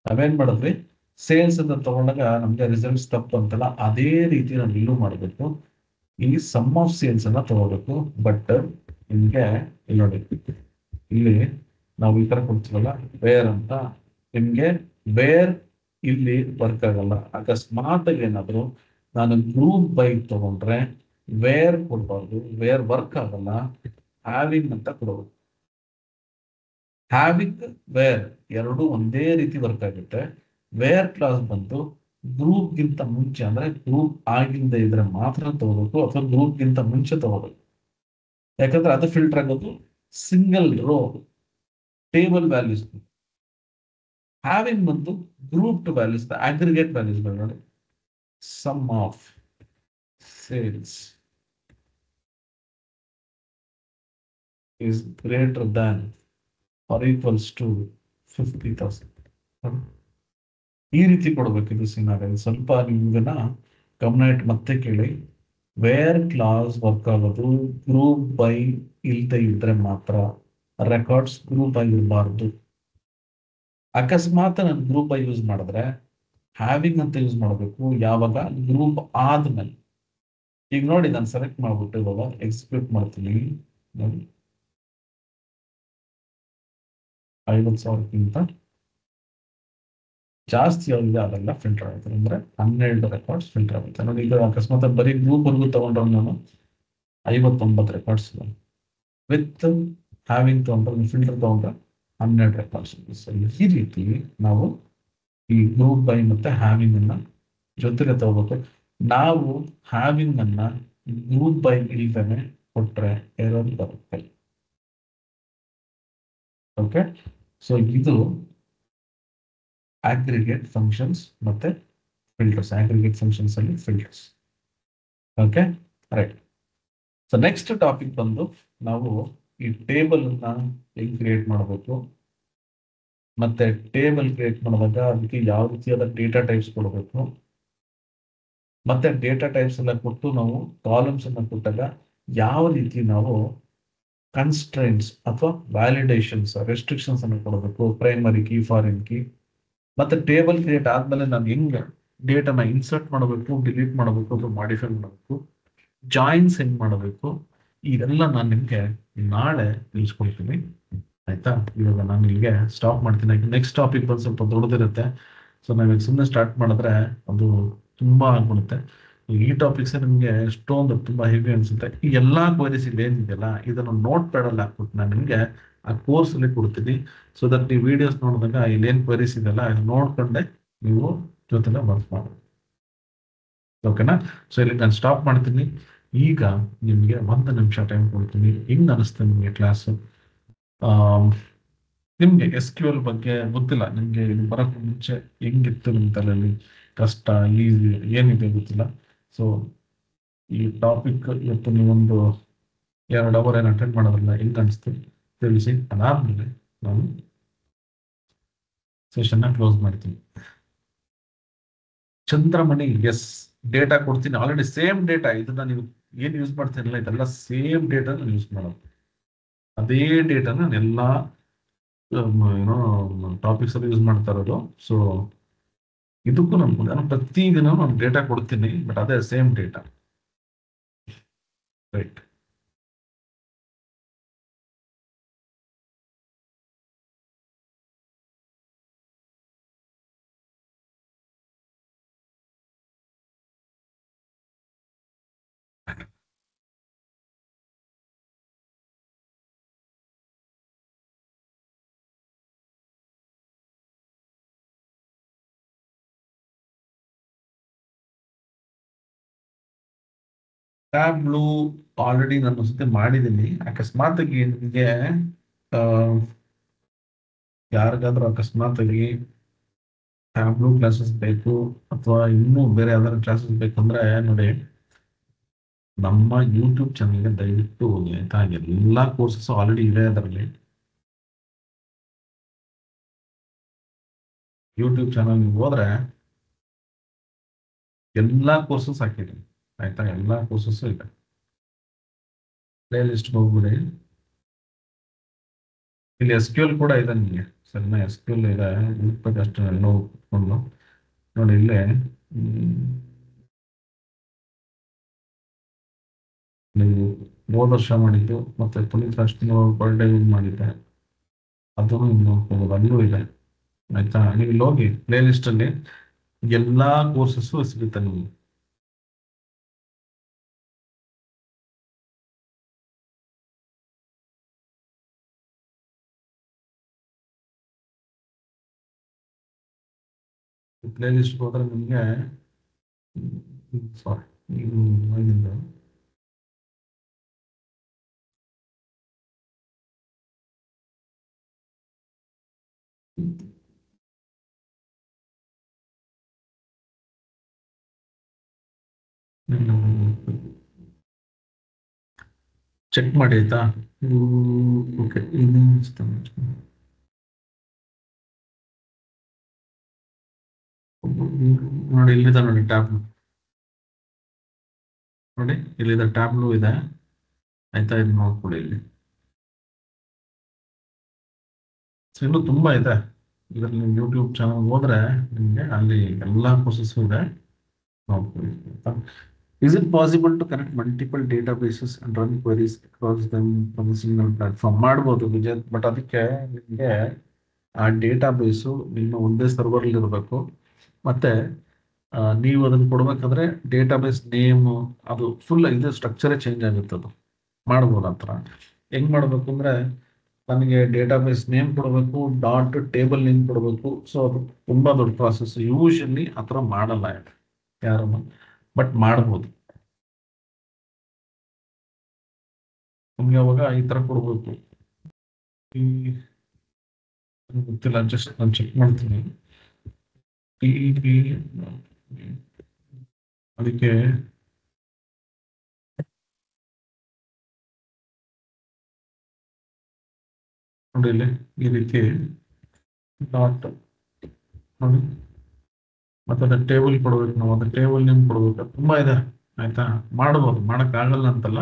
ನಾವೇನ್ ಮಾಡಿದ್ವಿ, ಸೇಲ್ಸ್ ಅಂತ ತಗೊಂಡಾಗ ನಮ್ಗೆ ರಿಸಲ್ಟ್ಸ್ ತಪ್ಪು ಅಂತಲ್ಲ, ಅದೇ ರೀತಿ ನಾವು ಇಲ್ಲೂ ಮಾಡಬೇಕು, ಈ ಸಮ್ ಆಫ್ ಸೇಲ್ಸ್ ಅನ್ನ ತಗೋಬೇಕು. ಬಟ್ ನಿಮ್ಗೆ ಇಲ್ಲಿ ನೋಡಿ, ಇಲ್ಲಿ ನಾವು ಈ ತರ ಕೊಡ್ತೀವಲ್ಲ ವೇರ್ ಅಂತ, ನಿಮ್ಗೆ ವೇರ್ ಇಲ್ಲಿ ವರ್ಕ್ ಆಗಲ್ಲ. ಅಕಸ್ಮಾತ್ ಏನಾದ್ರು ನಾನು ಗ್ರೂಪ್ ಬೈ ತಗೊಂಡ್ರೆ ವೇರ್ ಕೊಡ್ಬಾರ್ದು, ವೇರ್ ವರ್ಕ್ ಆಗಲ್ಲ, ಹ್ಯಾವಿಂಗ್ ಅಂತ ಕೊಡಬೇಕು. ಹ್ಯಾವಿಂಗ್ ವೇರ್ ಎರಡು ಒಂದೇ ರೀತಿ ವರ್ಕ್ ಆಗುತ್ತೆ. ವೇರ್ ಕ್ಲಾಸ್ ಬಂದು ಗ್ರೂಪ್ ಗಿಂತ ಮುಂಚೆ ಅಂದ್ರೆ ಗ್ರೂಪ್ ಆಗಿಂದ ಇದ್ರೆ ಮಾತ್ರ ತಗೋಬೇಕು, ಅಥವಾ ಗ್ರೂಪ್ ಗಿಂತ ಮುಂಚೆ ತಗೋಬೇಕು. ಯಾಕಂದ್ರೆ ಅದು ಫಿಲ್ಟರ್ ಆಗೋದು single row table values. Having ಬಂದು ಗ್ರೂಪ್ ವ್ಯಾಲ್ಯೂಸ್, ಅಗ್ರಿಗೇಟ್ ವ್ಯಾಲ್ಯೂಸ್ ನೋಡಿ. Sum of sales is greater than or equals to 50,000. ಈ ರೀತಿ ಕೊಡ್ಬೇಕು ಇದು ಸಿನಾರಿಯೋ. ಸ್ವಲ್ಪ ನೀವು ಇದನ್ನ ಗಮನ ಇಟ್ಟು ಮತ್ತೆ ಕೇಳಿ. ವೇರ್ ಕ್ಲಾಸ್ ವರ್ಕ್ ಆಗೋದು ಗ್ರೂಪ್ ಬೈ ಇಲ್ದೆ ಇದ್ರೆ ಮಾತ್ರ, ರೆಕಾರ್ಡ್ಸ್ ಗ್ರೂಪ್ ಬೈ ಇರಬಾರ್ದು. ಅಕಸ್ಮಾತ್ ನಾನು ಗ್ರೂಪ್ ಬೈ ಯೂಸ್ ಮಾಡಿದ್ರೆ ಹ್ಯಾವಿಂಗ್ ಅಂತ ಯೂಸ್ ಮಾಡಬೇಕು ಯಾವಾಗ ಗ್ರೂಪ್ ಆದ್ಮೇಲೆ. ಈಗ ನೋಡಿ ನಾನು ಸೆಲೆಕ್ಟ್ ಮಾಡ್ಬಿಟ್ಟು ಇವಾಗ ಎಕ್ಸಿಕ್ಯೂಟ್ ಮಾಡ್ತೀನಿ ನೋಡಿ, 50,000ಕ್ಕಿಂತ ಜಾಸ್ತಿ ಯಾವ್ದಿದೆ ಅದೆಲ್ಲ ಫಿಲ್ಟರ್ ಆಗುತ್ತೆ. ಅಂದ್ರೆ 12 ರೆಕಾರ್ಡ್ಸ್ ಫಿಲ್ಟರ್ ಆಗುತ್ತೆ ನೋಡಿ. ಈಗ ಅಕಸ್ಮಾತ್ ಬರೀ ಗ್ರೂಪ್ ವರ್ಗು ತಗೊಂಡ್ರೆ ನಾನು 59 ರೆಕಾರ್ಡ್ಸ್ ವಿತ್ ಹ್ಯಾವಿಂಗ್ ತಗೊಂಡ್ರೆ, ಫಿಲ್ಟರ್ ತಗೊಂಡ್ರೆ 12 ರೆಕಾರ್ಡ್ಸ್. ಈ ರೀತಿ ನಾವು ಈ ಗ್ರೂಪ್ ಬೈ ಮತ್ತೆ ಹ್ಯಾವಿಂಗ್ ಅನ್ನ ಜೊತೆಗೆ ತಗೋಬೇಕು. ನಾವು ಹ್ಯಾವಿಂಗ್ ಅನ್ನ ಗ್ರೂಪ್ ಬೈ ಇಲ್ದೇನೆ ಕೊಟ್ರೆ ಎರರ್ ಬರುತ್ತೆ. ಓಕೆ, ಸೊ ಇದು aggregate functions ಮತ್ತೆ filters, aggregate functions ಅಲ್ಲಿ filters. Okay, right. So next topic ಬಂದು ನಾವು ಈ ಟೇಬಲ್ ಅನ್ನ ಹೆಂಗ್ ಕ್ರಿಯೇಟ್ ಮಾಡಬೇಕು, ಮತ್ತೆ ಟೇಬಲ್ ಕ್ರಿಯೇಟ್ ಮಾಡುವಾಗ ಅದಕ್ಕೆ ಯಾವ ರೀತಿಯಾದ ಡೇಟಾ ಟೈಪ್ಸ್ ಕೊಡಬೇಕು, ಮತ್ತೆ ಡೇಟಾ ಟೈಪ್ಸ್ ಎಲ್ಲ ಕೊಟ್ಟು ನಾವು ಕಾಲಮ್ಸ್ ಅನ್ನ ಕೊಟ್ಟಾಗ ಯಾವ ರೀತಿ ನಾವು ಕನ್ಸ್ಟ್ರೈನ್ಸ್ ಅಥವಾ ವ್ಯಾಲಿಡೇಷನ್ಸ್, ರೆಸ್ಟ್ರಿಕ್ಷನ್ಸ್ ಅನ್ನು ಕೊಡಬೇಕು, ಪ್ರೈಮರಿ ಕೀ, ಫಾರಿನ್ ಕೀ, ಮತ್ತೆ ಟೇಬಲ್ ಕ್ರಿಯೇಟ್ ಆದ್ಮೇಲೆ ನಾನು ಹೆಂಗ್ ಡೇಟಾನ ಇನ್ಸರ್ಟ್ ಮಾಡಬೇಕು, ಡಿಲೀಟ್ ಮಾಡಬೇಕು ಅಥವಾ ಮಾಡಿಫೈ ಮಾಡಬೇಕು, ಜಾಯಿನ್ಸ್ ಹೆಂಗ್ ಮಾಡಬೇಕು, ಇದೆಲ್ಲ ನಾನು ನಿಮ್ಗೆ ನಾಳೆ ತಿಳಿಸ್ಕೊಡ್ತೀನಿ. ಆಯ್ತಾ, ಇವಾಗ ನಾನು ಇಲ್ಲಿಗೆ ಸ್ಟಾಪ್ ಮಾಡ್ತೀನಿ. ನೆಕ್ಸ್ಟ್ ಟಾಪಿಕ್ ಬಂದು ಸ್ವಲ್ಪ ದೊಡ್ಡದಿರುತ್ತೆ. ಸೊ ನಾವೀಗ ಸುಮ್ಮನೆ ಸ್ಟಾರ್ಟ್ ಮಾಡಿದ್ರೆ ಅದು ತುಂಬಾ ಆಗ್ಬಿಡುತ್ತೆ. ಈ ಟಾಪಿಕ್ಸ್ ನಿಮ್ಗೆ ಎಷ್ಟೊಂದು ತುಂಬಾ ಹೆವಿ ಅನ್ಸುತ್ತೆ. ಈ ಎಲ್ಲಾ ಕ್ವೈರೀಸ್ ಇಲ್ಲಿ ಏನಿದೆಯಲ್ಲ ಇದನ್ನು ನೋಟ್ ಪ್ಯಾಡ್ ಅಲ್ಲಿ ಹಾಕ್ಬಿಟ್ಟು ನಾನು ನಿಮ್ಗೆ ಆ ಕೋರ್ಸ್ ಅಲ್ಲಿ ಕೊಡ್ತೀನಿ. ಸೊ ದಟ್ ನೀವು ವಿಡಿಯೋಸ್ ನೋಡಿದಾಗ ಇಲ್ಲಿ ಏನ್ ಕ್ವೈರೀಸ್ ಇದೆಯಲ್ಲ ಇದು ನೋಡ್ಕೊಂಡೆ ನೀವು ಜೊತೆಲೆ ವರ್ಕ್ ಮಾಡಿ. ಓಕೆನಾ? ಸೊ ಇಲ್ಲಿ ನಾನು ಸ್ಟಾಪ್ ಮಾಡ್ತೀನಿ. ಈಗ ನಿಮ್ಗೆ 1 ನಿಮಿಷ ಟೈಮ್ ಕೊಡ್ತೀನಿ. ಹೆಂಗ್ ಅನಿಸ್ತು ನಿಮ್ಗೆ ಕ್ಲಾಸ್? ನಿಮ್ಗೆ SQL ಬಗ್ಗೆ ಗೊತ್ತಿಲ್ಲ, ನಿಮ್ಗೆ ಇದು ಬರಕ್ ಮುಂಚೆ ಹೆಂಗಿತ್ತು ನಿಮ್ ತಲೆಯಲ್ಲಿ, ಕಷ್ಟ ಈಸಿ ಏನಿದೆ ಗೊತ್ತಿಲ್ಲ. ಸೊ ಈ ಟಾಪಿಕ್ ಇವತ್ತು ನೀವೊಂದು 2 ಅವರ್ ಏನು ಅಟೆಂಡ್ ಮಾಡೋದ್ರಲ್ಲ, ಹೆಂಗ್ ಅನಿಸ್ತು ತಿಳಿಸಿ. ಅದಾದ್ಮೇಲೆ ನಾನು ಸೆಷನ್ ಕ್ಲೋಸ್ ಮಾಡ್ತೀನಿ. ಚಂದ್ರಮಣಿ, ಎಸ್, ಡೇಟಾ ಕೊಡ್ತೀನಿ. ಆಲ್ರೆಡಿ ಸೇಮ್ ಡೇಟಾ, ಇದನ್ನ ನೀವು ಏನ್ ಯೂಸ್ ಮಾಡ್ತೀರಲ್ಲ ಇದೆಲ್ಲ ಸೇಮ್ ಡೇಟಾ ನಾನು ಯೂಸ್ ಮಾಡೋದು. ಅದೇ ಡೇಟಾ ನಾನು ಎಲ್ಲ ಏನೋ ಟಾಪಿಕ್ಸ್ ಅಲ್ಲಿ ಯೂಸ್ ಮಾಡ್ತಾ ಇರೋದು. ಸೊ ಇದಕ್ಕೂ ನಾನು ಪ್ರತಿದಿನ ನಾನು ಡೇಟಾ ಕೊಡ್ತೀನಿ, ಬಟ್ ಅದೇ same data. Right. Tableau already ನಾನು ಜೊತೆ ಮಾಡಿದ್ದೀನಿ. ಅಕಸ್ಮಾತಾಗಿ ನಿಮಗೆ ಯಾರಿಗಾದ್ರೂ ಅಕಸ್ಮಾತಾಗಿ ಟ್ಯಾಬ್ಲು ಕ್ಲಾಸಸ್ ಬೇಕು ಅಥವಾ ಇನ್ನೂ ಬೇರೆ ಯಾವ್ದಾದ್ರು ಕ್ಲಾಸಸ್ ಬೇಕಂದ್ರೆ ನೋಡಿ, ನಮ್ಮ ಯೂಟ್ಯೂಬ್ ಚಾನಲ್ಗೆ ದಯವಿಟ್ಟು ಹೋಗಿ ಆಯ್ತಾ. ಎಲ್ಲ ಕೋರ್ಸಸ್ ಆಲ್ರೆಡಿ ಇದೆ ಅದರಲ್ಲಿ. ಯೂಟ್ಯೂಬ್ ಚಾನಲ್ ಹೋದ್ರೆ ಎಲ್ಲಾ ಕೋರ್ಸಸ್ ಹಾಕಿದ್ದೀನಿ ಆಯ್ತಾ. ಎಲ್ಲಾ ಕೋರ್ಸಸ್ ಇದೆ. ಪ್ಲೇ ಲಿಸ್ಟ್ ಹೋಗ್ಬಿಡಿ. ಇಲ್ಲಿ SQL ಕೂಡ ಇದೆ ನಿಮಗೆ. ಸರಿನಾ? SQL ಇದೆ. ಅಷ್ಟು ಎಲ್ಲ ಕೂತ್ಕೊಂಡು ನೋಡಿ ಇಲ್ಲೇ ನೀವು ಹೋದ ವರ್ಷ ಮಾಡಿದ್ದು ಮತ್ತೆ ಪುನೀತ್ ರಾಜ್ಕುಮಾರ್ ಬರ್ಡೇ ಮಾಡಿದ್ದೆ, ಅದನ್ನು ನೋಡ್ಕೋಬಹುದು. ಅಲ್ಲೂ ಇದೆ ಆಯ್ತಾ. ನೀವು ಇಲ್ಲಿ ಹೋಗಿ ಪ್ಲೇ ಲಿಸ್ಟ್ ಅಲ್ಲಿ ಎಲ್ಲಾ ಕೋರ್ಸಸ್ ಸಿಗುತ್ತೆ ನಿಮಗೆ. ಪ್ಲೇ ಲಿಸ್ಟ್ ಹೋದ್ರೆ ನಿಮಗೆ ಸಾರಿ ಚೆಕ್ ಮಾಡಿ ಆಯ್ತಾ. ಓಕೆ, ನೋಡಿ ಇಲ್ಲಿದೆ ನೋಡಿ ಟ್ಯಾಬ್. ನೋಡಿ ಇಲ್ಲಿದೆ ಟ್ಯಾಬ್ಲು ಇದೆ ಆಯ್ತಾ. ಇದು ನೋಡ್ಕೊಳ್ಳಿ ಇಲ್ಲಿ. ಸೊ ಇನ್ನೂ ತುಂಬಾ ಇದೆ ಇದರಲ್ಲಿ. ನೀವು ಯೂಟ್ಯೂಬ್ ಚಾನಲ್ ಹೋದ್ರೆ ನಿಮಗೆ ಅಲ್ಲಿ ಎಲ್ಲಾ ಕೋರ್ಸಸ್ ಇದೆ, ನೋಡ್ಕೊಳ್ಳಿ ಆಯ್ತಾ. Is it possible to connect multiple databases and run queries across them from a single platform? ಮಾಡ್ಬೋದು ವಿಜಯ್, ಬಟ್ ಅದಕ್ಕೆ ನಿಮಗೆ ಆ ಡೇಟಾಬೇಸು ನಿಮ್ಮ ಒಂದೇ ಸರ್ವರ್ ಇರಬೇಕು. ಮತ್ತೆ ನೀವು ಅದನ್ನು ಕೊಡ್ಬೇಕಂದ್ರೆ ಡೇಟಾಬೇಸ್ ನೇಮ್ ಅದು ಫುಲ್ ಇದು ಸ್ಟ್ರಕ್ಚರೇ ಚೇಂಜ್ ಆಗುತ್ತೆ. ಅದು ಮಾಡ್ಬೋದು ಆ ಥರ. ಹೆಂಗ್ ಮಾಡ್ಬೇಕು ಅಂದ್ರೆ ನನಗೆ ಡೇಟಾಬೇಸ್ ನೇಮ್ ಕೊಡಬೇಕು, ಡಾಟ್ ಟೇಬಲ್ ನೇಮ್ ಕೊಡಬೇಕು. ಸೊ ಅದು ತುಂಬಾ ದೊಡ್ಡ ಪ್ರಾಸೆಸ್. ಯೂಶಲಿ ಆ ಥರ ಮಾಡಲ್ಲ ಯಾರನ್ನು, ಬಟ್ ಮಾಡ್ಬೋದು. ನಮ್ಗೆ ಅವಾಗ ಈ ತರ ಕೊಡ್ಬೇಕು. ಗೊತ್ತಿಲ್ಲ, ಜಸ್ಟ್ ನಾನು ಚೆಕ್ ಮಾಡ್ತೀನಿ. ಅದಕ್ಕೆ ನೋಡಿ ಇಲ್ಲಿ ಈ ರೀತಿ ಡಾಟ್ ನೋಡಿ, ಮತ್ತೆ ಅದ ಟೇಬಲ್ ಕೊಡ್ಬೇಕು. ನಾವು ಅದ್ರ ಟೇಬಲ್ ನೇಮ್ ಕೊಡ್ಬೇಕು. ತುಂಬಾ ಇದೆ ಆಯ್ತಾ. ಮಾಡ್ಬೋದು, ಮಾಡಕ್ ಆಗಲ್ಲ ಅಂತಲ್ಲ,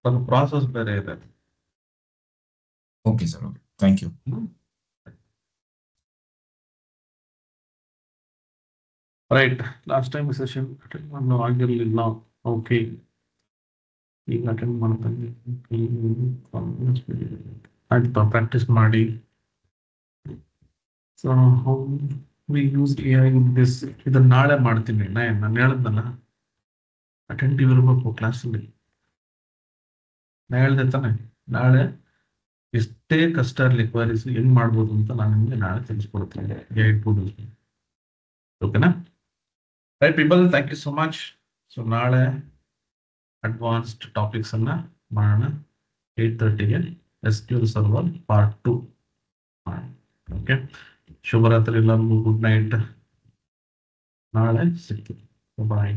ಅದು ಪ್ರಾಸೆಸ್ ಬೇರೆ ಇದೆ. Okay sir, okay, thank you. Right. Last time session attend ಮಾಡಲು ಆಗಿರಲಿಲ್ಲ. ಓಕೆ, ಈಗ ಅಟೆಂಡ್ ಮಾಡ್ತಾನೆ. ಆಯ್ತು, ಪ್ರಾಕ್ಟೀಸ್ ಮಾಡಿ. So how we use AI in this. ಇದನ್ನ ನಾಳೆ ಮಾಡ್ತೀನಿ. ನಾನು ಹೇಳಿದ್ನಲ್ಲ ಅಟೆಂಟಿವ್ ಇರಬೇಕು ಕ್ಲಾಸಲ್ಲಿ. ನಾನು ಹೇಳ್ದೆ ತಾನೆ, ನಾಳೆ ಎಷ್ಟೇ ಕಷ್ಟ ಇರಲಿ ಕ್ವರೀಸ್ ಹೆಂಗ್ ಮಾಡ್ಬೋದು ಅಂತ ನಾನು ನಿಮಗೆ ನಾಳೆ ತಿಳಿಸ್ಕೊಡ್ತೀನಿ. ಓಕೆನಾ? Right people, thank you so much. So ನಾಳೆ ಅಡ್ವಾನ್ಸ್ಡ್ ಟಾಪಿಕ್ಸ್ ಅನ್ನ ಮಾಡೋಣ 8:30ಗೆ. SQL server part 2. ಓಕೆ, ಶುಭರಾತ್ರಿ ಎಲ್ಲರಿಗೂ. Good night. ನಾಳೆ ಸಿಗ್ತೀವಿ. ಬಾಯ್.